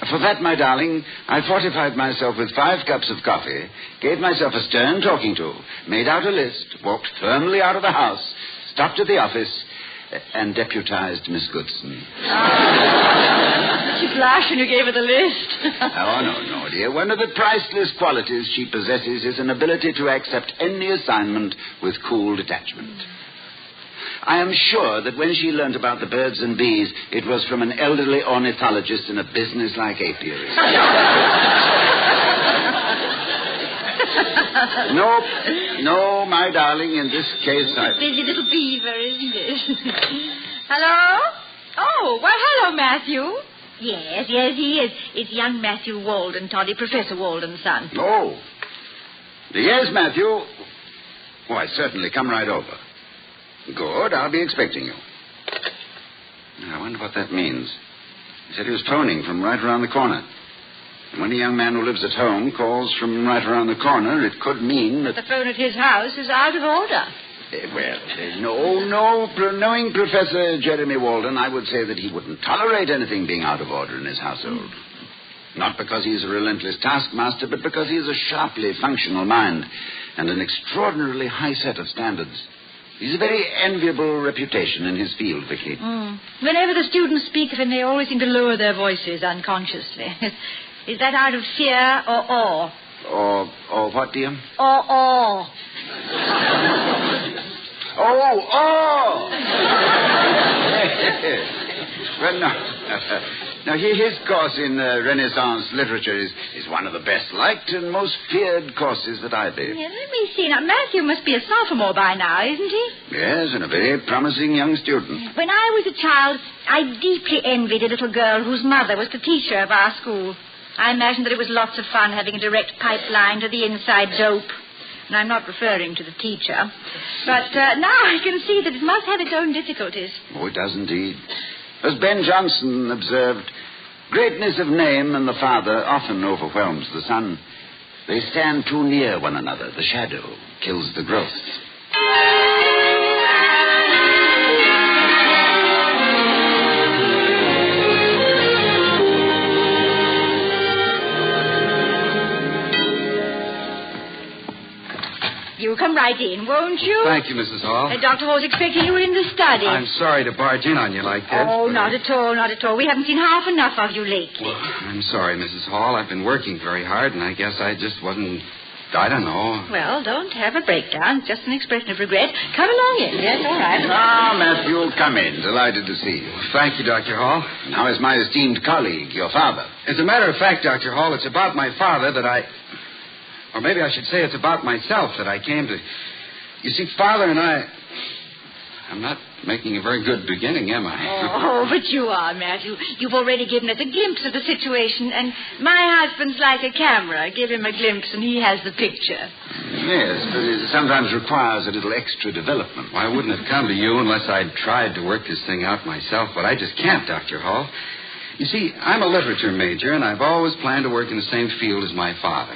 For that, my darling, I fortified myself with 5 cups of coffee, gave myself a stern talking to, made out a list, walked firmly out of the house, stopped at the office, and deputized Miss Goodson. She blushed when you gave her the list. Oh, no, dear. One of the priceless qualities she possesses is an ability to accept any assignment with cool detachment. I am sure that when she learnt about the birds and bees, it was from an elderly ornithologist in a business-like apiary. No, my darling, in this case I... Busy little beaver, isn't it? Hello? Oh, well, hello, Matthew. Yes, he is. It's young Matthew Walden, Toddy, Professor Walden's son. Oh. Yes, Matthew. Oh, I certainly come right over. Good, I'll be expecting you. I wonder what that means. He said he was phoning from right around the corner. And when a young man who lives at home calls from right around the corner, it could mean that... The phone at his house is out of order. Knowing Professor Jeremy Walden, I would say that he wouldn't tolerate anything being out of order in his household. Not because he's a relentless taskmaster, but because he has a sharply functional mind and an extraordinarily high set of standards. He's a very enviable reputation in his field, Vicky. Whenever the students speak of him, they always seem to lower their voices unconsciously. Is that out of fear or awe? Or what, dear? Or awe. Oh! Well, no. Now, his course in Renaissance literature is one of the best liked and most feared courses that I did. Yeah, let me see. Now, Matthew must be a sophomore by now, isn't he? Yes, and a very promising young student. When I was a child, I deeply envied a little girl whose mother was the teacher of our school. I imagined that it was lots of fun having a direct pipeline to the inside dope. And I'm not referring to the teacher. But now I can see that it must have its own difficulties. Oh, it does indeed. As Ben Jonson observed, greatness of name and the father often overwhelms the son. They stand too near one another. The shadow kills the growth. You come right in, won't you? Thank you, Mrs. Hall. Dr. Hall's expecting you in the study. I'm sorry to barge in on you like this. Oh, not at all, not at all. We haven't seen half enough of you lately. Well, I'm sorry, Mrs. Hall. I've been working very hard, and I guess I just wasn't... I don't know. Well, don't have a breakdown. It's just an expression of regret. Come along in. Yes, all right. Matthew, come in. Delighted to see you. Thank you, Dr. Hall. How is my esteemed colleague, your father? As a matter of fact, Dr. Hall, it's about my father that I... Or maybe I should say it's about myself that I came to... You see, Father and I'm not making a very good beginning, am I? Oh, but you are, Matthew. You've already given us a glimpse of the situation, and my husband's like a camera. Give him a glimpse, and he has the picture. Yes, but it sometimes requires a little extra development. Well, I wouldn't have come to you unless I'd tried to work this thing out myself, but I just can't, Dr. Hall. You see, I'm a literature major, and I've always planned to work in the same field as my father.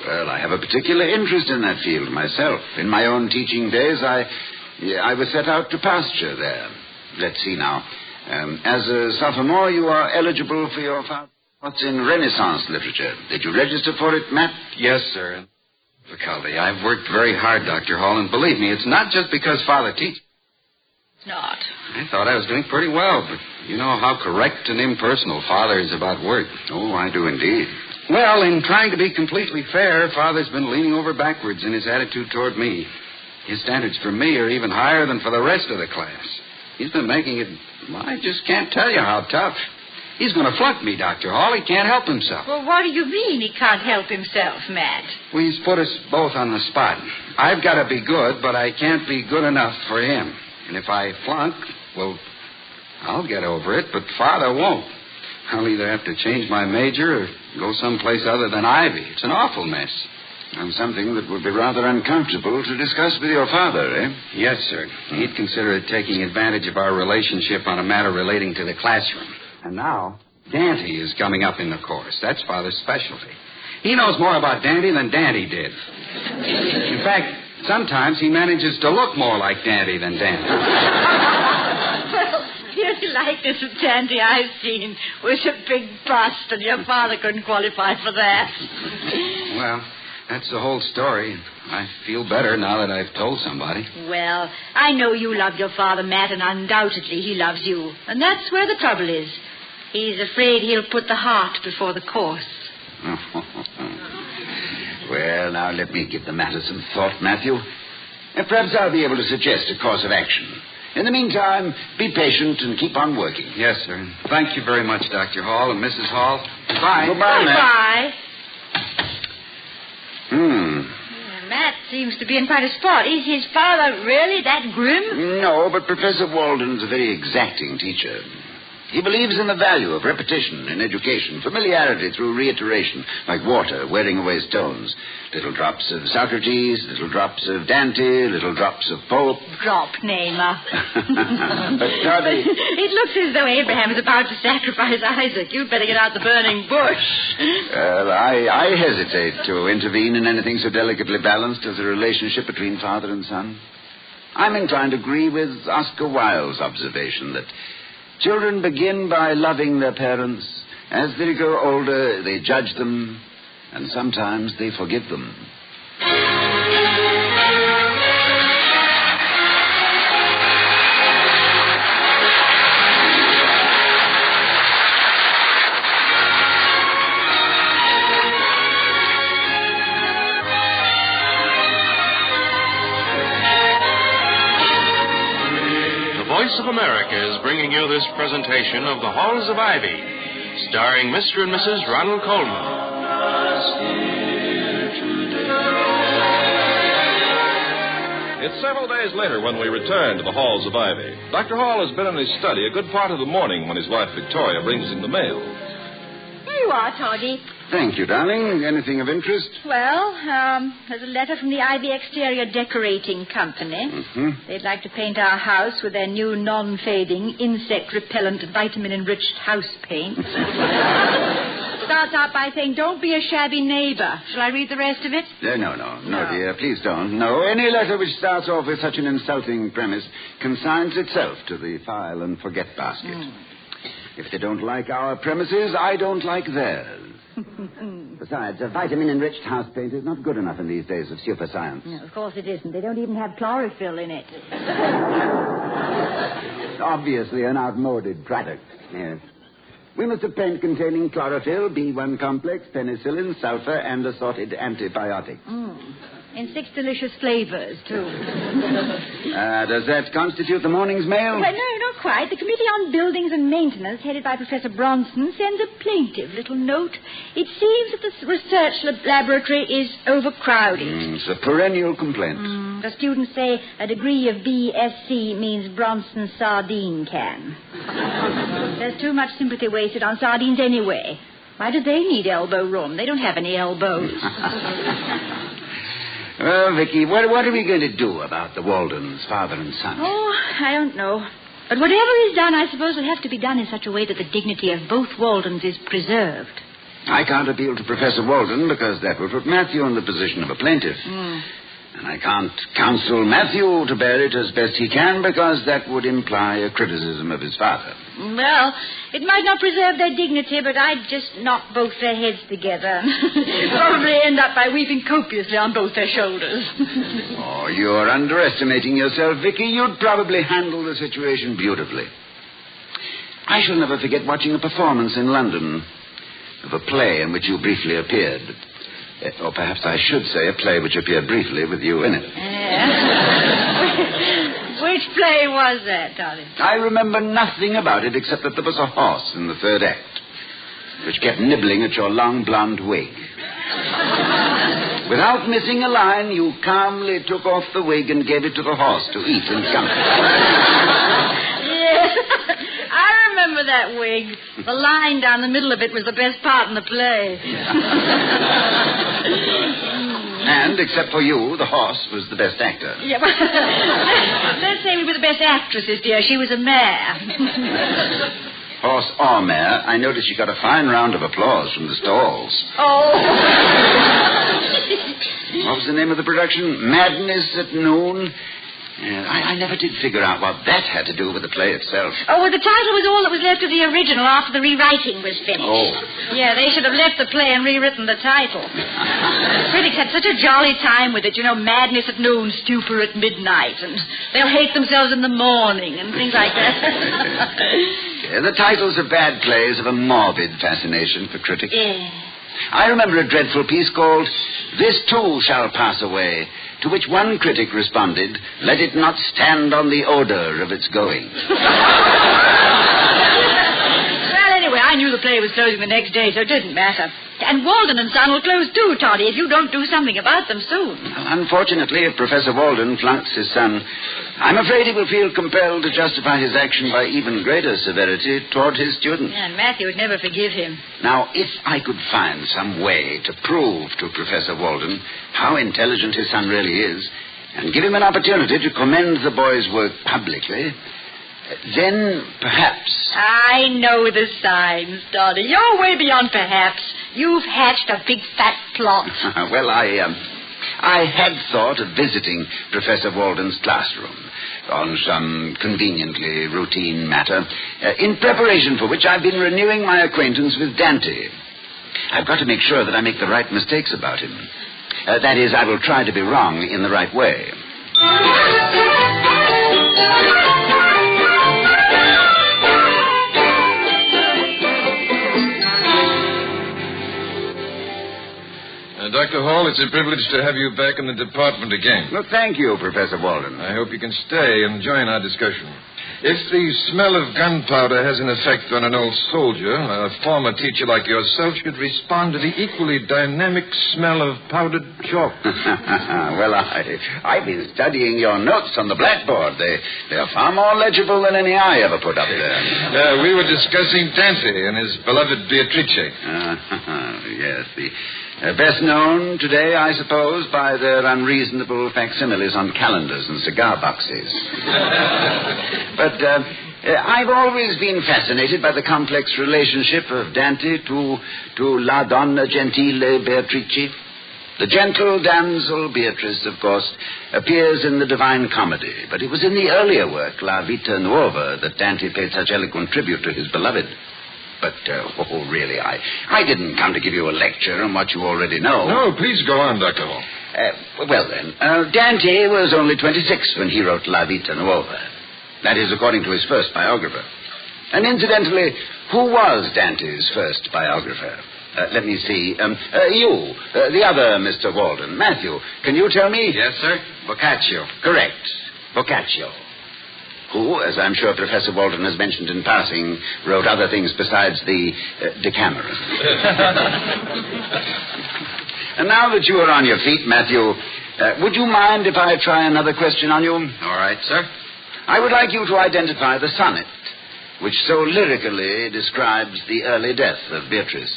Well, I have a particular interest in that field myself. In my own teaching days, I was set out to pasture there. Let's see now. As a sophomore, you are eligible for your what's in Renaissance literature. Did you register for it, Matt? Yes, sir. Difficulty. I've worked very hard, Dr. Hall, and believe me, it's not just because Father teaches. It's not. I thought I was doing pretty well, but you know how correct and impersonal Father is about work. Oh, I do indeed. Well, in trying to be completely fair, Father's been leaning over backwards in his attitude toward me. His standards for me are even higher than for the rest of the class. He's been making it, I just can't tell you how tough. He's going to flunk me, Dr. Hall. He can't help himself. Well, what do you mean he can't help himself, Matt? Well, he's put us both on the spot. I've got to be good, but I can't be good enough for him. And if I flunk, well, I'll get over it, but Father won't. I'll either have to change my major or go someplace other than Ivy. It's an awful mess. And something that would be rather uncomfortable to discuss with your father, eh? Yes, sir. He'd consider it taking advantage of our relationship on a matter relating to the classroom. And now, Dante is coming up in the course. That's Father's specialty. He knows more about Dante than Dante did. In fact, sometimes he manages to look more like Dante than Dante. Well, here's only likeness of Tandy I've seen was a big bust, and your father couldn't qualify for that. Well, that's the whole story. I feel better now that I've told somebody. Well, I know you love your father, Matt, and undoubtedly he loves you. And that's where the trouble is. He's afraid he'll put the heart before the course. Well, now let me give the matter some thought, Matthew. And perhaps I'll be able to suggest a course of action. In the meantime, be patient and keep on working. Yes, sir. Thank you very much, Dr. Hall and Mrs. Hall. Goodbye. Goodbye, Matt. Bye. Matt seems to be in quite a spot. Is his father really that grim? No, but Professor Walden's a very exacting teacher. He believes in the value of repetition in education, familiarity through reiteration, like water wearing away stones. Little drops of Socrates, little drops of Dante, little drops of Pope. Drop namer. But Toddy... It looks as though Abraham is about to sacrifice Isaac. You'd better get out the burning bush. Well, I hesitate to intervene in anything so delicately balanced as a relationship between father and son. I'm inclined to agree with Oscar Wilde's observation that children begin by loving their parents. As they grow older, they judge them, and sometimes they forgive them. Voice of America is bringing you this presentation of The Halls of Ivy, starring Mr. and Mrs. Ronald Coleman. It's several days later when we return to the Halls of Ivy. Dr. Hall has been in his study a good part of the morning when his wife Victoria brings him the mail. Here you are, Toddy. Thank you, darling. Anything of interest? Well, there's a letter from the Ivy Exterior Decorating Company. Mm-hmm. They'd like to paint our house with their new non-fading, insect-repellent, vitamin-enriched house paint. Starts out by saying, don't be a shabby neighbor. Shall I read the rest of it? No, dear. Please don't. No, any letter which starts off with such an insulting premise consigns itself to the file and forget basket. If they don't like our premises, I don't like theirs. Besides, a vitamin-enriched house paint is not good enough in these days of super science. No, of course it isn't. They don't even have chlorophyll in it. It's obviously an outmoded product. Yes. We must have paint containing chlorophyll, B1 complex, penicillin, sulfur, and assorted antibiotics. In 6 delicious flavors, too. Does that constitute the morning's mail? Well, no, not quite. The Committee on Buildings and Maintenance, headed by Professor Bronson, sends a plaintive little note. It seems that the research laboratory is overcrowded. It's a perennial complaint. The students say a degree of BSc means Bronson sardine can. There's too much sympathy wasted on sardines anyway. Why do they need elbow room? They don't have any elbows. Well, Vicky, what are we going to do about the Waldens, father and son? Oh, I don't know. But whatever is done, I suppose will have to be done in such a way that the dignity of both Waldens is preserved. I can't appeal to Professor Walden because that would put Matthew in the position of a plaintiff. And I can't counsel Matthew to bear it as best he can because that would imply a criticism of his father. Well, it might not preserve their dignity, but I'd just knock both their heads together. Probably end up by weeping copiously on both their shoulders. Oh, you're underestimating yourself, Vicky. You'd probably handle the situation beautifully. I shall never forget watching a performance in London of a play in which you briefly appeared. Or perhaps I should say a play which appeared briefly with you in it. Which play was that, darling? I remember nothing about it except that there was a horse in the third act, which kept nibbling at your long blonde wig. Without missing a line, you calmly took off the wig and gave it to the horse to eat in comfort. Yes, I remember that wig. The line down the middle of it was the best part in the play. And, except for you, the horse was the best actor. Yeah, well, let's say we were the best actresses, dear. She was a mare. Horse or mare, I noticed she got a fine round of applause from the stalls. Oh. What was the name of the production? Madness at Noon. I never did figure out what that had to do with the play itself. Oh, well, the title was all that was left of the original after the rewriting was finished. Oh. Yeah, they should have left the play and rewritten the title. The critics had such a jolly time with it, madness at noon, stupor at midnight, and they'll hate themselves in the morning, and things like that. The titles of bad plays have a morbid fascination for critics. Yeah. I remember a dreadful piece called This Too Shall Pass Away, to which one critic responded, let it not stand on the odor of its going. Well, anyway, I knew the play was closing the next day, so it didn't matter. And Walden and Son will close too, Toddy, if you don't do something about them soon. Well, unfortunately, if Professor Walden flunks his son, I'm afraid he will feel compelled to justify his action by even greater severity toward his students. And Matthew would never forgive him. Now, if I could find some way to prove to Professor Walden how intelligent his son really is, and give him an opportunity to commend the boy's work publicly, then perhaps... I know the signs, Toddy. You're way beyond perhaps. You've hatched a big fat plot. Well, I had thought of visiting Professor Walden's classroom on some conveniently routine matter, in preparation for which I've been renewing my acquaintance with Dante. I've got to make sure that I make the right mistakes about him. That is, I will try to be wrong in the right way. Dr. Hall, it's a privilege to have you back in the department again. Well, thank you, Professor Walden. I hope you can stay and join our discussion. If the smell of gunpowder has an effect on an old soldier, a former teacher like yourself should respond to the equally dynamic smell of powdered chalk. Well, I've been studying your notes on the blackboard. They are far more legible than any I ever put up there. We were discussing Dante and his beloved Beatrice. Yes, the best known today, I suppose, by their unreasonable facsimiles on calendars and cigar boxes. But I've always been fascinated by the complex relationship of Dante to La Donna Gentile Beatrice. The gentle damsel Beatrice, of course, appears in the Divine Comedy, but it was in the earlier work, La Vita Nuova, that Dante paid such eloquent tribute to his beloved. But, really, I didn't come to give you a lecture on what you already know. No, please go on, Dr. Hall. Well, then, Dante was only 26 when he wrote La Vita Nuova. That is, according to his first biographer. And incidentally, who was Dante's first biographer? Let me see. You, the other Mr. Walden. Matthew, can you tell me? Yes, sir. Boccaccio. Correct. Boccaccio. Who, as I'm sure Professor Walden has mentioned in passing, wrote other things besides the Decameron. And now that you are on your feet, Matthew, would you mind if I try another question on you? All right, sir. I would like you to identify the sonnet which so lyrically describes the early death of Beatrice.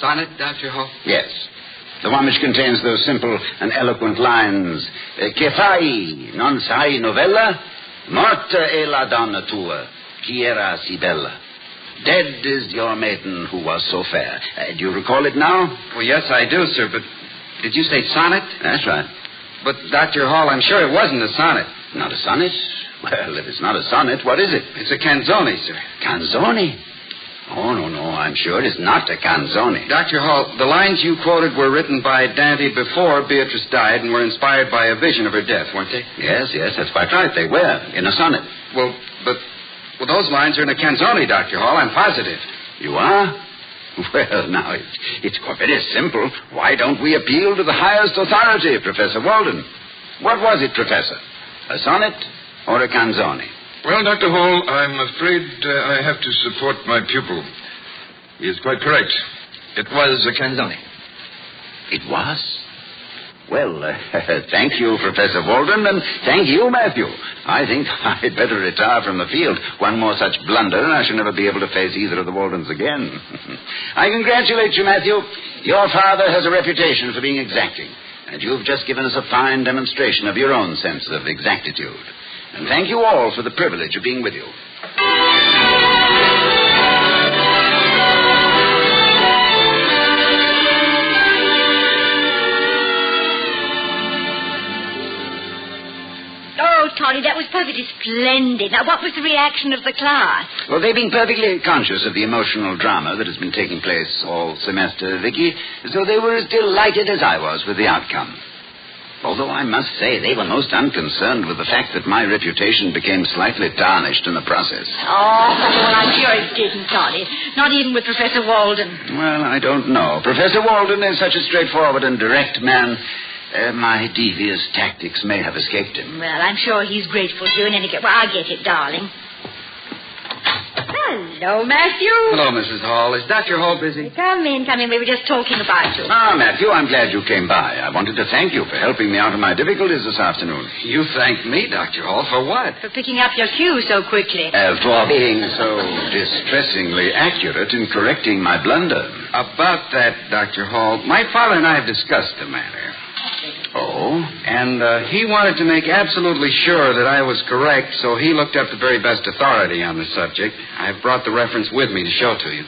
Sonnet, Dr. Hall? Yes. The one which contains those simple and eloquent lines. Che fai, non sai novella? Morta è la donna tua, chi era si bella. Dead is your maiden who was so fair. Do you recall it now? Well, yes, I do, sir, but did you say sonnet? That's right. But, Dr. Hall, I'm sure it wasn't a sonnet. Not a sonnet? Well, if it's not a sonnet, what is it? It's a canzone, sir. Canzone? Oh, no, I'm sure it's not a canzone. Dr. Hall, the lines you quoted were written by Dante before Beatrice died and were inspired by a vision of her death, weren't they? Yes, that's quite right. They were, in a sonnet. Well, those lines are in a canzone, Dr. Hall. I'm positive. You are? Well, now, it's quite very simple. Why don't we appeal to the highest authority, Professor Walden? What was it, Professor? A sonnet or a canzone? Well, Dr. Hall, I'm afraid I have to support my pupil. He is quite correct. It was a canzone. It was? Well, thank you, Professor Walden, and thank you, Matthew. I think I'd better retire from the field. One more such blunder, and I shall never be able to face either of the Waldens again. I congratulate you, Matthew. Your father has a reputation for being exacting, and you've just given us a fine demonstration of your own sense of exactitude. And thank you all for the privilege of being with you. Oh, Toddy, that was perfectly splendid. Now, what was the reaction of the class? Well, they've been perfectly conscious of the emotional drama that has been taking place all semester, Vicky, so they were as delighted as I was with the outcome. Although I must say they were most unconcerned with the fact that my reputation became slightly tarnished in the process. Oh, well, I'm sure it didn't, Toddy. Not even with Professor Walden. Well, I don't know. Professor Walden is such a straightforward and direct man. My devious tactics may have escaped him. Well, I'm sure he's grateful to you in any case. Well, I get it, darling. Hello, Matthew. Hello, Mrs. Hall. Is Dr. Hall busy? Come in. We were just talking about you. Ah, Matthew, I'm glad you came by. I wanted to thank you for helping me out of my difficulties this afternoon. You thanked me, Dr. Hall, for what? For picking up your cue so quickly. For being so distressingly accurate in correcting my blunder. About that, Dr. Hall, my father and I have discussed the matter. Oh? And he wanted to make absolutely sure that I was correct, so he looked up the very best authority on the subject. I've brought the reference with me to show to you.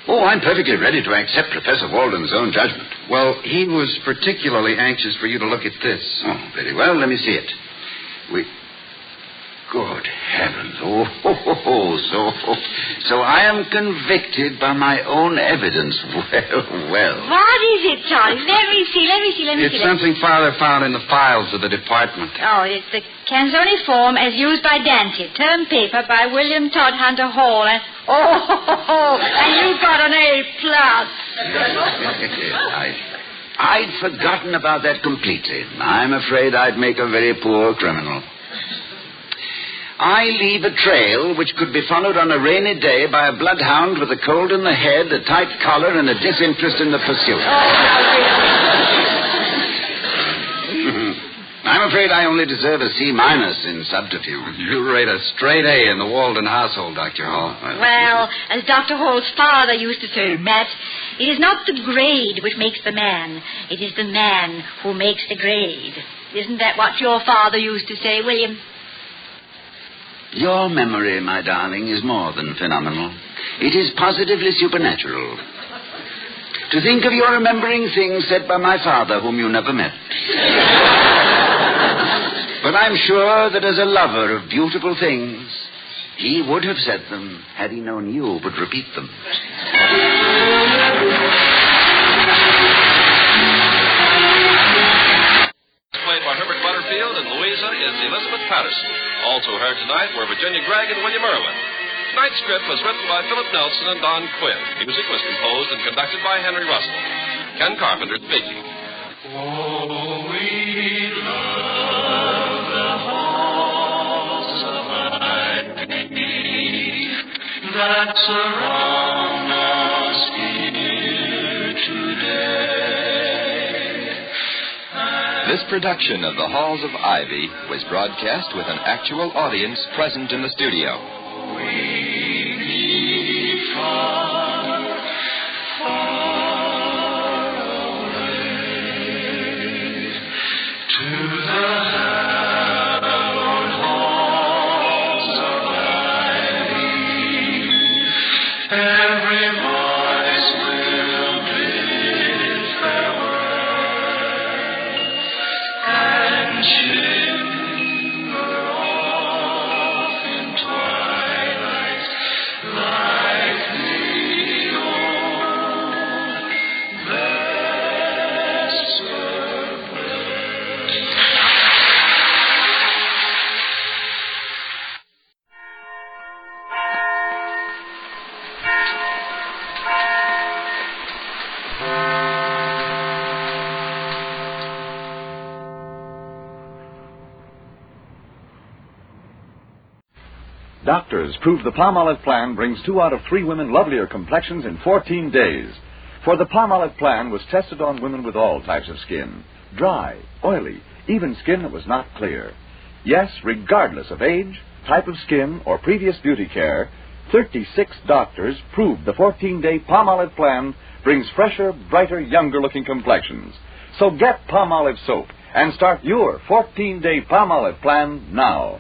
Oh, I'm perfectly ready to accept Professor Walden's own judgment. Well, he was particularly anxious for you to look at this. Oh, very well. Let me see it. Good heavens. So I am convicted by my own evidence. Well. What is it, Charlie? Let me see. It's something Father found in the files of the department. Oh, it's the Canzoni form as used by Dante. Term paper by William Todd Hunter Hall. And you got an A+. I'd forgotten about that completely. I'm afraid I'd make a very poor criminal. I leave a trail which could be followed on a rainy day by a bloodhound with a cold in the head, a tight collar, and a disinterest in the pursuit. I'm afraid I only deserve a C- in subterfuge. You rate a straight A in the Walden household, Dr. Hall. Well, as Dr. Hall's father used to say, Matt, it is not the grade which makes the man. It is the man who makes the grade. Isn't that what your father used to say, William? Your memory, my darling, is more than phenomenal. It is positively supernatural. To think of your remembering things said by my father, whom you never met. But I'm sure that as a lover of beautiful things, he would have said them had he known you would repeat them. Played by Herbert Butterfield, and Louisa is Elizabeth Patterson. Also heard tonight were Virginia Gregg and William Irwin. Tonight's script was written by Philip Nelson and Don Quinn. Music was composed and conducted by Henry Russell. Ken Carpenter speaking. Oh, we love the halls of ivy that surround us here today. This production of The Halls of Ivy was broadcast with an actual audience present in the studio. We need far, far away to the hallowed halls of ivy. Every voice will bid farewell and shimmer off in twilight like the old vesper bird. Doctors prove the Palmolive plan brings 2 out of 3 women lovelier complexions in 14 days. For the Palmolive plan was tested on women with all types of skin. Dry, oily, even skin that was not clear. Yes, regardless of age, type of skin, or previous beauty care, 36 doctors proved the 14-day Palmolive plan brings fresher, brighter, younger-looking complexions. So get Palmolive soap and start your 14-day Palmolive plan now.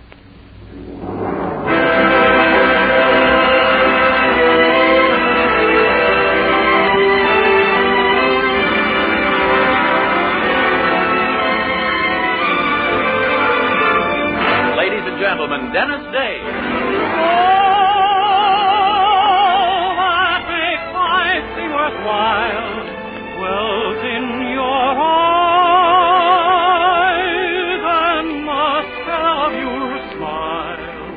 gentleman, Dennis Day. That makes life seem worthwhile. Dwells in your eyes and must have your smile.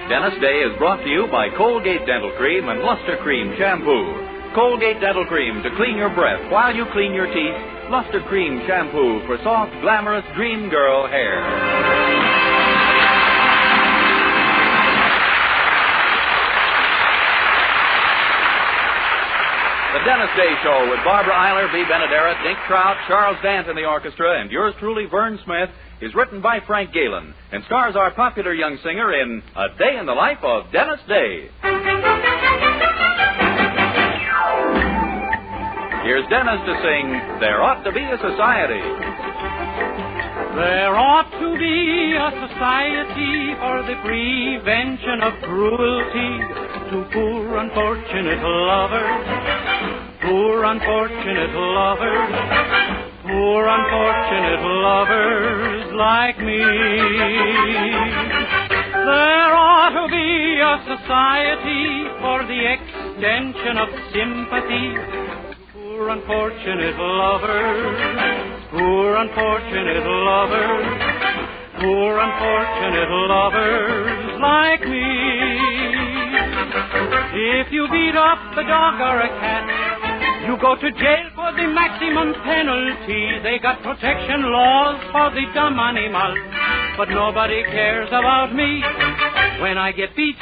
Dennis Day is brought to you by Colgate Dental Cream and Luster Cream Shampoo. Colgate Dental Cream to clean your breath while you clean your teeth. Luster Cream Shampoo for soft, glamorous dream girl hair. The Dennis Day Show with Barbara Eiler, B. Benaderet, Dink Trout, Charles Dant in the orchestra, and yours truly, Vern Smith, is written by Frank Galen and stars our popular young singer in A Day in the Life of Dennis Day. Here's Dennis to sing There Ought to Be a Society. There ought to be a society for the prevention of cruelty to poor unfortunate lovers. Poor unfortunate lovers. Poor unfortunate lovers like me. There ought to be a society for the extension of sympathy. Poor unfortunate lovers, poor unfortunate lovers, poor unfortunate lovers like me. If you beat up a dog or a cat, you go to jail for the maximum penalty. They got protection laws for the dumb animals, but nobody cares about me when I get beat.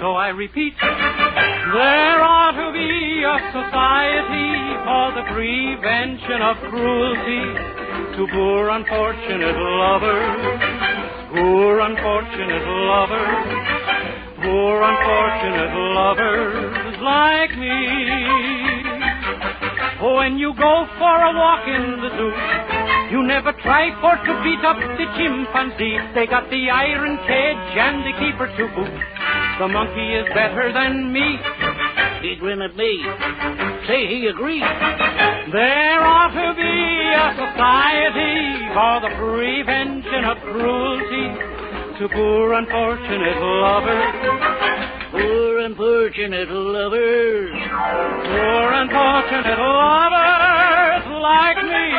So I repeat, there ought to be a society for the prevention of cruelty to poor unfortunate lovers, poor unfortunate lovers, poor unfortunate lovers like me. When you go for a walk in the zoo, you never try for to beat up the chimpanzee. They got the iron cage and the keeper to boot. The monkey is better than me. He grinned at me. Say he agreed. There ought to be a society for the prevention of cruelty to poor unfortunate lovers. Poor unfortunate lovers. Poor unfortunate lovers like me.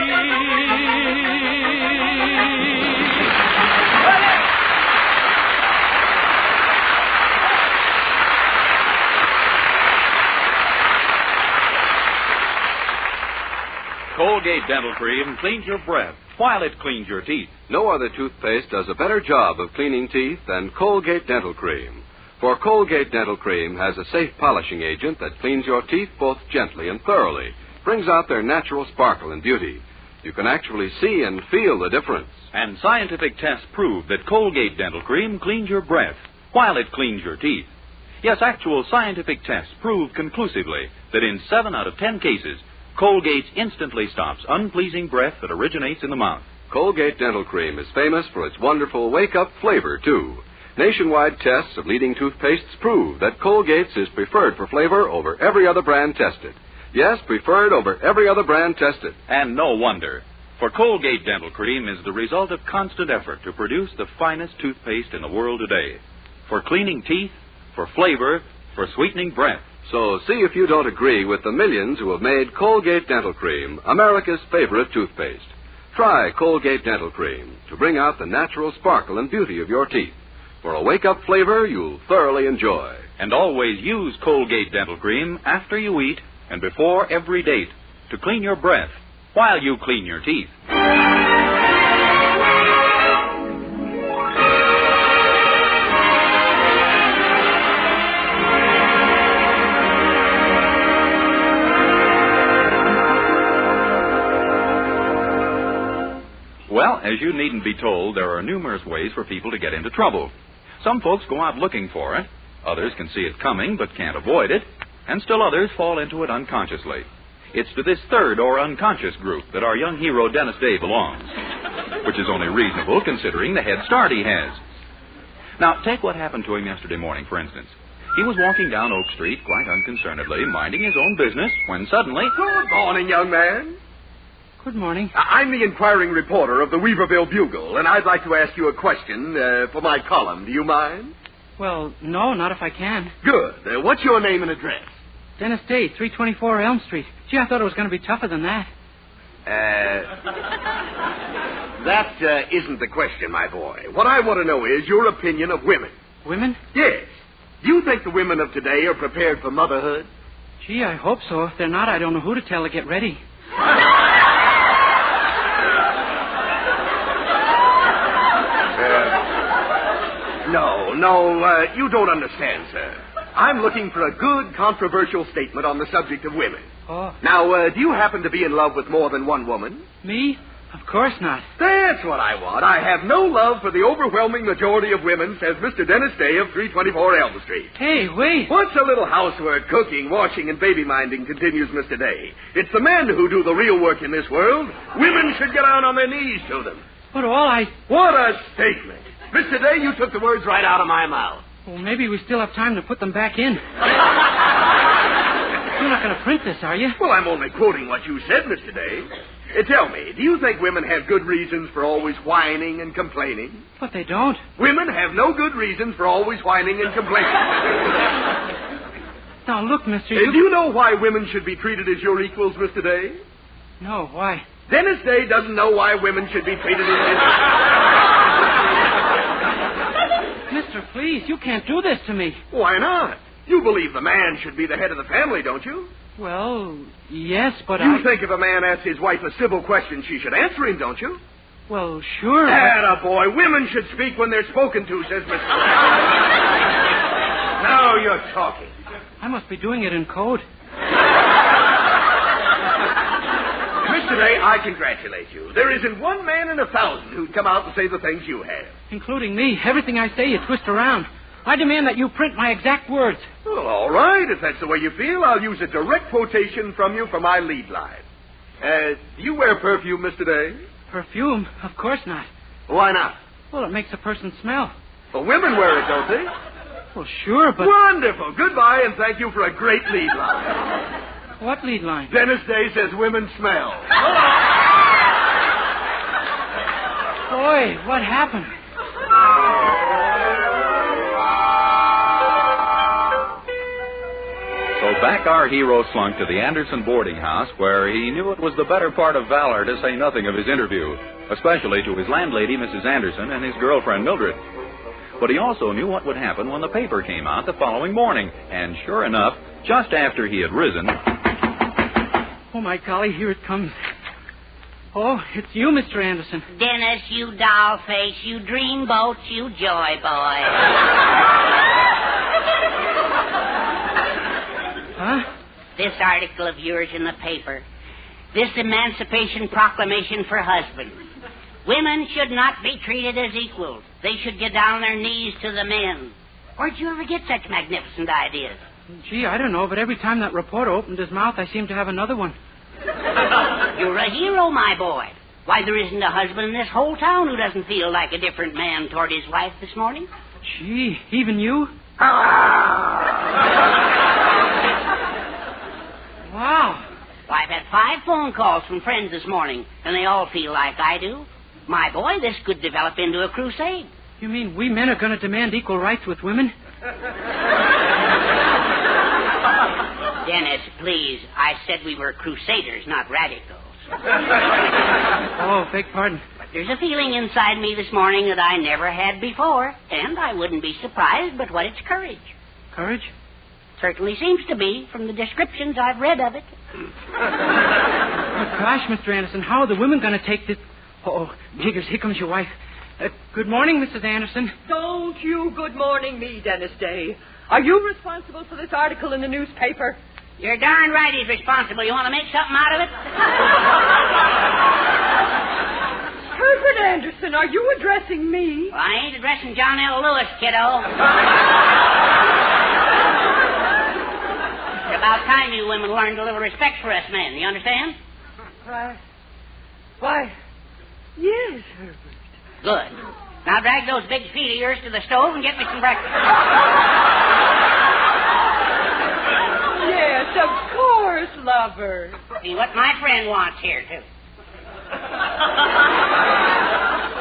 Colgate Dental Cream cleans your breath while it cleans your teeth. No other toothpaste does a better job of cleaning teeth than Colgate Dental Cream. For Colgate Dental Cream has a safe polishing agent that cleans your teeth both gently and thoroughly, brings out their natural sparkle and beauty. You can actually see and feel the difference. And scientific tests prove that Colgate Dental Cream cleans your breath while it cleans your teeth. Yes, actual scientific tests prove conclusively that in 7 out of 10 cases, Colgate instantly stops unpleasing breath that originates in the mouth. Colgate Dental Cream is famous for its wonderful wake-up flavor, too. Nationwide tests of leading toothpastes prove that Colgate's is preferred for flavor over every other brand tested. Yes, preferred over every other brand tested. And no wonder, for Colgate Dental Cream is the result of constant effort to produce the finest toothpaste in the world today. For cleaning teeth, for flavor, for sweetening breath. So see if you don't agree with the millions who have made Colgate Dental Cream America's favorite toothpaste. Try Colgate Dental Cream to bring out the natural sparkle and beauty of your teeth. For a wake-up flavor you'll thoroughly enjoy. And always use Colgate Dental Cream after you eat and before every date to clean your breath while you clean your teeth. Well, as you needn't be told, there are numerous ways for people to get into trouble. Some folks go out looking for it. Others can see it coming but can't avoid it. And still others fall into it unconsciously. It's to this third or unconscious group that our young hero Dennis Day belongs, which is only reasonable considering the head start he has. Now, take what happened to him yesterday morning, for instance. He was walking down Oak Street quite unconcernedly, minding his own business, when suddenly... Good morning, young man. Good morning. I'm the inquiring reporter of the Weaverville Bugle, and I'd like to ask you a question for my column. Do you mind? Well, no, not if I can. Good. What's your name and address? Dennis Day, 324 Elm Street. Gee, I thought it was going to be tougher than that. That isn't the question, my boy. What I want to know is your opinion of women. Women? Yes. Do you think the women of today are prepared for motherhood? Gee, I hope so. If they're not, I don't know who to tell to get ready. No, you don't understand, sir. I'm looking for a good, controversial statement on the subject of women. Oh. Now, do you happen to be in love with more than one woman? Me? Of course not. That's what I want. I have no love for the overwhelming majority of women, says Mr. Dennis Day of 324 Elm Street. Hey, wait. What's a little housework, cooking, washing, and baby-minding, continues Mr. Day. It's the men who do the real work in this world. Women should get down on their knees to them. But all I... What a statement. Mr. Day, you took the words right out of my mouth. Well, maybe we still have time to put them back in. You're not going to print this, are you? Well, I'm only quoting what you said, Mr. Day. Tell me, do you think women have good reasons for always whining and complaining? But they don't. Women have no good reasons for always whining and complaining. Now, look, mister, Do you know why women should be treated as your equals, Mr. Day? No, why? Dennis Day doesn't know why women should be treated as his... Mister, please, you can't do this to me. Why not? You believe the man should be the head of the family, don't you? Well, yes, but You think if a man asks his wife a civil question, she should answer him, don't you? Well, sure. Attaboy. Women should speak when they're spoken to, says Mr. Now you're talking. I must be doing it in code. Mr. Day, I congratulate you. There isn't one man in 1,000 who'd come out and say the things you have. Including me. Everything I say, you twist around. I demand that you print my exact words. Well, all right. If that's the way you feel, I'll use a direct quotation from you for my lead line. Do you wear perfume, Mr. Day? Perfume? Of course not. Why not? Well, it makes a person smell. Well, women wear it, don't they? Well, sure, but... Wonderful. Goodbye, and thank you for a great lead line. What lead line? Dennis Day says women smell. Boy, what happened? So back our hero slunk to the Anderson boarding house, where he knew it was the better part of valor to say nothing of his interview, especially to his landlady, Mrs. Anderson, and his girlfriend, Mildred. But he also knew what would happen when the paper came out the following morning, and sure enough, just after he had risen... Oh, my golly, here it comes. Oh, it's you, Mr. Anderson. Dennis, you doll face, you dreamboat, you joy boy. Huh? This article of yours in the paper. This Emancipation Proclamation for husbands. Women should not be treated as equals. They should get down on their knees to the men. Where'd you ever get such magnificent ideas? Gee, I don't know, but every time that reporter opened his mouth, I seem to have another one. You're a hero, my boy. Why, there isn't a husband in this whole town who doesn't feel like a different man toward his wife this morning. Gee, even you? Wow. Why, I've had 5 phone calls from friends this morning, and they all feel like I do. My boy, this could develop into a crusade. You mean we men are going to demand equal rights with women? Dennis, please. I said we were crusaders, not radicals. Oh, beg pardon. But there's a feeling inside me this morning that I never had before, and I wouldn't be surprised but what it's courage. Courage? Certainly seems to be, from the descriptions I've read of it. Oh, gosh, Mr. Anderson, how are the women going to take this... Oh, jiggers, here comes your wife. Good morning, Mrs. Anderson. Don't you good morning me, Dennis Day. Are you responsible for this article in the newspaper? You're darn right he's responsible. You want to make something out of it? Herbert Anderson, are you addressing me? Well, I ain't addressing John L. Lewis, kiddo. It's about time you women learned a little respect for us men. You understand? Why, yes, Herbert. Good. Now drag those big feet of yours to the stove and get me some breakfast. Yes, of course, lover. See what my friend wants here, too.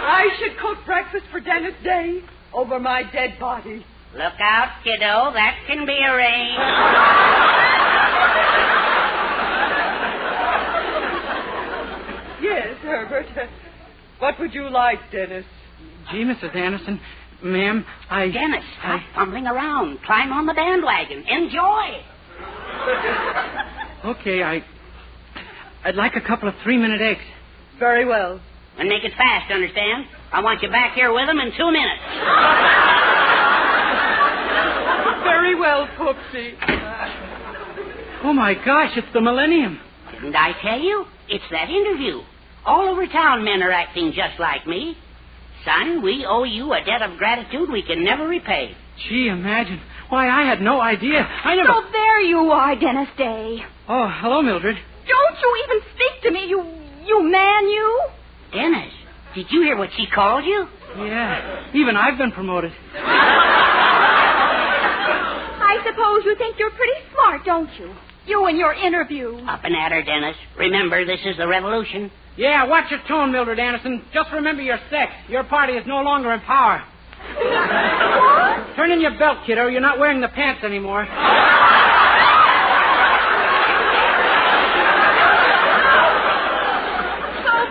I should cook breakfast for Dennis Day over my dead body. Look out, kiddo. That can be arranged. Yes, Herbert. What would you like, Dennis? Gee, Mrs. Anderson, ma'am, Dennis, stop fumbling around. Climb on the bandwagon. Enjoy. Okay, I'd like a couple of 3-minute eggs. Very well. And make it fast, understand? I want you back here with them in 2 minutes. Very well, Poopsie. Oh, my gosh, it's the millennium. Didn't I tell you? It's that interview. All over town, men are acting just like me. Son, we owe you a debt of gratitude we can never repay. Gee, imagine. Why, I had no idea. I never... So there you are, Dennis Day. Oh, hello, Mildred. Don't you even speak to me, you man, you. Dennis, did you hear what she called you? Yeah, even I've been promoted. I suppose you think you're pretty smart, don't you? You and your interview. Up and at her, Dennis. Remember, this is the revolution. Yeah, watch your tone, Mildred Anderson. Just remember your sex. Your party is no longer in power. What? Turn in your belt, kiddo. You're not wearing the pants anymore. So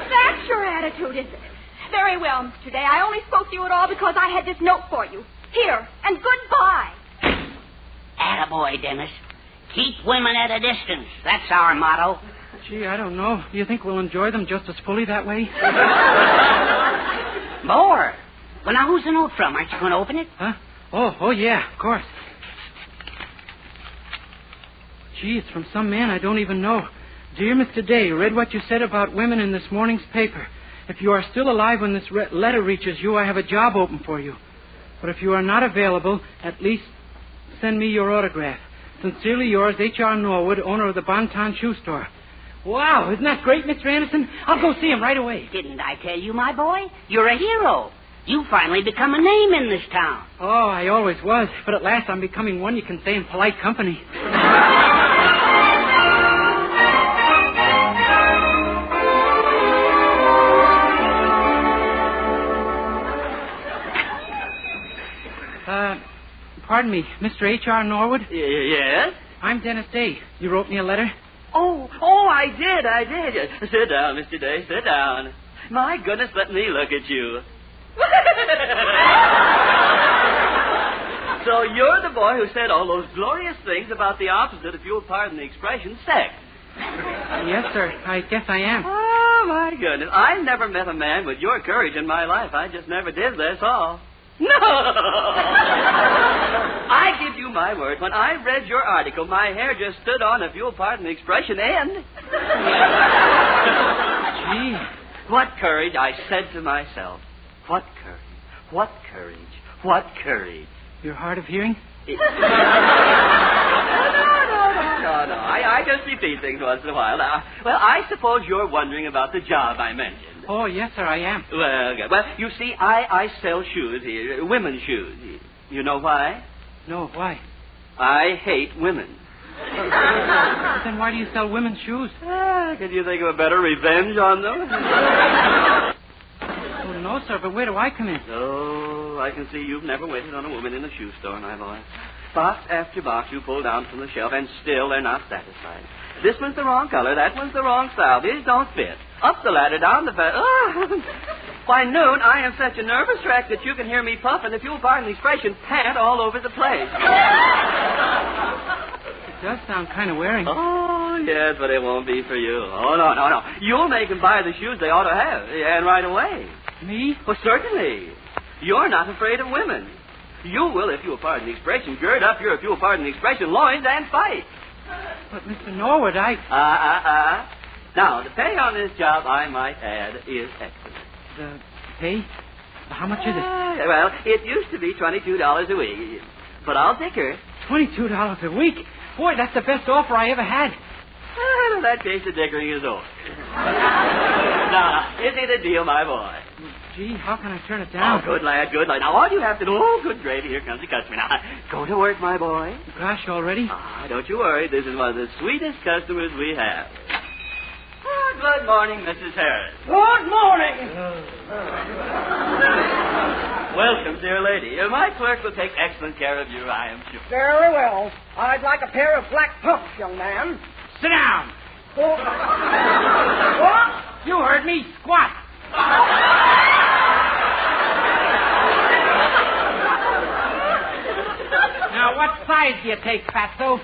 that's your attitude, is it? Very well, Mr. Day. I only spoke to you at all because I had this note for you. Here, and goodbye. Attaboy, Dennis. Keep women at a distance. That's our motto. Gee, I don't know. Do you think we'll enjoy them just as fully that way? More. Well, now, who's the note from? Aren't you going to open it? Huh? Oh, yeah, of course. Gee, it's from some man I don't even know. Dear Mr. Day, read what you said about women in this morning's paper. If you are still alive when this letter reaches you, I have a job open for you. But if you are not available, at least send me your autograph. Sincerely yours, H.R. Norwood, owner of the Bonton Shoe Store. Wow, isn't that great, Mr. Anderson? I'll go see him right away. Didn't I tell you, my boy? You're a hero. You've finally become a name in this town. Oh, I always was. But at last I'm becoming one you can say in polite company. Pardon me, Mr. H.R. Norwood? Yes? I'm Dennis Day. You wrote me a letter? Oh, I did. Sit down, Mr. Day, sit down. My goodness, let me look at you. So you're the boy who said all those glorious things about the opposite, if you'll pardon the expression, sex. Yes, sir. I guess I am. Oh, my goodness. I've never met a man with your courage in my life. I just never did, that's all. No! I give you my word. When I read your article, my hair just stood on, if you'll pardon the expression, end. Gee. What courage, I said to myself. What courage. What courage. What courage. You're hard of hearing? No. I just repeat things once in a while. Now, well, I suppose you're wondering about the job I mentioned. Oh, yes, sir, I am. Well, good. Well, you see, I sell shoes here, women's shoes. You know why? No, why? I hate women. Then why do you sell women's shoes? Can you think of a better revenge on them? Oh, no, sir, but where do I come in? Oh, I can see you've never waited on a woman in a shoe store, my boy. Box after box you pull down from the shelf, and still they're not satisfied. This one's the wrong color, that one's the wrong style. These don't fit. Up the ladder, down the bed. Oh. By noon, I am such a nervous wreck that you can hear me puff, and if you'll pardon the expression, pant all over the place. It does sound kind of wearing. Oh, yes, but it won't be for you. Oh, no. You'll make them buy the shoes they ought to have, and right away. Me? Well, certainly. You're not afraid of women. You will, if you'll pardon the expression, gird up your, if you'll pardon the expression, loins and fight. But, Mr. Norwood, Now, the pay on this job, I might add, is excellent. The pay? How much is it? Well, it used to be $22 a week, but I'll take her. $22 a week? Boy, that's the best offer I ever had. Well, in that case, the dickering is over. Now, is it a deal, my boy? Gee, how can I turn it down? Oh, good lad. Now, all you have to do... Oh, good gravy. Here comes the customer. Now, go to work, my boy. Gosh, already? Don't you worry. This is one of the sweetest customers we have. good morning, Mrs. Harris. Good morning. Welcome, dear lady. My clerk will take excellent care of you, I am sure. Very well. I'd like a pair of black pumps, young man. Sit down. Oh. What? You heard me. Squat. Now, what size do you take, Fatso?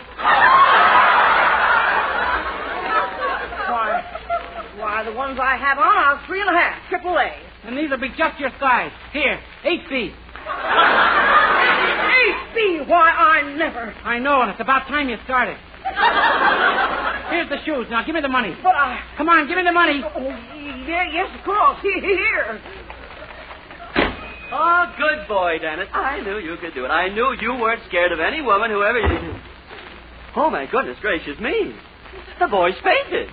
Why, the ones I have on are 3.5, AAA. And these will be just your size. Here, 8B. 8B? Why, I never. I know, and it's about time you started. Here's the shoes. Now, give me the money. But Come on, give me the money. Yes, of course. Here. Oh, good boy, Dennis. I knew you could do it. I knew you weren't scared of any woman, whoever you... Oh, my goodness gracious me. The boy's fainted.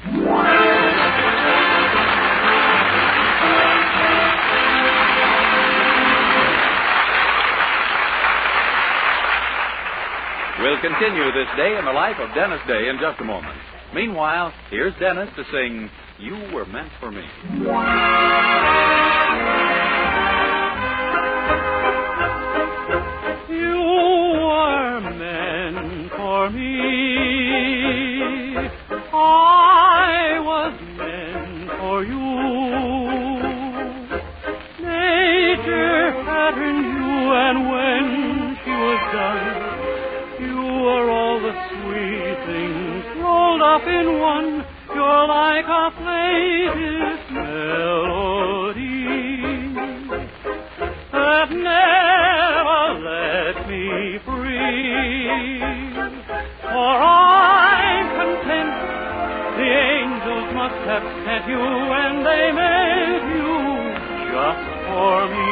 We'll continue this day in the life of Dennis Day in just a moment. Meanwhile, here's Dennis to sing You Were Meant for Me. You were meant for me. I was meant for you. Nature patterned you, and when she was done, you were all the sweet things rolled up in one. You're like a plaintive melody that never let me free. For I'm content the angels must have sent you, and they made you just for me.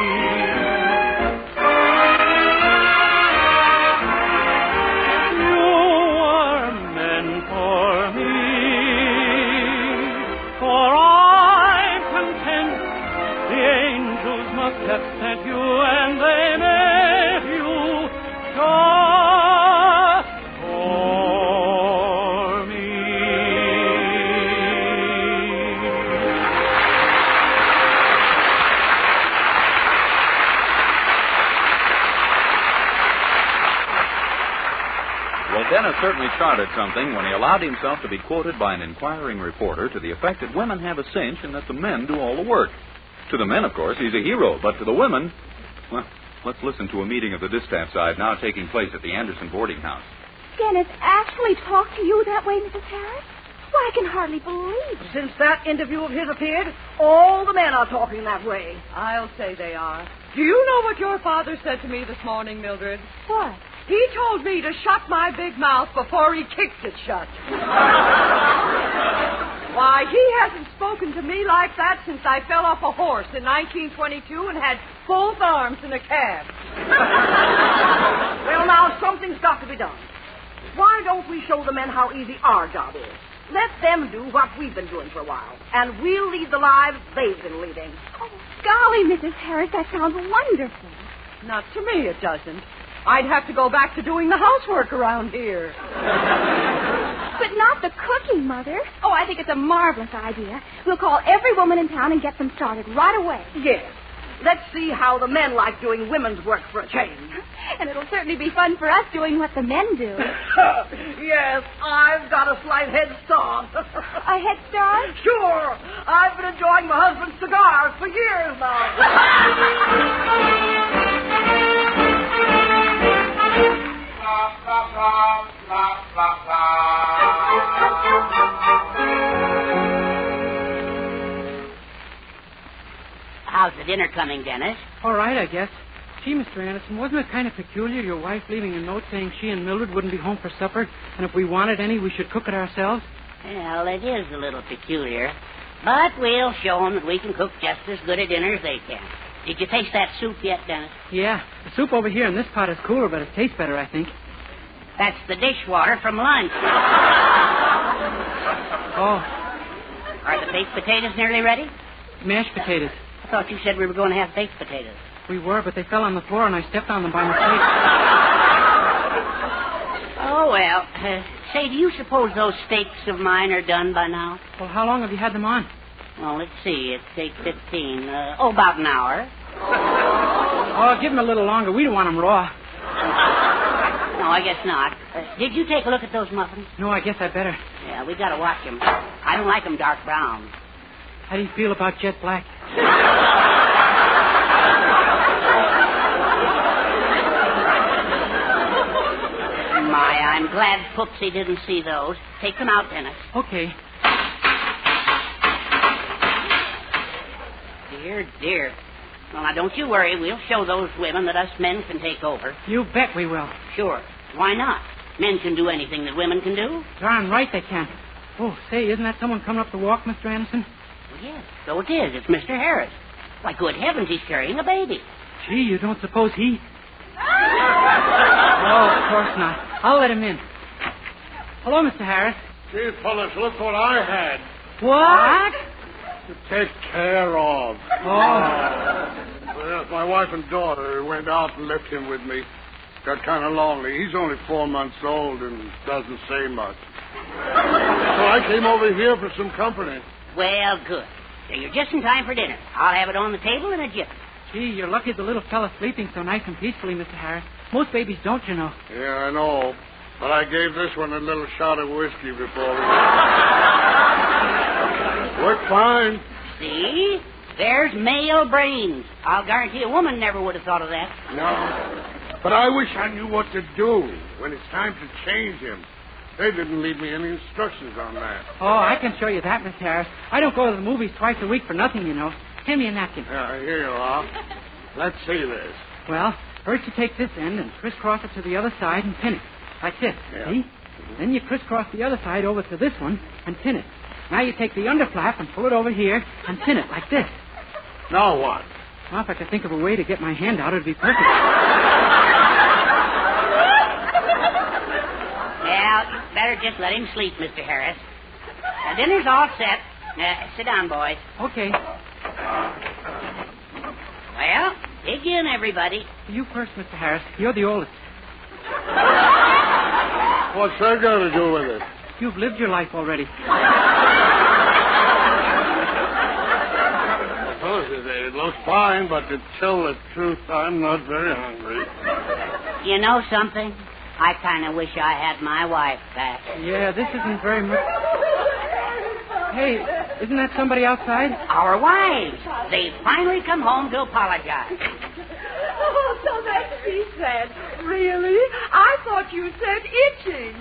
You were meant for me, for I'm content the angels must have sent you, and they made you just for me. Well, Dennis certainly started something when he allowed himself to be quoted by an inquiring reporter to the effect that women have a cinch and that the men do all the work. To the men, of course, he's a hero, but to the women, well, let's listen to a meeting of the distaff side now taking place at the Anderson boarding house. Dennis actually talked to you that way, Mrs. Harris? Why, I can hardly believe it. Since that interview of his appeared, all the men are talking that way. I'll say they are. Do you know what your father said to me this morning, Mildred? What? He told me to shut my big mouth before he kicked it shut. Why, he hasn't spoken to me like that since I fell off a horse in 1922 and had both arms in a cab. Well, now, something's got to be done. Why don't we show the men how easy our job is? Let them do what we've been doing for a while, and we'll lead the lives they've been leading. Oh, golly, Mrs. Harris, that sounds wonderful. Not to me, it doesn't. I'd have to go back to doing the housework around here. But not the cooking, Mother. Oh, I think it's a marvelous idea. We'll call every woman in town and get them started right away. Yes. Let's see how the men like doing women's work for a change. And it'll certainly be fun for us doing what the men do. Yes, I've got a slight head start. A head start? Sure. I've been enjoying my husband's cigars for years now. How's the dinner coming, Dennis? All right, I guess. Gee, Mr. Anderson, wasn't it kind of peculiar, your wife leaving a note saying she and Mildred wouldn't be home for supper, and if we wanted any, we should cook it ourselves? Well, it is a little peculiar, but we'll show them that we can cook just as good a dinner as they can. Did you taste that soup yet, Dennis? Yeah. The soup over here in this pot is cooler, but it tastes better, I think. That's the dishwater from lunch. Oh. Are the baked potatoes nearly ready? Mashed potatoes. I thought you said we were going to have baked potatoes. We were, but they fell on the floor and I stepped on them by mistake. Oh, well. Say, do you suppose those steaks of mine are done by now? Well, how long have you had them on? Well, let's see. It's 8:15. About an hour. Oh, give them a little longer. We don't want them raw. No, I guess not. Did you take a look at those muffins? No, I guess I better. Yeah, we got to watch them. I don't like them dark brown. How do you feel about jet black? My, I'm glad Poopsie didn't see those. Take them out, Dennis. Okay. Dear, dear. Well, now, don't you worry. We'll show those women that us men can take over. You bet we will. Sure. Why not? Men can do anything that women can do. Darn right they can. Oh, say, isn't that someone coming up the walk, Mr. Anderson? Well, yes, so it is. It's Mr. Harris. Why, good heavens, he's carrying a baby. Gee, you don't suppose he... Oh, of course not. I'll let him in. Hello, Mr. Harris. Gee, fellas, look what I had. What? To take care of. Oh. Well, my wife and daughter went out and left him with me. Got kind of lonely. He's only 4 months old and doesn't say much. So I came over here for some company. Well, good. So you're just in time for dinner. I'll have it on the table in a jiffy. Gee, you're lucky the little fella's sleeping so nice and peacefully, Mr. Harris. Most babies don't, you know. Yeah, I know. But I gave this one a little shot of whiskey before we... Worked fine. See? There's male brains. I'll guarantee a woman never would have thought of that. No. But I wish I knew what to do when it's time to change him. They didn't leave me any instructions on that. Oh, I can show you that, Mr. Harris. I don't go to the movies twice a week for nothing, you know. Hand me a napkin. Yeah, here you are. Let's see this. Well, first you take this end and crisscross it to the other side and pin it. Like this, yeah. See? Then you crisscross the other side over to this one and pin it. Now you take the underflap and pull it over here and pin it like this. Now what? Well, if I could think of a way to get my hand out, it'd be perfect. Well, you better just let him sleep, Mr. Harris. Now, dinner's all set. Sit down, boys. Okay. Well, dig in, everybody. You first, Mr. Harris. You're the oldest. What's that got to do with it? You've lived your life already. It looks fine, but to tell the truth, I'm not very hungry. You know something? I kind of wish I had my wife back. Yeah, this isn't very much... Hey, isn't that somebody outside? Our wives. They've finally come home to apologize. Oh, so that's she said. Really? I thought you said itching.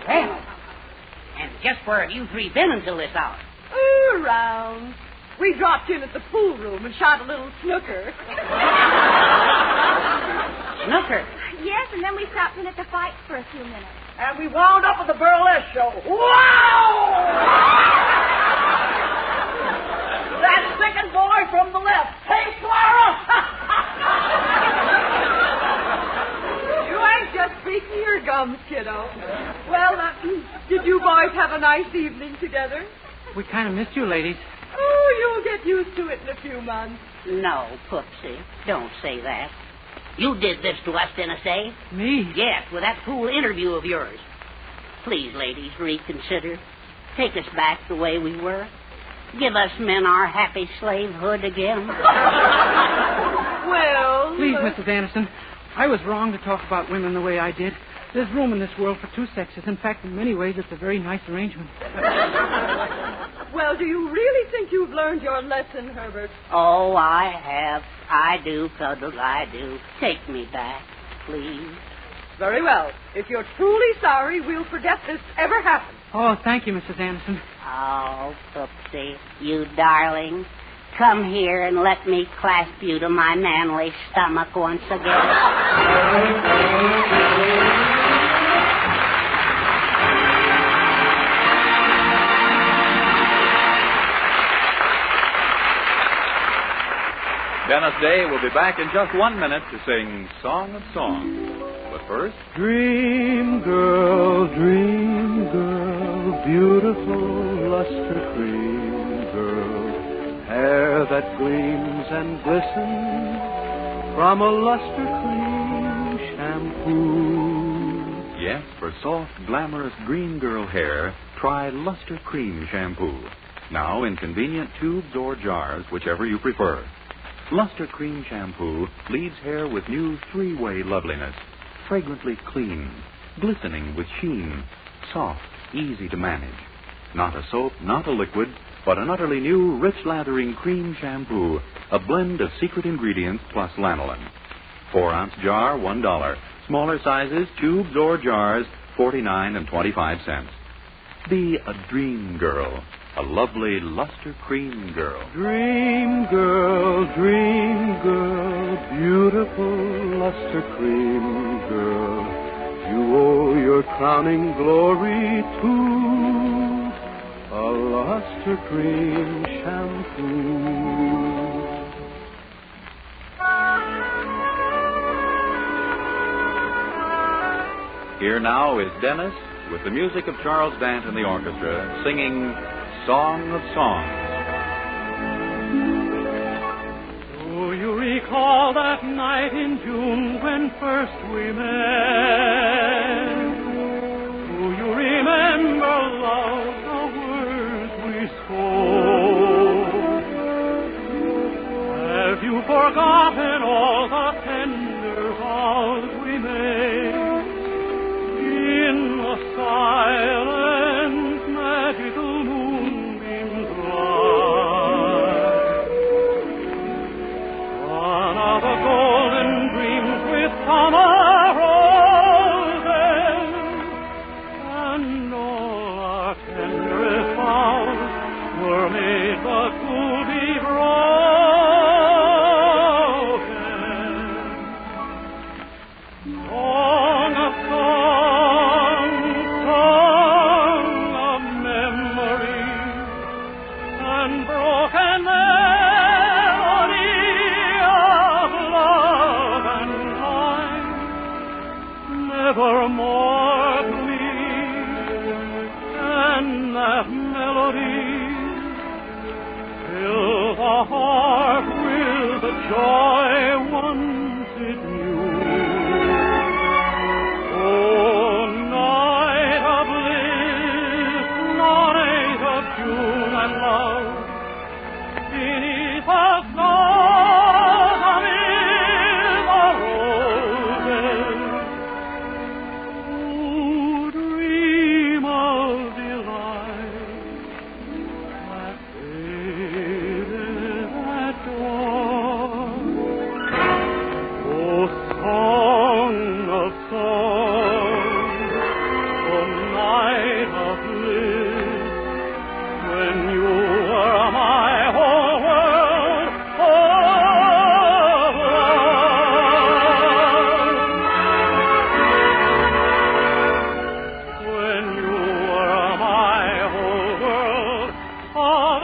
Well, and just where have you three been until this hour? Around. We dropped in at the pool room and shot a little snooker. Snooker? Yes, and then we stopped in at the fight for a few minutes. And we wound up with the burlesque show. Wow! That second boy from the left. Hey, Clara! You ain't just speaking your gums, kiddo. Well, did you boys have a nice evening together? We kind of missed you, ladies. Oh, you'll get used to it in a few months. No, Poopsie. Don't say that. You did this to us, Dennis, eh? Me? Yes, with that fool interview of yours. Please, ladies, reconsider. Take us back the way we were. Give us men our happy slavehood again. Well... Please, Mrs. Anderson, I was wrong to talk about women the way I did. There's room in this world for two sexes. In fact, in many ways, it's a very nice arrangement. Well, do you really think you've learned your lesson, Herbert? Oh, I have. I do, Cuddles, I do. Take me back, please. Very well. If you're truly sorry, we'll forget this ever happened. Oh, thank you, Mrs. Anderson. Oh, Poopsie, you darling. Come here and let me clasp you to my manly stomach once again. Dennis Day will be back in just 1 minute to sing Song of Songs. But first... Dream girl, beautiful luster cream girl, hair that gleams and glistens from a luster cream shampoo. Yes, for soft, glamorous green girl hair, try Luster Cream Shampoo. Now in convenient tubes or jars, whichever you prefer. Luster Cream Shampoo leaves hair with new three-way loveliness. Fragrantly clean, glistening with sheen, soft, easy to manage. Not a soap, not a liquid, but an utterly new, rich lathering cream shampoo, a blend of secret ingredients plus lanolin. 4-ounce jar, $1. Smaller sizes, tubes or jars, 49 and 25 cents. Be a dream girl, a lovely Luster Cream girl. Dream girl, beautiful Luster Cream girl. You owe your crowning glory to a Luster Cream shampoo. Here now is Dennis with the music of Charles Dant and the orchestra singing Song of Songs. Do you recall that night in June when first we met? Do you remember, love, the words we spoke? Have you forgotten all the tender vows we made? In the silent, magical moonbeams light, one of the golden dreams with summer roses, and all our tenderest vows were made but to be broken. Song of songs, song of memory, and broken melody of love and life, nevermore to me, and that melody fill the heart with the joy once it knew. Oh, night of bliss, night of June and love, beneath the snows amid the roses, who dream of delight that faded at dawn. Oh, song of songs, oh, night of bliss, when you were my whole world of love. When you were my whole world of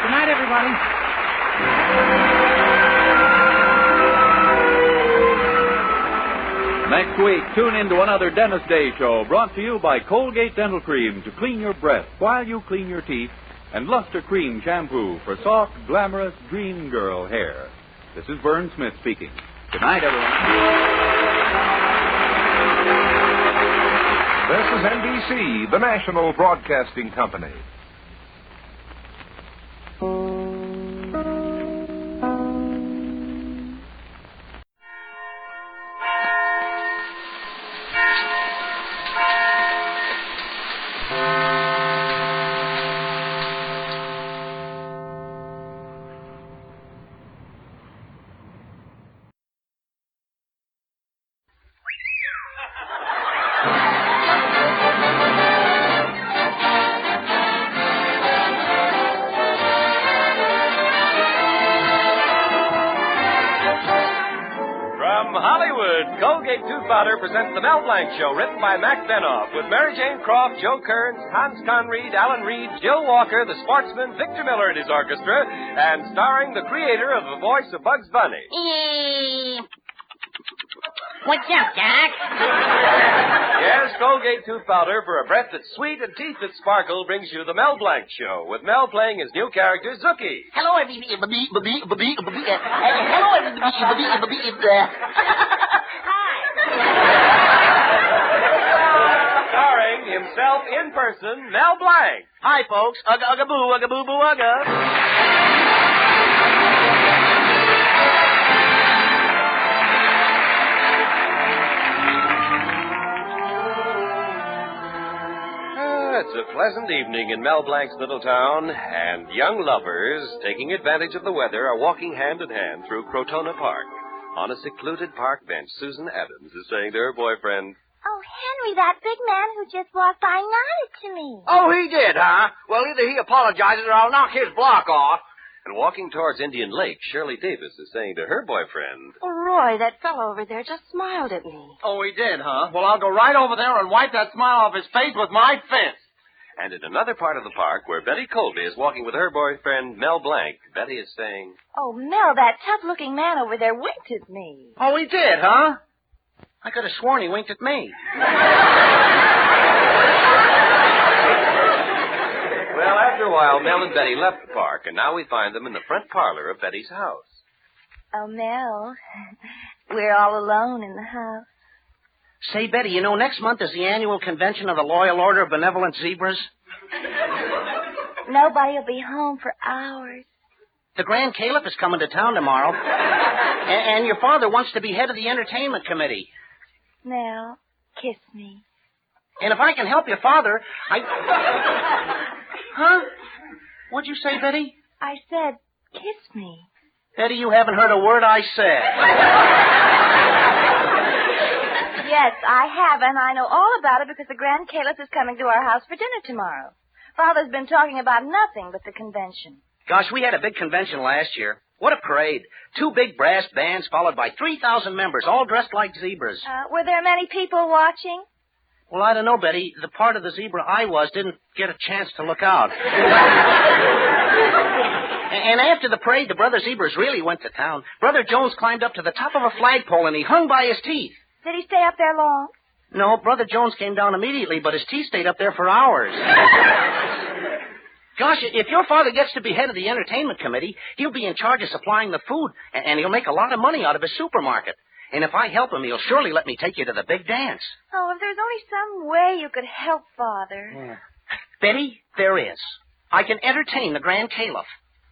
Good night, everybody. Next week, tune in to another Dennis Day Show brought to you by Colgate Dental Cream to clean your breath while you clean your teeth, and Luster Cream Shampoo for soft, glamorous, dream girl hair. This is Vern Smith speaking. Good night, everyone. This is NBC, the national broadcasting company. Colgate Tooth Powder presents The Mel Blanc Show, written by Mac Benoff, with Mary Jane Croft, Joe Kearns, Hans Conried, Alan Reed, Jill Walker, the sportsman, Victor Miller and his orchestra, and starring the creator of the voice of Bugs Bunny. What's up, Doc? Yes, Colgate Tooth Powder for a breath that's sweet and teeth that sparkle brings you The Mel Blanc Show, with Mel playing his new character, Zookie. Hello, everybody. Hello, everybody. Starring himself in person, Mel Blanc. Hi, folks. Ugga, ugga, boo, ugga, boo, boo, ugga. It's a pleasant evening in Mel Blanc's little town, and young lovers, taking advantage of the weather, are walking hand in hand through Crotona Park. On a secluded park bench, Susan Adams is saying to her boyfriend, "Oh, Henry, that big man who just walked by nodded to me." Oh, he did, huh? Well, either he apologizes or I'll knock his block off. And walking towards Indian Lake, Shirley Davis is saying to her boyfriend, Oh, Roy, that fellow over there just smiled at me. Oh, he did, huh? Well, I'll go right over there and wipe that smile off his face with my fist. And in another part of the park, where Betty Colby is walking with her boyfriend, Mel Blanc, Betty is saying, "Oh, Mel, that tough-looking man over there winked at me." Oh, he did, huh? I could have sworn he winked at me. Well, after a while, Mel and Betty left the park, and now we find them in the front parlor of Betty's house. Oh, Mel, we're all alone in the house. Say, Betty, you know, next month is the annual convention of the Loyal Order of Benevolent Zebras. Nobody will be home for hours. The Grand Caliph is coming to town tomorrow. And your father wants to be head of the entertainment committee. Mel, kiss me. And if I can help your father, Huh? What'd you say, Betty? I said, kiss me. Betty, you haven't heard a word I said. Yes, I have, and I know all about it because the Grand Caliph is coming to our house for dinner tomorrow. Father's been talking about nothing but the convention. Gosh, we had a big convention last year. What a parade. 2 big brass bands followed by 3,000 members, all dressed like zebras. Were there many people watching? Well, I don't know, Betty. The part of the zebra I was didn't get a chance to look out. And after the parade, the brother zebras really went to town. Brother Jones climbed up to the top of a flagpole, and he hung by his teeth. Did he stay up there long? No, Brother Jones came down immediately, but his teeth stayed up there for hours. Gosh, if your father gets to be head of the entertainment committee, he'll be in charge of supplying the food, and he'll make a lot of money out of his supermarket. And if I help him, he'll surely let me take you to the big dance. Oh, if there's only some way you could help Father. Yeah. Betty, there is. I can entertain the Grand Caliph.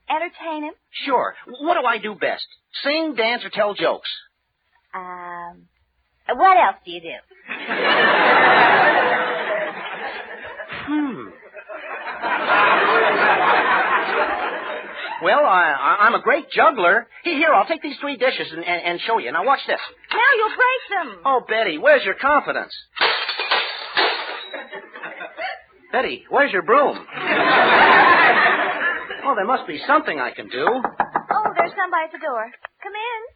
Entertain him? Sure. What do I do best? Sing, dance, or tell jokes? What else do you do? Well, I'm a great juggler. Here, I'll take these 3 dishes and show you. Now, watch this. Now you'll break them. Oh, Betty, where's your confidence? Betty, where's your broom? Oh, there must be something I can do. Oh, there's somebody at the door. Come in.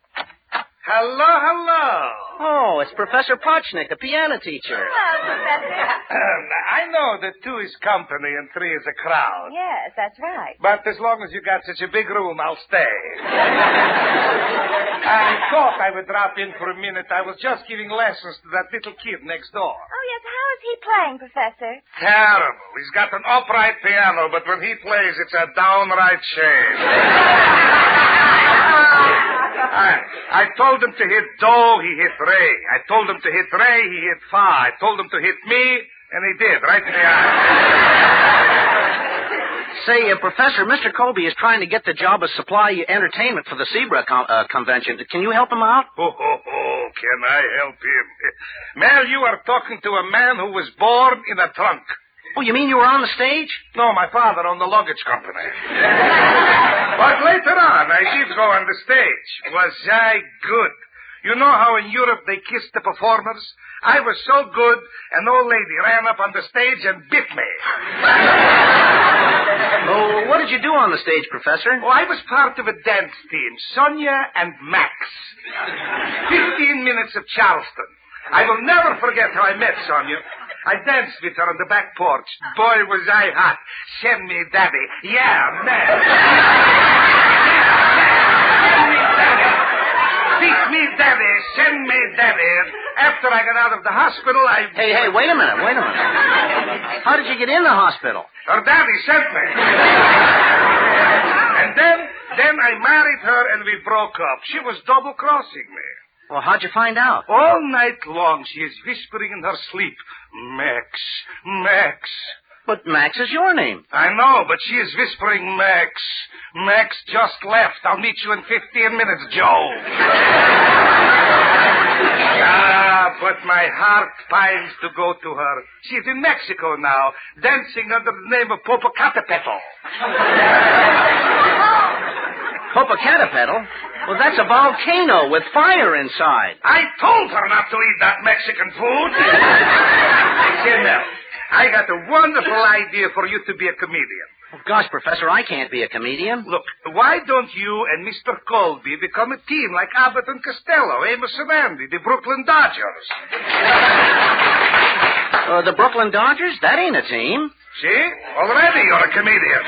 Hello, hello. Oh, it's Professor Potchnick, the piano teacher. Hello, Professor. I know that 2 is company and 3 is a crowd. Yes, that's right. But as long as you got such a big room, I'll stay. I thought I would drop in for a minute. I was just giving lessons to that little kid next door. Oh, yes. How is he playing, Professor? Terrible. He's got an upright piano, but when he plays, it's a downright shame. I told him to hit do, he hit re. I told him to hit re, he hit fa. I told him to hit me, and he did, right in the eye. Say, Professor, Mr. Colby is trying to get the job of supply entertainment for the zebra convention. Can you help him out? Oh, can I help him? Mel, you are talking to a man who was born in a trunk. Oh, you mean you were on the stage? No, my father owned the luggage company. But later on, I did go on the stage. Was I good? You know how in Europe they kiss the performers? I was so good, an old lady ran up on the stage and bit me. Oh, what did you do on the stage, Professor? Oh, I was part of a dance team, Sonia and Max. 15 minutes of Charleston. I will never forget how I met Sonia. I danced with her on the back porch. Boy, was I hot. Send me daddy. Yeah, man. Send me daddy. Beat me daddy. Send me daddy. After I got out of the hospital, I... Hey, wait a minute. How did you get in the hospital? Her daddy sent me. And then I married her and we broke up. She was double-crossing me. Well, how'd you find out? All night long she is whispering in her sleep, Max, Max. But Max is your name. I know, but she is whispering, Max. Max just left. I'll meet you in 15 minutes, Joe. But my heart pines to go to her. She's in Mexico now, dancing under the name of Popocatépetl. Popocatépetl? Well, that's a volcano with fire inside. I told her not to eat that Mexican food. Say, Mel, I got a wonderful idea for you to be a comedian. Oh, gosh, Professor, I can't be a comedian. Look, why don't you and Mr. Colby become a team like Abbott and Costello, Amos and Andy, the Brooklyn Dodgers? The Brooklyn Dodgers? That ain't a team. See? Already you're a comedian.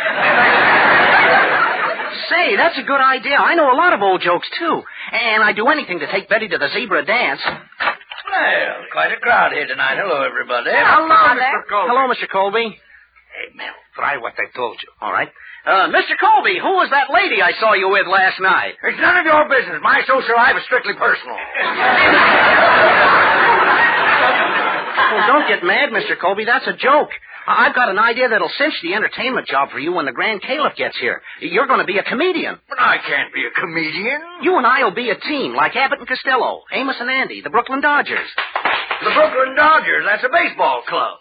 Say, that's a good idea. I know a lot of old jokes, too. And I'd do anything to take Betty to the zebra dance. Well, quite a crowd here tonight. Hello, everybody. Hello, Mr. Colby. Hello, Mr. Colby. Hey, Mel, try what I told you. All right. Mr. Colby, who was that lady I saw you with last night? It's none of your business. My social life is strictly personal. Well, don't get mad, Mr. Colby. That's a joke. I've got an idea that'll cinch the entertainment job for you when the Grand Caliph gets here. You're going to be a comedian. But I can't be a comedian. You and I will be a team, like Abbott and Costello, Amos and Andy, the Brooklyn Dodgers. The Brooklyn Dodgers, that's a baseball club.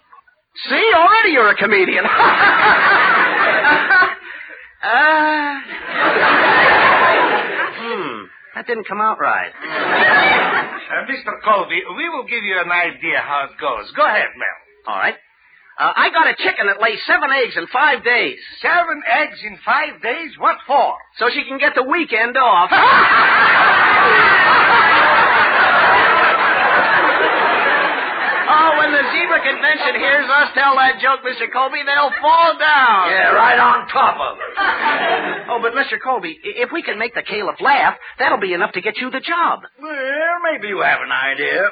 See, already you're a comedian. That didn't come out right. Mr. Colby, we will give you an idea how it goes. Go ahead, Mel. All right. I got a chicken that lays 7 eggs in 5 days. 7 eggs in 5 days? What for? So she can get the weekend off. Oh, when the zebra convention hears us tell that joke, Mr. Colby, they'll fall down. Yeah, right on top of it. Oh, but Mr. Colby, if we can make the Caliph laugh, that'll be enough to get you the job. Well, maybe you have an idea.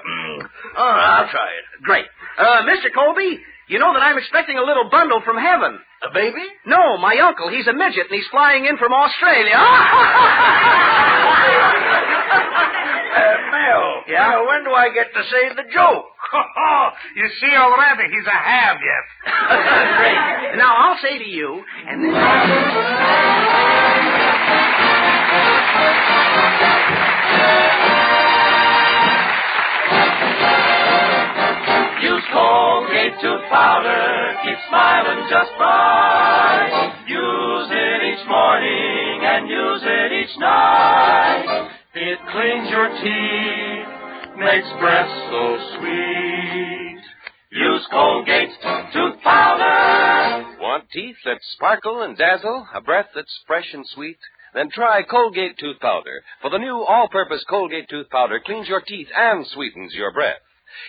All right, I'll try it. Great. Mr. Colby, you know that I'm expecting a little bundle from heaven. A baby? No, my uncle. He's a midget, and he's flying in from Australia. Mel. Yeah? Mel, when do I get to say the joke? You see already, he's a ham yet. Great. Now, I'll say to you, and then... Use Colgate tooth powder, keep smiling just right. Use it each morning and use it each night. It cleans your teeth, makes breath so sweet. Use Colgate tooth powder. Want teeth that sparkle and dazzle, a breath that's fresh and sweet? Then try Colgate tooth powder. For the new all-purpose Colgate tooth powder cleans your teeth and sweetens your breath.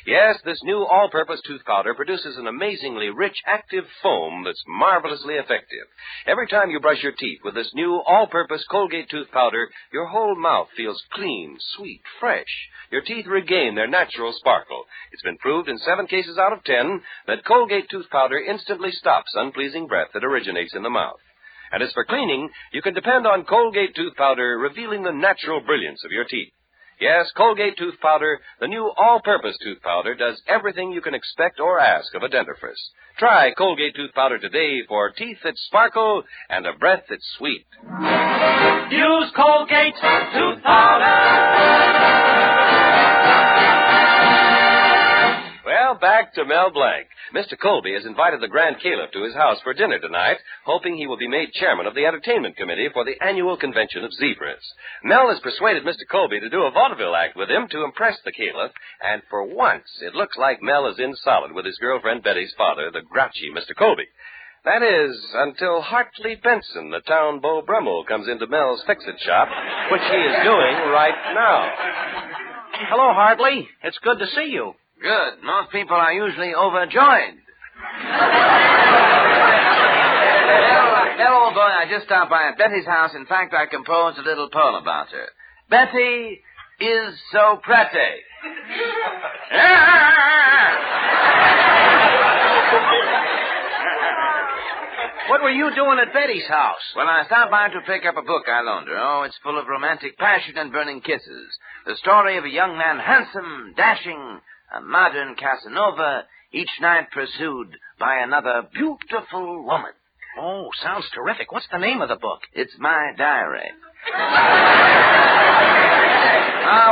Yes, this new all-purpose tooth powder produces an amazingly rich, active foam that's marvelously effective. Every time you brush your teeth with this new all-purpose Colgate tooth powder, your whole mouth feels clean, sweet, fresh. Your teeth regain their natural sparkle. It's been proved in 7 cases out of 10 that Colgate tooth powder instantly stops unpleasing breath that originates in the mouth. And as for cleaning, you can depend on Colgate tooth powder revealing the natural brilliance of your teeth. Yes, Colgate tooth powder, the new all-purpose tooth powder, does everything you can expect or ask of a dentifrice. Try Colgate tooth powder today for teeth that sparkle and a breath that's sweet. Use Colgate tooth powder. Well, back to Mel Blanc. Mr. Colby has invited the Grand Caliph to his house for dinner tonight, hoping he will be made chairman of the entertainment committee for the annual convention of zebras. Mel has persuaded Mr. Colby to do a vaudeville act with him to impress the Caliph, and for once it looks like Mel is in solid with his girlfriend Betty's father, the grouchy Mr. Colby. That is, until Hartley Benson, the town Beau Brummel, comes into Mel's fix-it shop, which he is doing right now. Hello, Hartley. It's good to see you. Good. Most people are usually overjoyed. Well, old boy, I just stopped by at Betty's house. In fact, I composed a little poem about her. Betty is so pretty. What were you doing at Betty's house? Well, I stopped by to pick up a book I loaned her. Oh, it's full of romantic passion and burning kisses. The story of a young man, handsome, dashing, a modern Casanova, each night pursued by another beautiful woman. Oh, sounds terrific. What's the name of the book? It's my diary.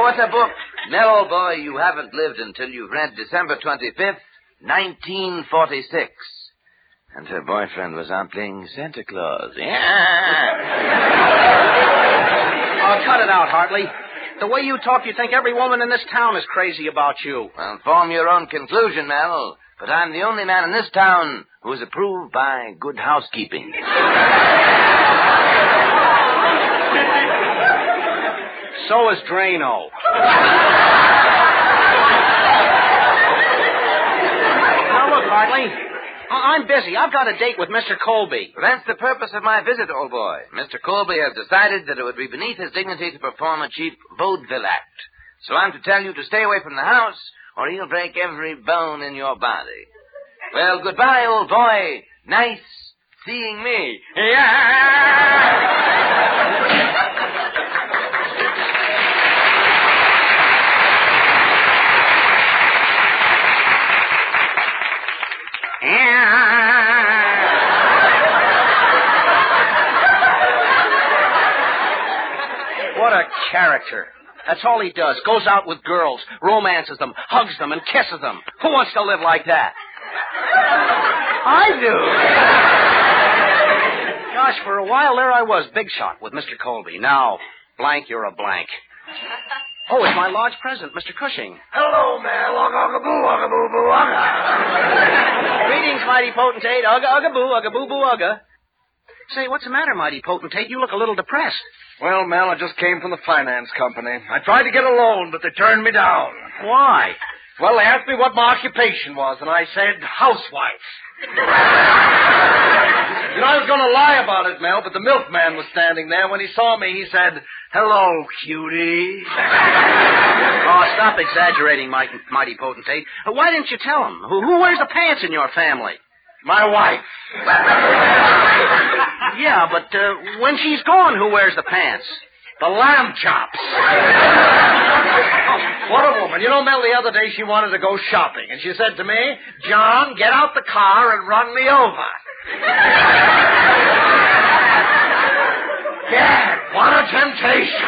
What's a book? Mel, old boy, you haven't lived until you've read December 25th, 1946. And her boyfriend was out playing Santa Claus. Oh, cut it out, Hartley. The way you talk, you think every woman in this town is crazy about you. Well, form your own conclusion, Mel. But I'm the only man in this town who is approved by good housekeeping. So is Drano. Now, look, Hartley. I'm busy. I've got a date with Mr. Colby. That's the purpose of my visit, old boy. Mr. Colby has decided that it would be beneath his dignity to perform a cheap vaudeville act. So I'm to tell you to stay away from the house, or he'll break every bone in your body. Well, goodbye, old boy. Nice seeing me. What a character. That's all he does. Goes out with girls, romances them, hugs them, and kisses them. Who wants to live like that? I do. Gosh, for a while there I was, big shot with Mr. Colby. Now, blank, you're a blank. Oh, it's my lodge president, Mr. Cushing. Hello, Mel. Ugga-boo, ugga. Greetings, mighty potentate. Ugga-boo, ugga-boo-boo-ugga. Say, what's the matter, mighty potentate? You look a little depressed. Well, Mel, I just came from the finance company. I tried to get a loan, but they turned me down. Why? Well, they asked me what my occupation was, and I said housewife. You know, I was going to lie about it, Mel, but the milkman was standing there. When he saw me, he said, "Hello, cutie." Oh, stop exaggerating, mighty potentate. Why didn't you tell him? Who wears the pants in your family? My wife. Yeah, but when she's gone, who wears the pants? The lamb chops. What a woman. You know, Mel, the other day she wanted to go shopping, and she said to me, "John, get out the car and run me over." Yeah, what a temptation.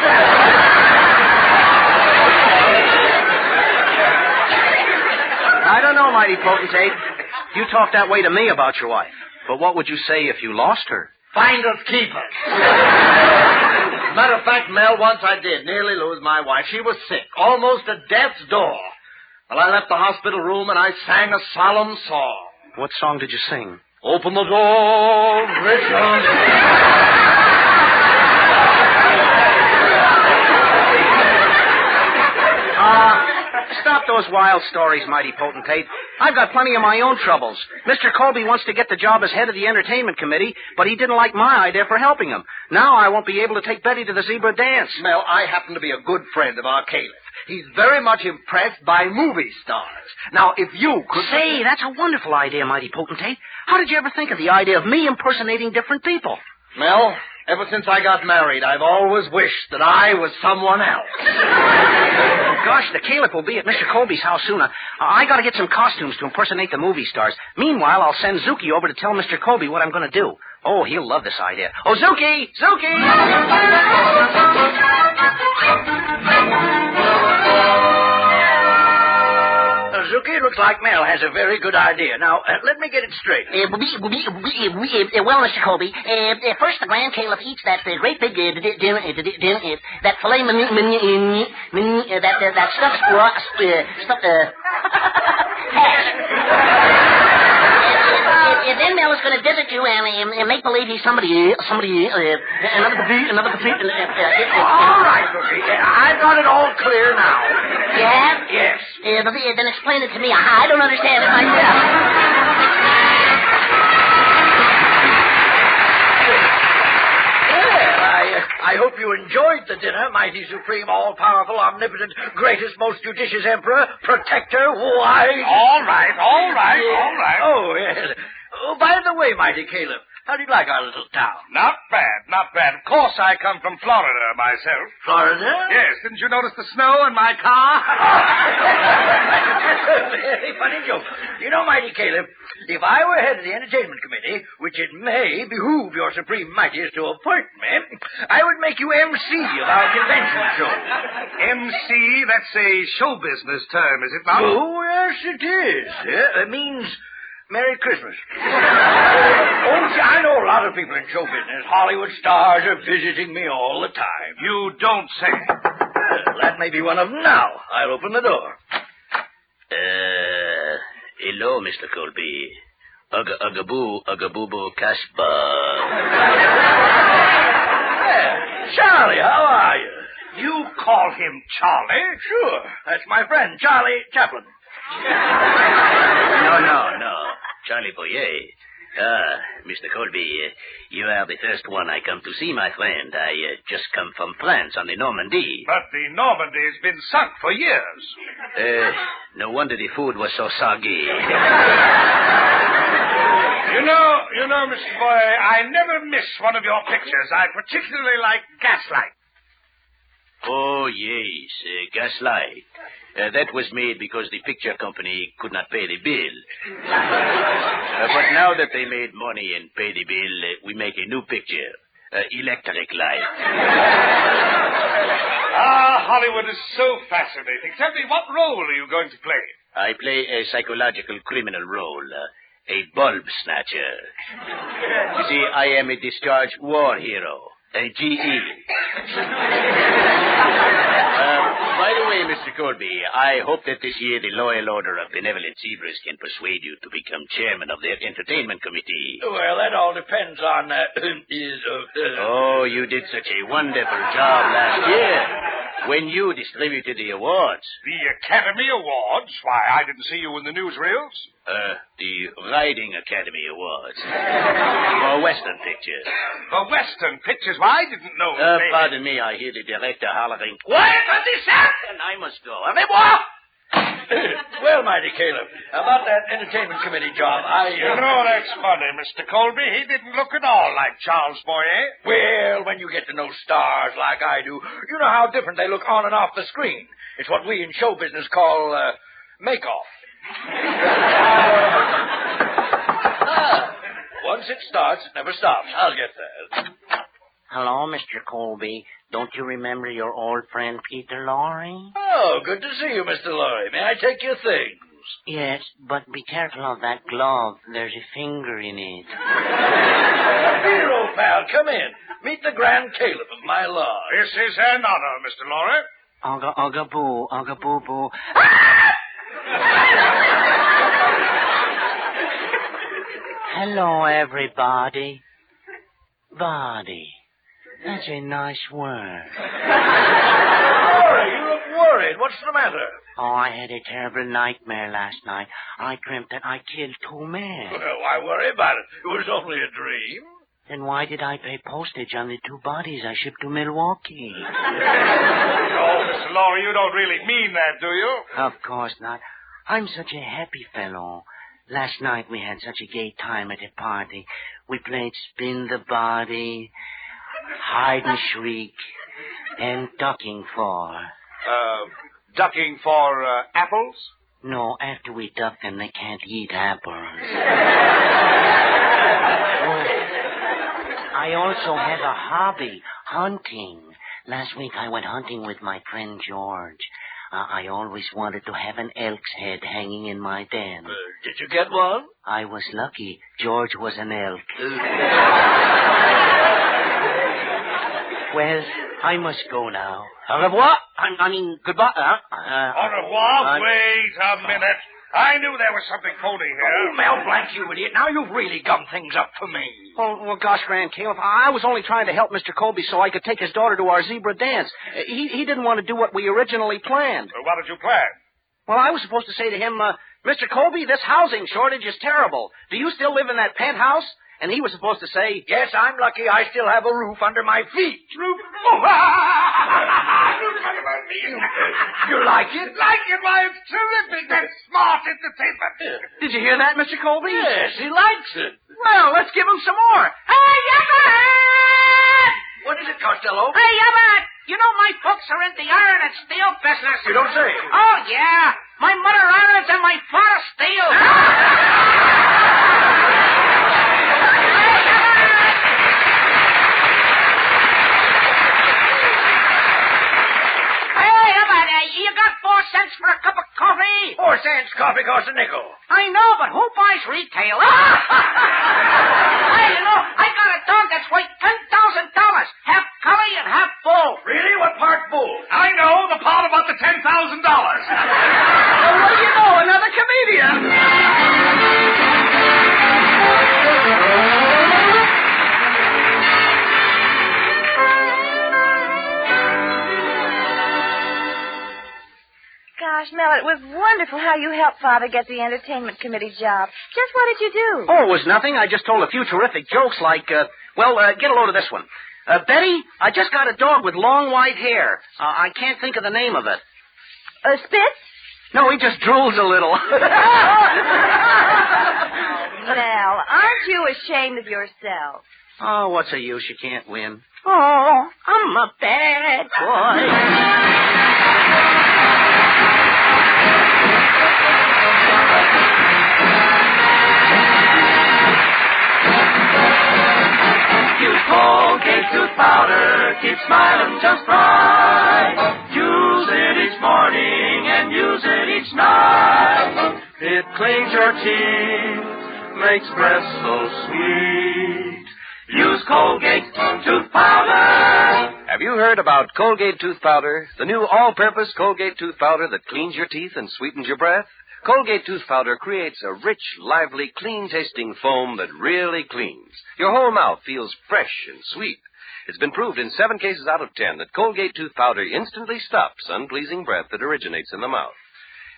I don't know, mighty potentate. You talk that way to me about your wife. But what would you say if you lost her? Finders keepers. Matter of fact, Mel, once I did nearly lose my wife. She was sick, almost at death's door. Well, I left the hospital room and I sang a solemn song. What song did you sing? Open the door, Richard. Stop those wild stories, mighty potentate. I've got plenty of my own troubles. Mr. Colby wants to get the job as head of the entertainment committee, but he didn't like my idea for helping him. Now I won't be able to take Betty to the zebra dance. Mel, I happen to be a good friend of our caliph. He's very much impressed by movie stars. Now, if you could... Say, that's a wonderful idea, mighty potentate. How did you ever think of the idea of me impersonating different people? Mel, ever since I got married, I've always wished that I was someone else. Gosh, the caliph will be at Mr. Colby's house soon. I got to get some costumes to impersonate the movie stars. Meanwhile, I'll send Zuki over to tell Mr. Colby what I'm going to do. Oh, he'll love this idea. Oh, Zuki! Zuki! Zuki, it looks like Mel has a very good idea. Now, let me get it straight. Well, Mr. Colby, first the Grand Caliph eats that great big that filet that stuffed hash. then Mel is going to visit you and make believe he's somebody, another complete. All right, Cookie. I've got it all clear now. You have? Yes. Then explain it to me. I don't understand it myself. I hope you enjoyed the dinner, mighty, supreme, all-powerful, omnipotent, greatest, most judicious emperor, protector, wise... All right. Oh, yes. Oh, by the way, mighty Caleb, how do you like our little town? Not bad. Of course, I come from Florida myself. Florida? Yes. Didn't you notice the snow in my car? Very funny joke. You know, mighty Caleb, if I were head of the entertainment committee, which it may behoove your supreme mightiest to appoint me, I would make you MC of our convention show. MC? That's a show business term, is it not? Oh, yes, it is. It means... Merry Christmas. I know a lot of people in show business. Hollywood stars are visiting me all the time. You don't say. That may be one of them now. I'll open the door. Hello, Mr. Colby. Ugaboo, Kasba. Charlie, how are you? You call him Charlie? Sure. That's my friend, Charlie Chaplin. No. Charlie Boyer. Mr. Colby, you are the first one I come to see, my friend. I just come from France on the Normandy. But the Normandy's been sunk for years. No wonder the food was so soggy. You know, Mr. Boyer, I never miss one of your pictures. I particularly like Gaslight. Oh, yes, Gaslight. That was made because the picture company could not pay the bill. But now that they made money and paid the bill, we make a new picture. Electric Light. Hollywood is so fascinating. Tell me, what role are you going to play? I play a psychological criminal role, a bulb snatcher. You see, I am a discharged war hero. A GE. By the way, Mr. Colby, I hope that this year the Loyal Order of Benevolent Zebras can persuade you to become chairman of their entertainment committee. Well, that all depends on... Oh, you did such a wonderful job last year when you distributed the awards. The Academy Awards? Why, I didn't see you in the newsreels. The Riding Academy Awards. For Western pictures. For Western pictures? Why, I didn't know. Pardon me, I hear the director hollering, "Quiet on the set!" And I must go. Au revoir! Well, mighty Caleb, about that entertainment committee job, You know, that's funny, Mr. Colby. He didn't look at all like Charles Boyer. Well, when you get to know stars like I do, you know how different they look on and off the screen. It's what we in show business call, make-off. Once it starts, it never stops. I'll get there. Hello, Mr. Colby. Don't you remember your old friend Peter Lorre? Oh, good to see you, Mr. Lorre. May I take your things? Yes, but be careful of that glove. There's a finger in it. Peter, old pal, come in. Meet the Grand Caleb of my lodge. This is an honor, Mr. Lorre. Ugga-boo. Hello, everybody. Body. That's a nice word. Lorre, you look worried. What's the matter? Oh, I had a terrible nightmare last night. I dreamt that I killed 2 men. Well, why worry about it? It was only a dream. Then why did I pay postage on the 2 bodies I shipped to Milwaukee? Oh, Mr. Lorre, you don't really mean that, do you? Of course not. I'm such a happy fellow. Last night we had such a gay time at a party. We played Spin the Body, Hide and Shriek, and Ducking for. Ducking for apples? No, after we duck them, they can't eat apples. I also have a hobby, hunting. Last week I went hunting with my friend George. I always wanted to have an elk's head hanging in my den. Did you get one? I was lucky. George was an elk. Well, I must go now. Au revoir. I mean, goodbye. Au revoir. Wait a minute. I knew there was something phony here. Oh, Mel Blanc, you idiot. Now you've really gummed things up for me. Well, gosh, Grand Caleb, I was only trying to help Mr. Colby so I could take his daughter to our zebra dance. He didn't want to do what we originally planned. Well, what did you plan? Well, I was supposed to say to him, Mr. Colby, this housing shortage is terrible. Do you still live in that penthouse? And he was supposed to say, yes, I'm lucky I still have a roof under my feet. Roof? You like it? Like it? Why, it's terrific. That's smart entertainment. Did you hear that, Mr. Colby? Yes, he likes it. Well, let's give him some more. Hey, Yabba! What is it, Costello? Hey, Yabba! You know my folks are in the iron and steel business. You don't say. Oh, yeah. My mother irons and my father steels. You got 4 cents for a cup of coffee? 4 cents. Coffee costs a nickel. I know, but who buys retail? Hey, you know, I got a dog that's worth $10,000. Half collie and half bull. Really? What part bull? I know. The part about the $10,000. Well, what do you know? Another comedian. Gosh, Mel, it was wonderful how you helped Father get the entertainment committee job. Just what did you do? Oh, it was nothing. I just told a few terrific jokes like, get a load of this one. Betty, I just got a dog with long white hair. I can't think of the name of it. Spitz? No, he just drools a little. Mel, aren't you ashamed of yourself? Oh, what's the use? You can't win. Oh, I'm a bad boy. Use Colgate tooth powder, keep smiling just right. Use it each morning and use it each night. It cleans your teeth, makes breath so sweet. Use Colgate tooth powder. Have you heard about Colgate tooth powder? The new all-purpose Colgate tooth powder that cleans your teeth and sweetens your breath? Colgate tooth powder creates a rich, lively, clean-tasting foam that really cleans. Your whole mouth feels fresh and sweet. It's been proved in 7 cases out of 10 that Colgate tooth powder instantly stops unpleasing breath that originates in the mouth.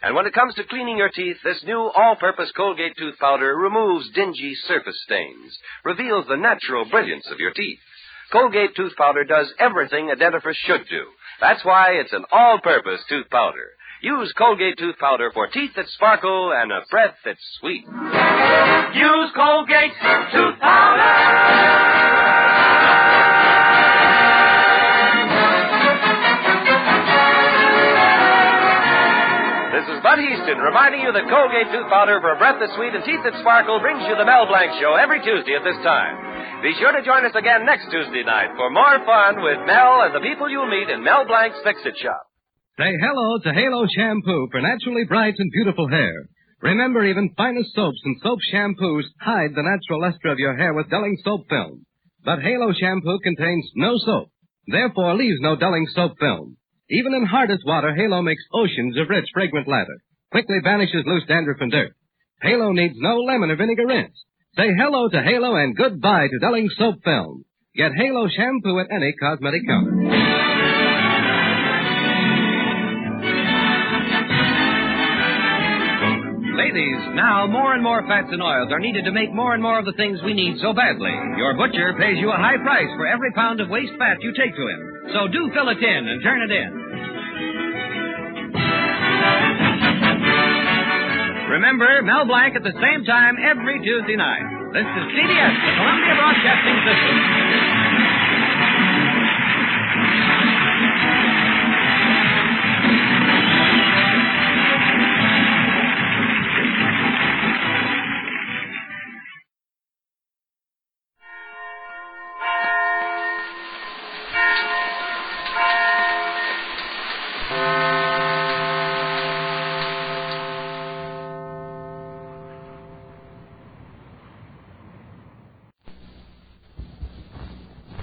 And when it comes to cleaning your teeth, this new all-purpose Colgate tooth powder removes dingy surface stains, reveals the natural brilliance of your teeth. Colgate tooth powder does everything a dentifrice should do. That's why it's an all-purpose tooth powder. Use Colgate tooth powder for teeth that sparkle and a breath that's sweet. Use Colgate tooth powder. This is Bud Easton reminding you that Colgate tooth powder for a breath that's sweet and teeth that sparkle brings you the Mel Blanc Show every Tuesday at this time. Be sure to join us again next Tuesday night for more fun with Mel and the people you'll meet in Mel Blanc's Fix-It Shop. Say hello to Halo Shampoo for naturally bright and beautiful hair. Remember, even finest soaps and soap shampoos hide the natural luster of your hair with dulling soap film. But Halo Shampoo contains no soap, therefore leaves no dulling soap film. Even in hardest water, Halo makes oceans of rich, fragrant lather. Quickly banishes loose dandruff and dirt. Halo needs no lemon or vinegar rinse. Say hello to Halo and goodbye to dulling soap film. Get Halo Shampoo at any cosmetic counter. Ladies, now more and more fats and oils are needed to make more and more of the things we need so badly. Your butcher pays you a high price for every pound of waste fat you take to him. So do fill a tin and turn it in. Remember, Mel Blanc at the same time every Tuesday night. This is CBS, the Columbia Broadcasting System.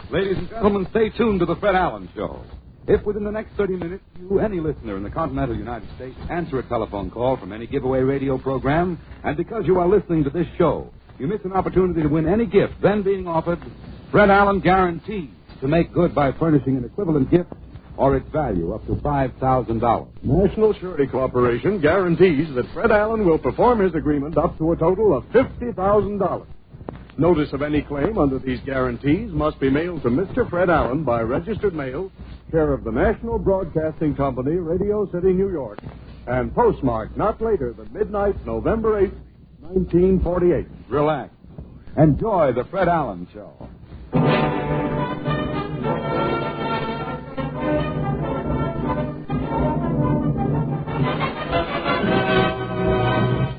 Ladies and gentlemen, stay tuned to the Fred Allen Show. If within the next 30 minutes you, any listener in the continental United States, answer a telephone call from any giveaway radio program, and because you are listening to this show, you miss an opportunity to win any gift then being offered, Fred Allen guarantees to make good by furnishing an equivalent gift or its value up to $5,000. National Surety Corporation guarantees that Fred Allen will perform his agreement up to a total of $50,000. Notice of any claim under these guarantees must be mailed to Mr. Fred Allen by registered mail, care of the National Broadcasting Company, Radio City, New York, and postmarked not later than midnight, November 8, 1948. Relax. Enjoy the Fred Allen Show.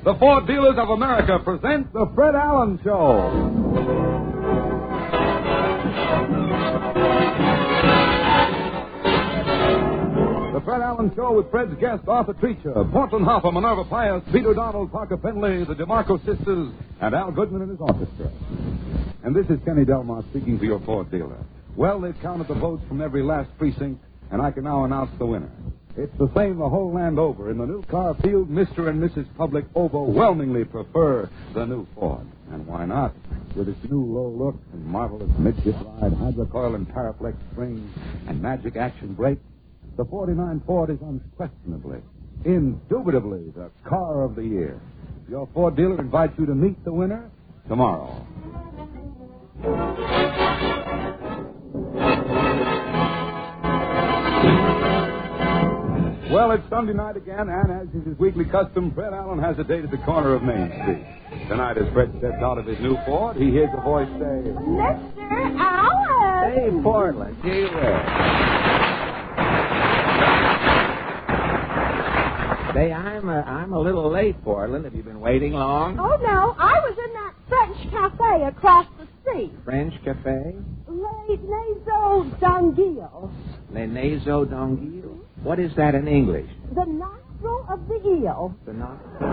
The Ford Dealers of America present the Fred Allen Show. The Fred Allen Show with Fred's guest, Arthur Treacher, Portland Hoffa, Minerva Pius, Pete O'Donnell, Parker Finley, the DeMarco Sisters, and Al Goodman and his orchestra. And this is Kenny Delmar speaking for your Ford dealer. Well, they've counted the votes from every last precinct, and I can now announce the winner. It's the same the whole land over. In the new car field, Mr. and Mrs. Public overwhelmingly prefer the new Ford. And why not? With its new low look and marvelous midship ride, hydrocoil and Paraflex springs, and magic action brakes, the 49 Ford is unquestionably, indubitably, the car of the year. Your Ford dealer invites you to meet the winner tomorrow. Well, it's Sunday night again, and as is his weekly custom, Fred Allen has a date at the corner of Main Street. Tonight, as Fred steps out of his new Ford, he hears a voice say, Mr. Allen! Hey, Portland, gee whiz. Say, I'm a little late, Portland. Have you been waiting long? Oh, no. I was in that French cafe across the street. French cafe? Les Naseaux d'Anguille. Les Naseaux d'Anguille? What is that in English? The nostril of the eel. The nostril.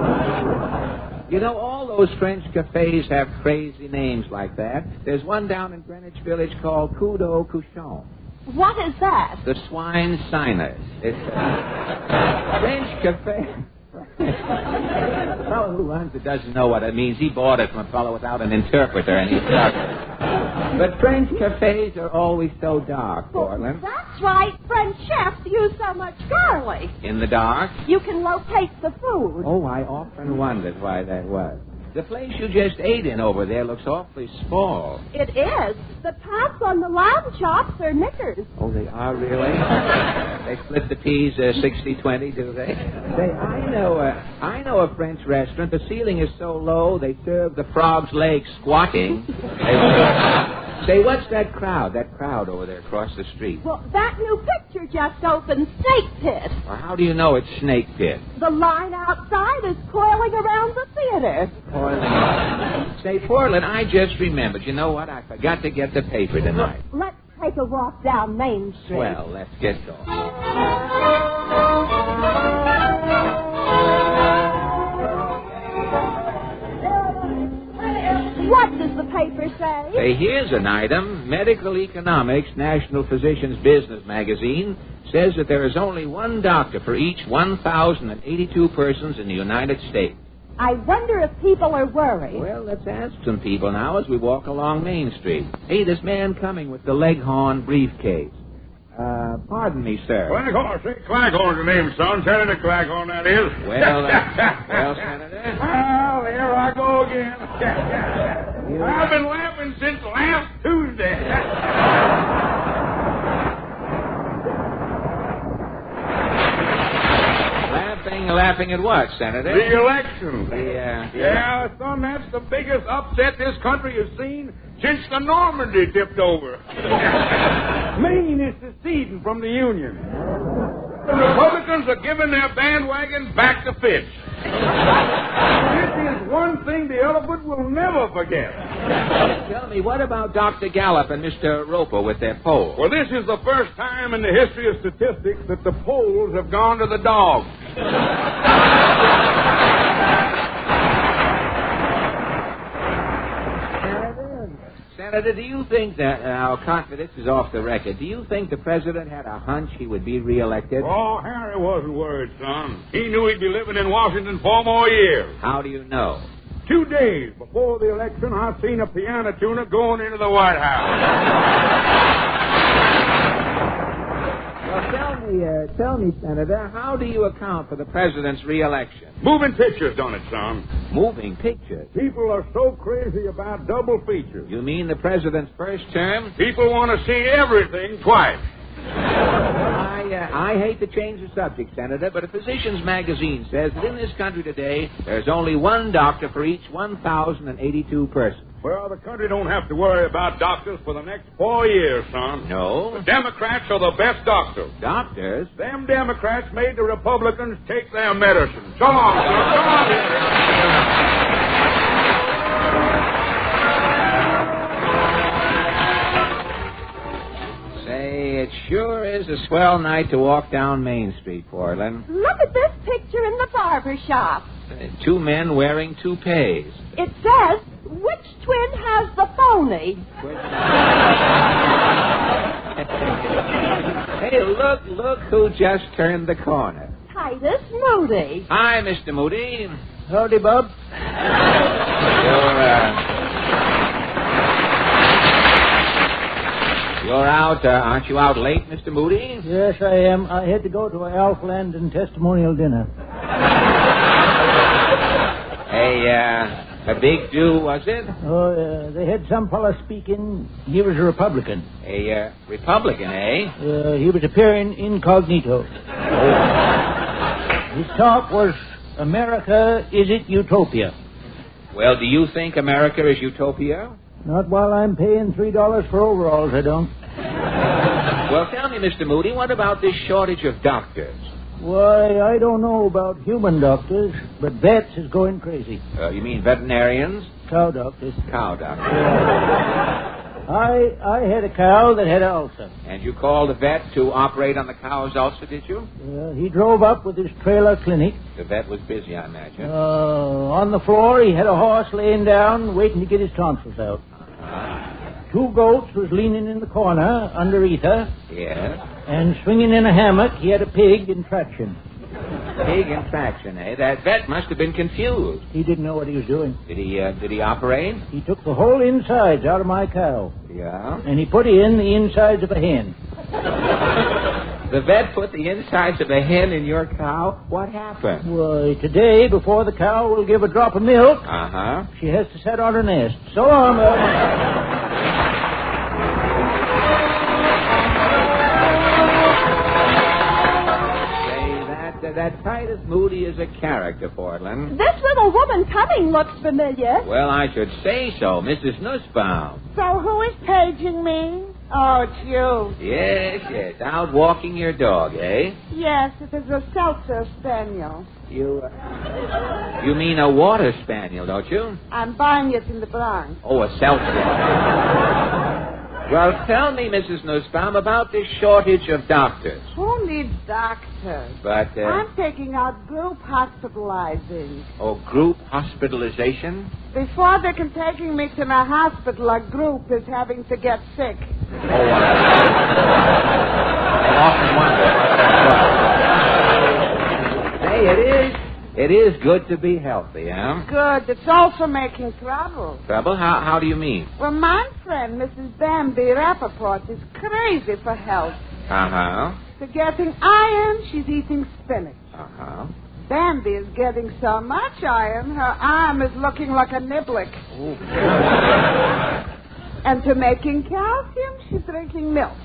You know, all those French cafes have crazy names like that. There's one down in Greenwich Village called Coup d'eau Couchon. What is that? The swine sinus. It's a French cafe. The fellow who runs it doesn't know what it means. He bought it from a fellow without an interpreter, and he stuck it. But French cafes are always so dark, Portland. That's right. French chefs use so much garlic. In the dark? You can locate the food. Oh, I often wondered why that was. The place you just ate in over there looks awfully small. It is. The tops on the lamb chops are knickers. Oh, they are really? They split the peas 60-20, do they? Say, I know a French restaurant. The ceiling is so low they serve the frog's legs squatting. Say, what's that crowd over there across the street? Well, that new picture just opened, Snake Pit. Well, how do you know it's Snake Pit? The line outside is coiling around the theater. Say, Portland, I just remembered. You know what? I forgot to get the paper tonight. Let's take a walk down Main Street. Well, let's get going. What does the paper say? Hey, here's an item. Medical Economics, National Physicians Business Magazine, says that there is only one doctor for each 1,082 persons in the United States. I wonder if people are worried. Well, let's ask some people now as we walk along Main Street. Hey, this man coming with the Leghorn briefcase. Pardon me, sir. Claghorn, say Claghorn's the name, son. Tell him the Claghorn that is. Well, Senator. Well, here I go again. I've been laughing since last Tuesday. Laughing at what, Senator? The election. Yeah, son, that's the biggest upset this country has seen since the Normandy tipped over. Maine is seceding from the Union. The Republicans are giving their bandwagon back to Fitch. This is one thing the elephant will never forget. Tell me, what about Dr. Gallup and Mr. Roper with their polls? Well, this is the first time in the history of statistics that the polls have gone to the dogs. Senator, do you think that, this is off the record, do you think the president had a hunch he would be reelected? Oh, Harry wasn't worried, son. He knew he'd be living in Washington 4 more years. How do you know? 2 days before the election, I seen a piano tuner going into the White House. Well, tell me, Senator, how do you account for the president's reelection? Moving pictures done it, son. Moving pictures? People are so crazy about double features. You mean the president's first term? People want to see everything twice. I hate to change the subject, Senator, but a Physicians magazine says that in this country today, there's only one doctor for each 1,082 persons. Well, the country don't have to worry about doctors for the next 4 years, son. No? The Democrats are the best doctors. Doctors? Them Democrats made the Republicans take their medicine. So long, son. So long. Say, it sure is a swell night to walk down Main Street, Portland. Look at this picture in the barber shop. 2 men wearing toupees. It says, which twin has the phony? Hey, look who just turned the corner. Titus Moody. Hi, Mr. Moody. Howdy, Bob. You're out, aren't you out late, Mr. Moody? Yes, I am. I had to go to a Alf Landon testimonial dinner. Hey, a big do, was it? Oh, they had some fella speaking. He was a Republican. A Republican, eh? He was appearing incognito. His talk was, America, is it utopia? Well, do you think America is utopia? Not while I'm paying $3 for overalls, I don't. Well, tell me, Mr. Moody, what about this shortage of doctors? Why, I don't know about human doctors, but vets is going crazy. You mean veterinarians? Cow doctors. Cow doctors. I had a cow that had an ulcer. And you called a vet to operate on the cow's ulcer, did you? He drove up with his trailer clinic. The vet was busy, I imagine. On the floor, he had a horse laying down, waiting to get his tonsils out. 2 goats was leaning in the corner underneath her. Yes. And swinging in a hammock, he had a pig in traction. Pig in traction, eh? That vet must have been confused. He didn't know what he was doing. Did he operate? He took the whole insides out of my cow. Yeah? And he put in the insides of a hen. The vet put the insides of a hen in your cow? What happened? Why, today, before the cow will give a drop of milk, she has to set on her nest. So long, That Titus Moody is a character, Portland. This little woman coming looks familiar. Well, I should say so. Mrs. Nussbaum. So who is paging me? Oh, it's you. Yes. Out walking your dog, eh? Yes, it is a Seltzer Spaniel. You mean a water spaniel, don't you? I'm buying it in the Bronx. Oh, a Seltzer. Well, tell me, Mrs. Nussbaum, about this shortage of doctors. Who needs doctors? But, I'm taking out group hospitalizing. Oh, group hospitalization? Before they can take me to my hospital, a group is having to get sick. I often wonder. Hey, it is good to be healthy, huh? Good. It's also making trouble. Trouble? How do you mean? Well, my friend, Mrs. Bambi Rappaport, is crazy for health. For getting iron, she's eating spinach. Bambi is getting so much iron, her arm is looking like a niblick. And to making calcium, she's drinking milk.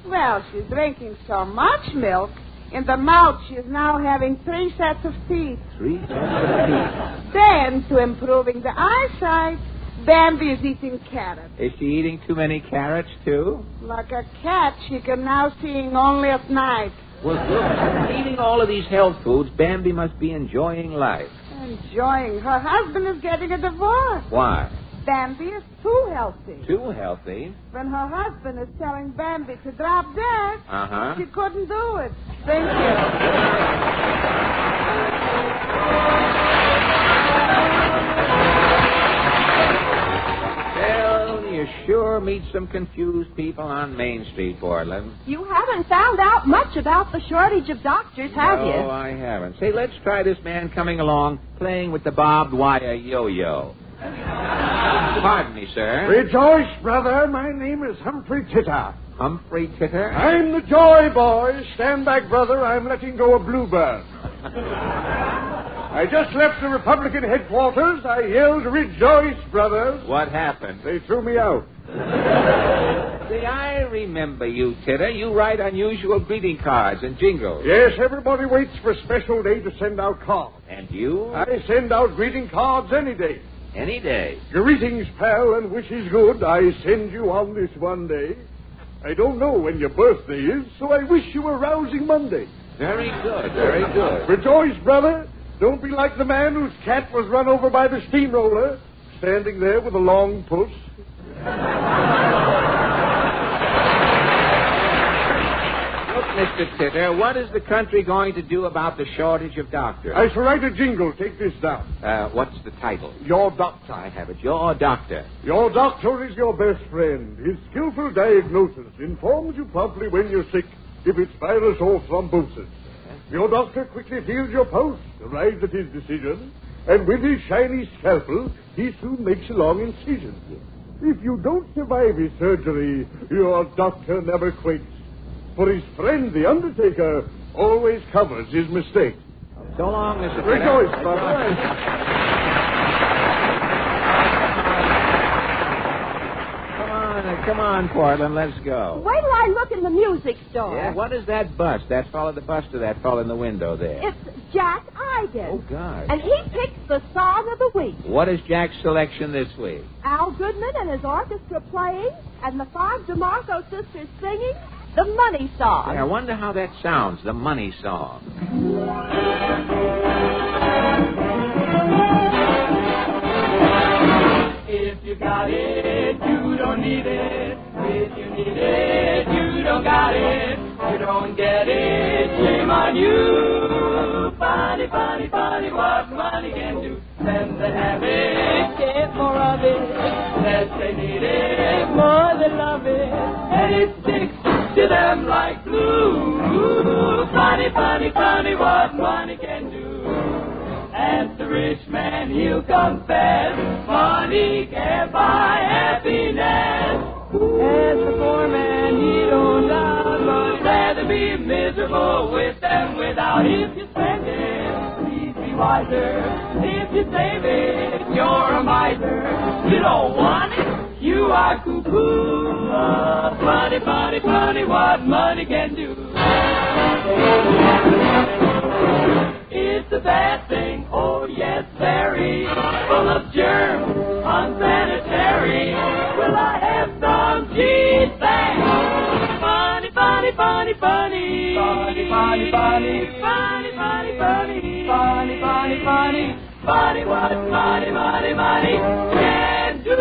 Well, she's drinking so much milk, in the mouth she is now having 3 sets of teeth. 3 sets of teeth? Then, to improving the eyesight, Bambi is eating carrots. Is she eating too many carrots, too? Like a cat, she can now seeing only at night. Well, good. Eating all of these health foods, Bambi must be enjoying life. Enjoying. Her husband is getting a divorce. Why? Bambi is too healthy. Too healthy? When her husband is telling Bambi to drop dead, she couldn't do it. Thank you. Well, you sure meet some confused people on Main Street, Portland. You haven't found out much about the shortage of doctors, have you? No, I haven't. Say, let's try this man coming along playing with the barbed wire yo-yo. Pardon me, sir. Rejoice, brother. My name is Humphrey Titter. Humphrey Titter? I'm the Joy Boy. Stand back, brother. I'm letting go a bluebird. I just left the Republican headquarters. I yelled, rejoice, brothers. What happened? They threw me out. See, I remember you, Titter. You write unusual greeting cards and jingles. Yes, everybody waits for a special day to send out cards. And you? I send out greeting cards any day. Any day? Greetings, pal, and wishes good. I send you on this one day. I don't know when your birthday is, so I wish you a rousing Monday. Very good, very good. Rejoice, brother. Don't be like the man whose cat was run over by the steamroller, standing there with a long puss. Look, Mr. Titter, what is the country going to do about the shortage of doctors? I shall write a jingle. Take this down. What's the title? Your Doctor. I have it. Your Doctor. Your doctor is your best friend. His skillful diagnosis informs you promptly when you're sick, if it's virus or thrombosis. Your doctor quickly feels your pulse, arrives at his decision, and with his shiny scalpel, he soon makes a long incision. If you don't survive his surgery, your doctor never quakes. For his friend, the undertaker, always covers his mistake. So long, Mr. Rejoice, brother. Come on, Portland, let's go. Wait till I look in the music store. Yeah, what is that bust? That fellow, the bust of that fellow in the window there. It's Jack Iden. Oh, God. And he picks the song of the week. What is Jack's selection this week? Al Goodman and his orchestra playing, and the five DeMarco sisters singing the Money Song. Yeah, I wonder how that sounds, the Money Song. If you got it, you don't need it. If you need it, you don't got it. You don't get it, shame on you. Funny, funny, funny what money can do. Then they have it, get more of it. Less they need it, more they love it. And it sticks to them like glue. Funny, funny, funny what money can do. As the rich man, he'll confess, money can't buy happiness. As the poor man, he don't love, but rather be miserable with them without. If you spend it, please be wiser. If you save it, you're a miser. You don't want it, you are cuckoo. Funny, funny, funny what money can do. It's a bad thing, oh yes, very full of germs, unsanitary. Will I have some cheese things? Funny, funny, funny, funny. Funny, funny, funny. Funny, funny, funny. Funny, funny, funny. Funny what money, money, money can do.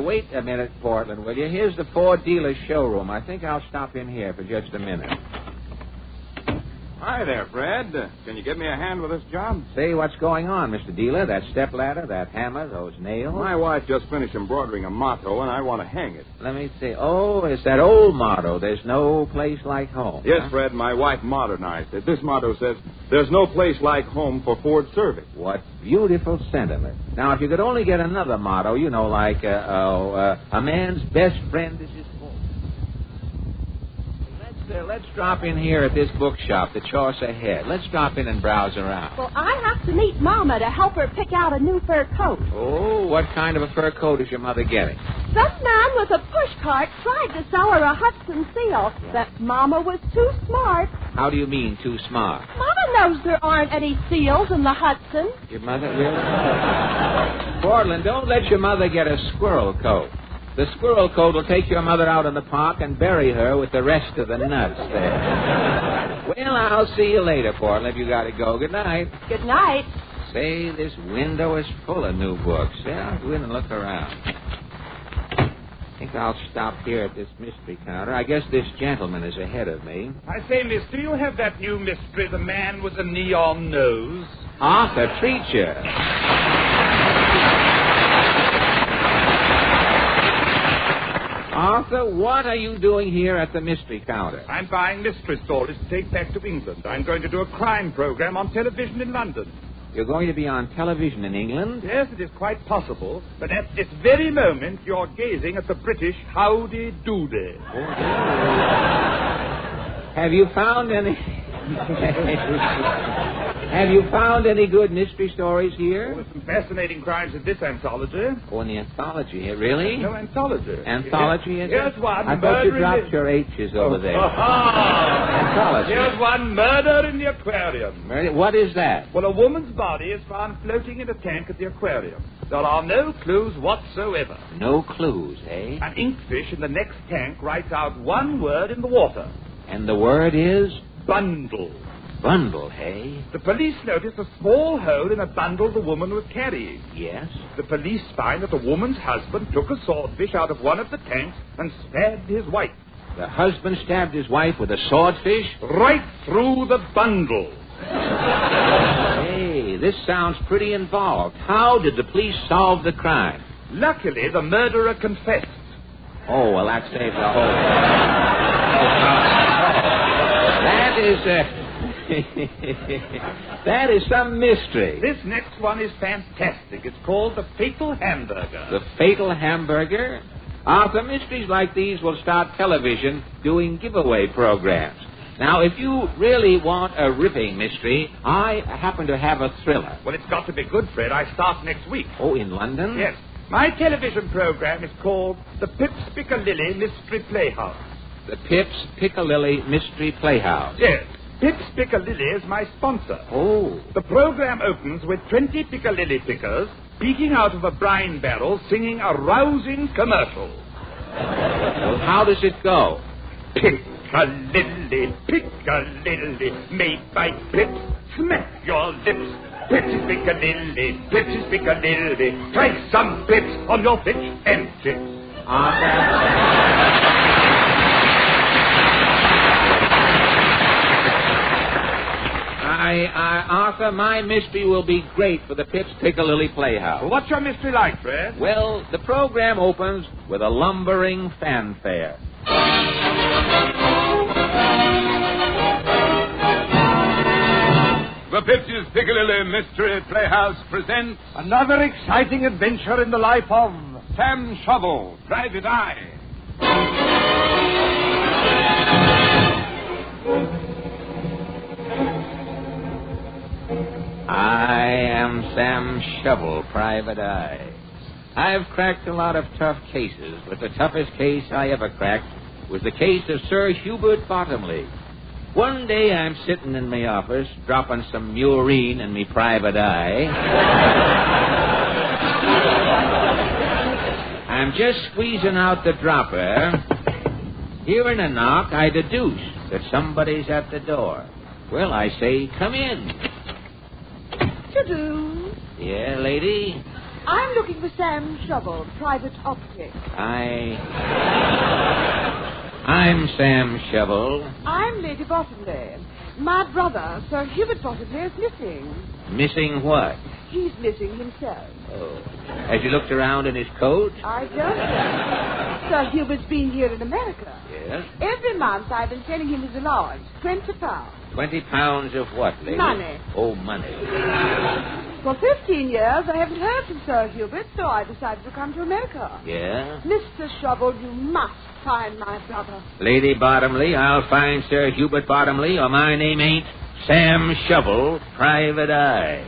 Wait a minute, Portland, will you? Here's the Ford dealer's showroom. I think I'll stop in here for just a minute. Hi there, Fred. Can you give me a hand with this job? Say, what's going on, Mr. Dealer? That stepladder, that hammer, those nails? My wife just finished embroidering a motto, and I want to hang it. Let me see. Oh, it's that old motto, there's no place like home. Yes, huh? Fred, my wife modernized it. This motto says, there's no place like home for Ford service. What beautiful sentiment. Now, if you could only get another motto, you know, like, a man's best friend is his home. Let's drop in here at this bookshop, the Chaucer Head. Let's drop in and browse around. Well, I have to meet Mama to help her pick out a new fur coat. Oh, what kind of a fur coat is your mother getting? Some man with a pushcart tried to sell her a Hudson seal, but Mama was too smart. How do you mean, too smart? Mama knows there aren't any seals in the Hudson. Your mother really? Portland, don't let your mother get a squirrel coat. The squirrel coat will take your mother out in the park and bury her with the rest of the nuts there. Well, I'll see you later, Portland. You got to go. Good night. Good night. Say, this window is full of new books. Yeah, I'll go in and look around. think I'll stop here at this mystery counter. I guess this gentleman is ahead of me. I say, miss, do you have that new mystery, the man with the neon nose? Arthur Treacher. Arthur, what are you doing here at the mystery counter? I'm buying mystery stories to take back to England. I'm going to do a crime program on television in London. You're going to be on television in England? Yes, it is quite possible. But at this very moment, you're gazing at the British Howdy Doody. Have you found any... Have you found any good mystery stories here? Oh, there's some fascinating crimes in this anthology. Oh, in the anthology here, really? No, anthology. Anthology? Here's one. I thought you dropped your H's over there. Anthology. Here's one, murder in the aquarium. What is that? Well, a woman's body is found floating in a tank at the aquarium. There are no clues whatsoever. No clues, eh? An inkfish in the next tank writes out one word in the water. And the word is? Bundle. Bundle, hey? The police noticed a small hole in a bundle the woman was carrying. Yes? The police find that the woman's husband took a swordfish out of one of the tanks and stabbed his wife. The husband stabbed his wife with a swordfish? Right through the bundle. Hey, this sounds pretty involved. How did the police solve the crime? Luckily, the murderer confessed. Oh, well, that saves the whole That is, that is some mystery. This next one is fantastic. It's called The Fatal Hamburger. The Fatal Hamburger? Arthur, mysteries like these will start television doing giveaway programs. Now, if you really want a ripping mystery, I happen to have a thriller. Well, it's got to be good, Fred. I start next week. Oh, in London? Yes. My television program is called The Pips Piccadilly Mystery Playhouse. The Pips Piccadilly Mystery Playhouse? Yes. Pips Piccadilly is my sponsor. Oh. The program opens with 20 Piccadilly pickers peeking out of a brine barrel singing a rousing commercial. Well, how does it go? Piccadilly, Piccadilly, made by Pips. Smack your lips. Pips Piccadilly, Pips Piccadilly. Try some Pips on your fish and chips. Arthur, my mystery will be great for the Pips Piccadilly Playhouse. Well, what's your mystery like, Fred? Well, the program opens with a lumbering fanfare. The Pips Piccadilly Mystery Playhouse presents another exciting adventure in the life of Sam Shovel, Private Eye. I am Sam Shovel, Private Eye. I've cracked a lot of tough cases, but the toughest case I ever cracked was the case of Sir Hubert Bottomley. One day I'm sitting in my office, dropping some urine in me private eye. I'm just squeezing out the dropper. Hearing a knock, I deduce that somebody's at the door. Well, I say, come in. To-do. Yeah, lady? I'm looking for Sam Shovel, private optic. I'm Sam Shovel. I'm Lady Bottomley. My brother, Sir Hubert Bottomley, is missing. Missing what? He's missing himself. Oh. Has he looked around in his coat? I don't know. Sir Hubert's been here in America. Yes? Every month I've been sending him his allowance, 20 pounds. 20 pounds of what, lady? Money. Oh, money. For 15 years I haven't heard from Sir Hubert, so I decided to come to America. Yeah? Mr. Shovel, you must find my brother. Lady Bottomley, I'll find Sir Hubert Bottomley, or my name ain't Sam Shovel, Private Eye.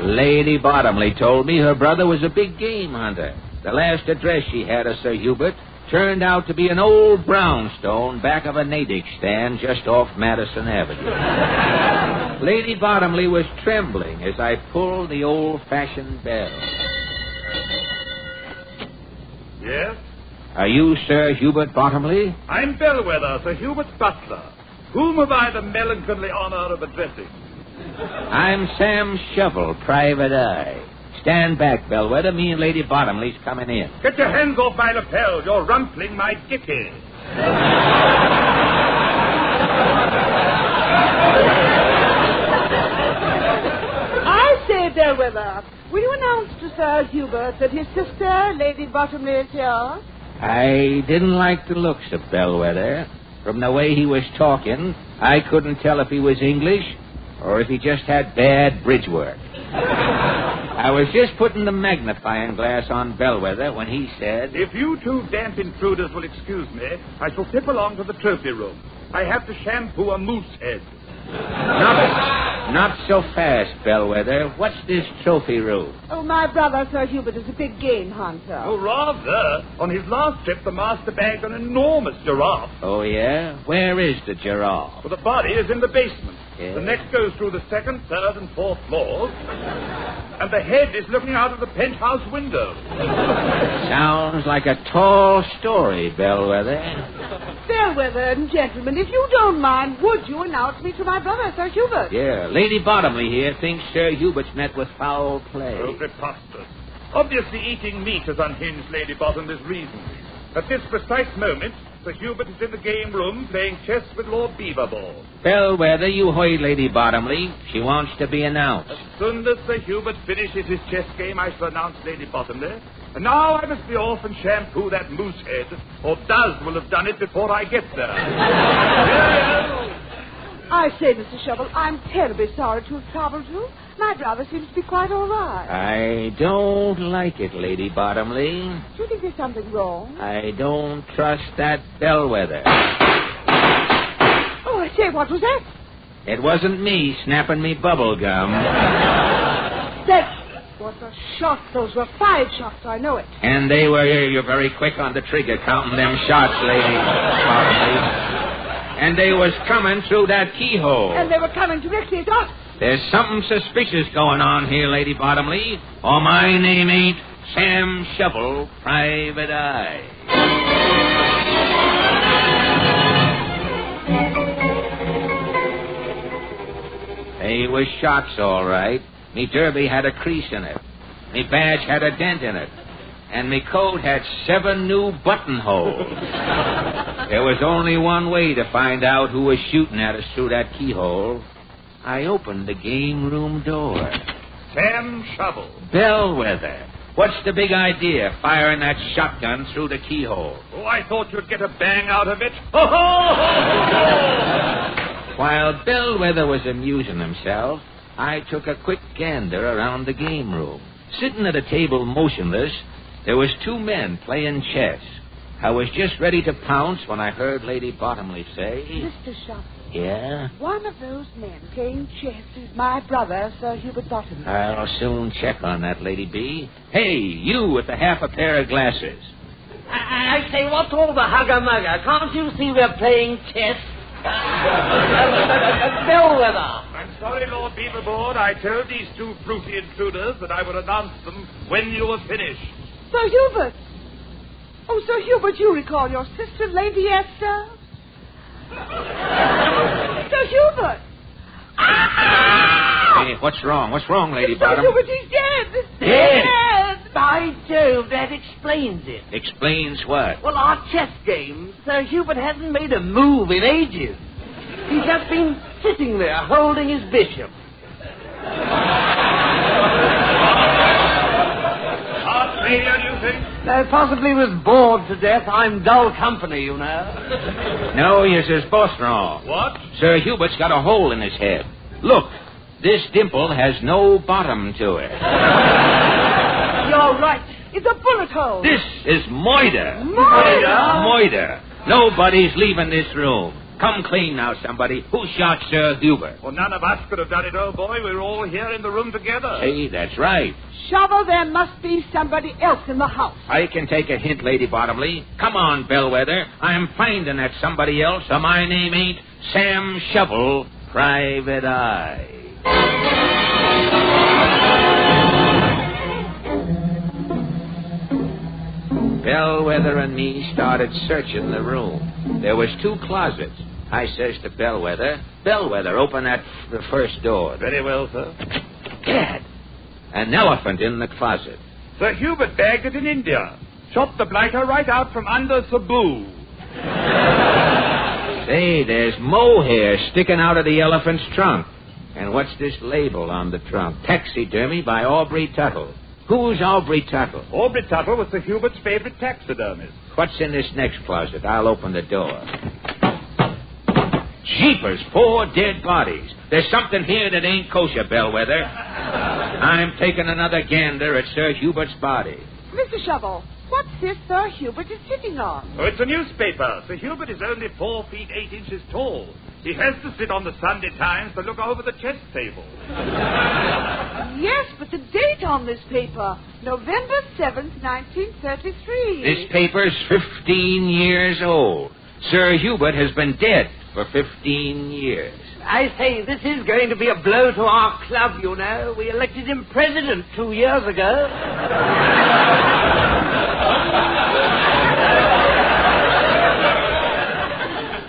Lady Bottomley told me her brother was a big game hunter. The last address she had of Sir Hubert turned out to be an old brownstone back of a Natick stand just off Madison Avenue. Lady Bottomley was trembling as I pulled the old-fashioned bell. Yes? Are you Sir Hubert Bottomley? I'm Bellwether, Sir Hubert's butler. Whom have I the melancholy honor of addressing? I'm Sam Shovel, Private Eye. Stand back, Bellwether. Me and Lady Bottomley's coming in. Get your hands off my lapel. You're rumpling my dicky. I say, Bellwether, will you announce to Sir Hubert that his sister, Lady Bottomley, is here? I didn't like the looks of Bellwether. From the way he was talking, I couldn't tell if he was English or if he just had bad bridge work. I was just putting the magnifying glass on Bellwether when he said... If you two damp intruders will excuse me, I shall slip along to the trophy room. I have to shampoo a moose head. Not so fast, Bellwether. What's this trophy room? Oh, my brother, Sir Hubert, is a big game hunter. Oh, rather. On his last trip, the master bagged an enormous giraffe. Oh, yeah? Where is the giraffe? Well, the body is in the basement. Yeah. The neck goes through the second, third, and fourth floors. And the head is looking out of the penthouse window. Sounds like a tall story, Bellwether. Bellwether and gentlemen, if you don't mind, would you announce me to my brother, Sir Hubert? Yeah, Lady Bottomley here thinks Sir Hubert's met with foul play. Oh, preposterous. Obviously, eating meat has unhinged Lady Bottomley's reason. At this precise moment, Sir Hubert is in the game room playing chess with Lord Beaverball. Bellwether, you heard Lady Bottomley. She wants to be announced. As soon as Sir Hubert finishes his chess game, I shall announce Lady Bottomley. And now I must be off and shampoo that moose head, or Duz will have done it before I get there. I say, Mr. Shovel, I'm terribly sorry to have troubled you. My brother seems to be quite all right. I don't like it, Lady Bottomley. Do you think there's something wrong? I don't trust that Bellwether. Oh, I say, what was that? It wasn't me snapping me bubble gum. That was a shot. Those were 5 shots, I know it. And they were, you're very quick on the trigger counting them shots, Lady Bottomley. And they was coming through that keyhole. And they were coming directly at us. There's something suspicious going on here, Lady Bottomley, or my name ain't Sam Shovel, Private Eye. They was shots, all right. Me derby had a crease in it. Me badge had a dent in it. And me coat had 7 new buttonholes. There was only one way to find out who was shooting at us through that keyhole. I opened the game room door. Sam Shovel. Bellwether. What's the big idea, firing that shotgun through the keyhole? Oh, I thought you'd get a bang out of it. Ho, ho, ho! While Bellwether was amusing himself, I took a quick gander around the game room. Sitting at a table motionless, there was 2 men playing chess. I was just ready to pounce when I heard Lady Bottomley say... Mr. Shovel. Yeah? One of those men playing chess is my brother, Sir Hubert Bottomley. I'll soon check on that, Lady B. Hey, you with the half a pair of glasses. I say, what's all the hugger-mugger? Can't you see we're playing chess? Bellwether. I'm sorry, Lord Beaverboard. I told these 2 fruity intruders that I would announce them when you were finished. Sir Hubert! Oh, Sir Hubert, you recall your sister, Lady Esther? Sir Hubert! Hey, what's wrong? What's wrong, Lady Sir Bottom? Hubert, he's dead! Dead? By Jove, that explains it. Explains what? Well, our chess game, Sir Hubert hasn't made a move in ages. He's just been sitting there holding his bishop. Heart failure, do you think? Possibly was bored to death. I'm dull company, you know. No, yes, there's both wrong. What? Sir Hubert's got a hole in his head. Look, this dimple has no bottom to it. You're right. It's a bullet hole. This is moida. Moida? Moida. Nobody's leaving this room. Come clean now, somebody. Who shot Sir Hubert? Well, none of us could have done it, old boy. We were all here in the room together. Hey, that's right. Shovel, there must be somebody else in the house. I can take a hint, Lady Bottomley. Come on, Bellwether. I'm finding that somebody else, or my name ain't Sam Shovel, Private Eye. Bellwether and me started searching the room. There was 2 closets. I says to Bellwether, Bellwether, open the first door. Very well, sir. Gad! An elephant in the closet. Sir Hubert bagged it in India. Shot the blighter right out from under Cebu. Say, there's mohair sticking out of the elephant's trunk. And what's this label on the trunk? Taxidermy by Aubrey Tuttle. Who's Aubrey Tuttle? Aubrey Tuttle was Sir Hubert's favorite taxidermist. What's in this next closet? I'll open the door. Jeepers, 4 dead bodies. There's something here that ain't kosher, Bellwether. I'm taking another gander at Sir Hubert's body. Mr. Shovel, what's this Sir Hubert is sitting on? Oh, it's a newspaper. Sir Hubert is only 4 feet 8 inches tall. He has to sit on the Sunday Times to look over the chess table. Yes, but the date on this paper, November 7th, 1933. This paper's 15 years old. Sir Hubert has been dead for 15 years. I say, this is going to be a blow to our club, you know. We elected him president 2 years ago.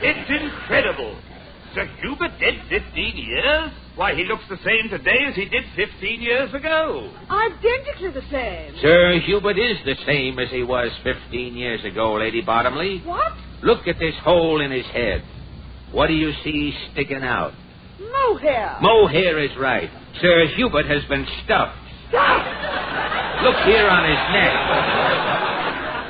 It's incredible. Sir Hubert dead 15 years? Why, he looks the same today as he did 15 years ago. Identically the same. Sir Hubert is the same as he was 15 years ago, Lady Bottomley. What? Look at this hole in his head. What do you see sticking out? Mohair. Mohair is right. Sir Hubert has been stuffed. Stuffed? Look here on his neck.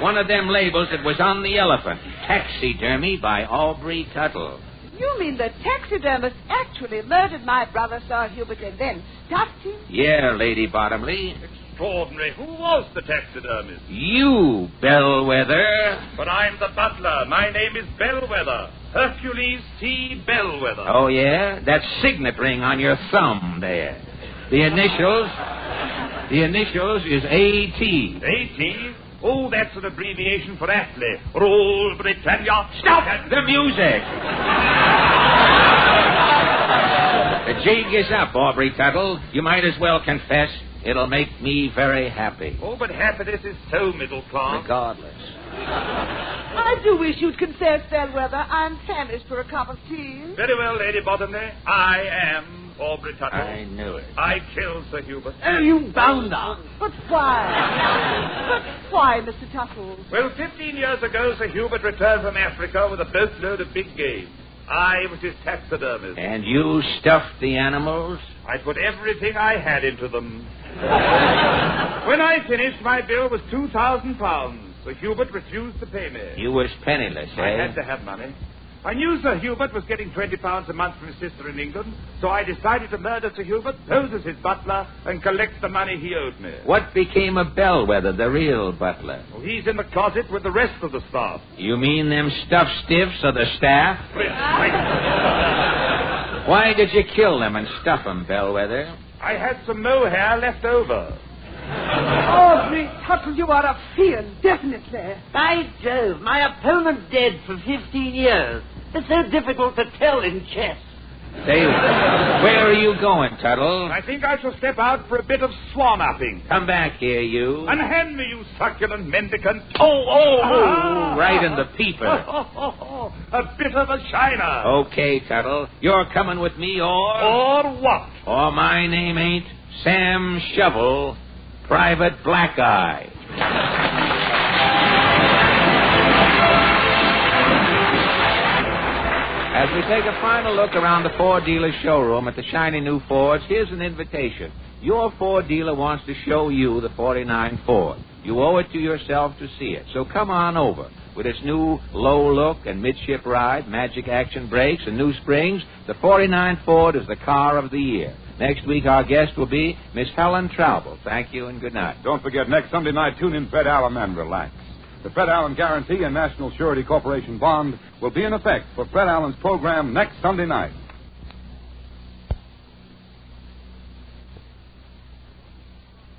One of them labels that was on the elephant. Taxidermy by Aubrey Tuttle. You mean the taxidermist actually murdered my brother, Sir Hubert, and then stuffed him? Yeah, Lady Bottomley. Extraordinary. Who was the taxidermist? You, Bellwether. But I'm the butler. My name is Bellwether. Hercules T. Bellwether. Oh, yeah? That signet ring on your thumb there. The initials is A.T. A.T.? Oh, that's an abbreviation for Athley. Rule Britannia. Stop the music! The jig is up, Aubrey Tuttle. You might as well confess. It'll make me very happy. Oh, but happiness is so middle class. Regardless. I do wish you'd confess, Bellwether. I'm famished for a cup of tea. Very well, Lady Bottomley. I am Aubrey Tuttle. I knew it. I killed Sir Hubert. Oh, you bounder. But why? But why, Mr. Tuttle? Well, 15 years ago, Sir Hubert returned from Africa with a boatload of big game. I was his taxidermist. And you stuffed the animals? I put everything I had into them. When I finished, my bill was £2,000. Sir Hubert refused to pay me. You was penniless, eh? I had to have money. I knew Sir Hubert was getting £20 a month from his sister in England, so I decided to murder Sir Hubert, pose as his butler, and collect the money he owed me. What became of Bellwether, the real butler? Well, he's in the closet with the rest of the staff. You mean them stuffed stiffs of the staff? Why did you kill them and stuff them, Bellwether? I had some mohair left over. Aubrey Tuttle, you are a fiend, definitely. By Jove, my opponent dead for 15 years. It's so difficult to tell in chess. Say, where are you going, Tuttle? I think I shall step out for a bit of swan-upping. Come back here, you. Unhand me, you succulent mendicant. Right in the peeper. A bit of a shiner. Okay, Tuttle. You're coming with me, Or what? Or my name ain't Sam Shovel, Private Black Eye. As we take a final look around the Ford dealer showroom at the shiny new Fords, here's an invitation. Your Ford dealer wants to show you the 49 Ford. You owe it to yourself to see it. So come on over. With its new low look and midship ride, magic action brakes, and new springs, the 49 Ford is the car of the year. Next week, our guest will be Miss Helen Traubel. Thank you and good night. Don't forget, next Sunday night, tune in Fred Allen and relax. The Fred Allen Guarantee and National Surety Corporation bond will be in effect for Fred Allen's program next Sunday night.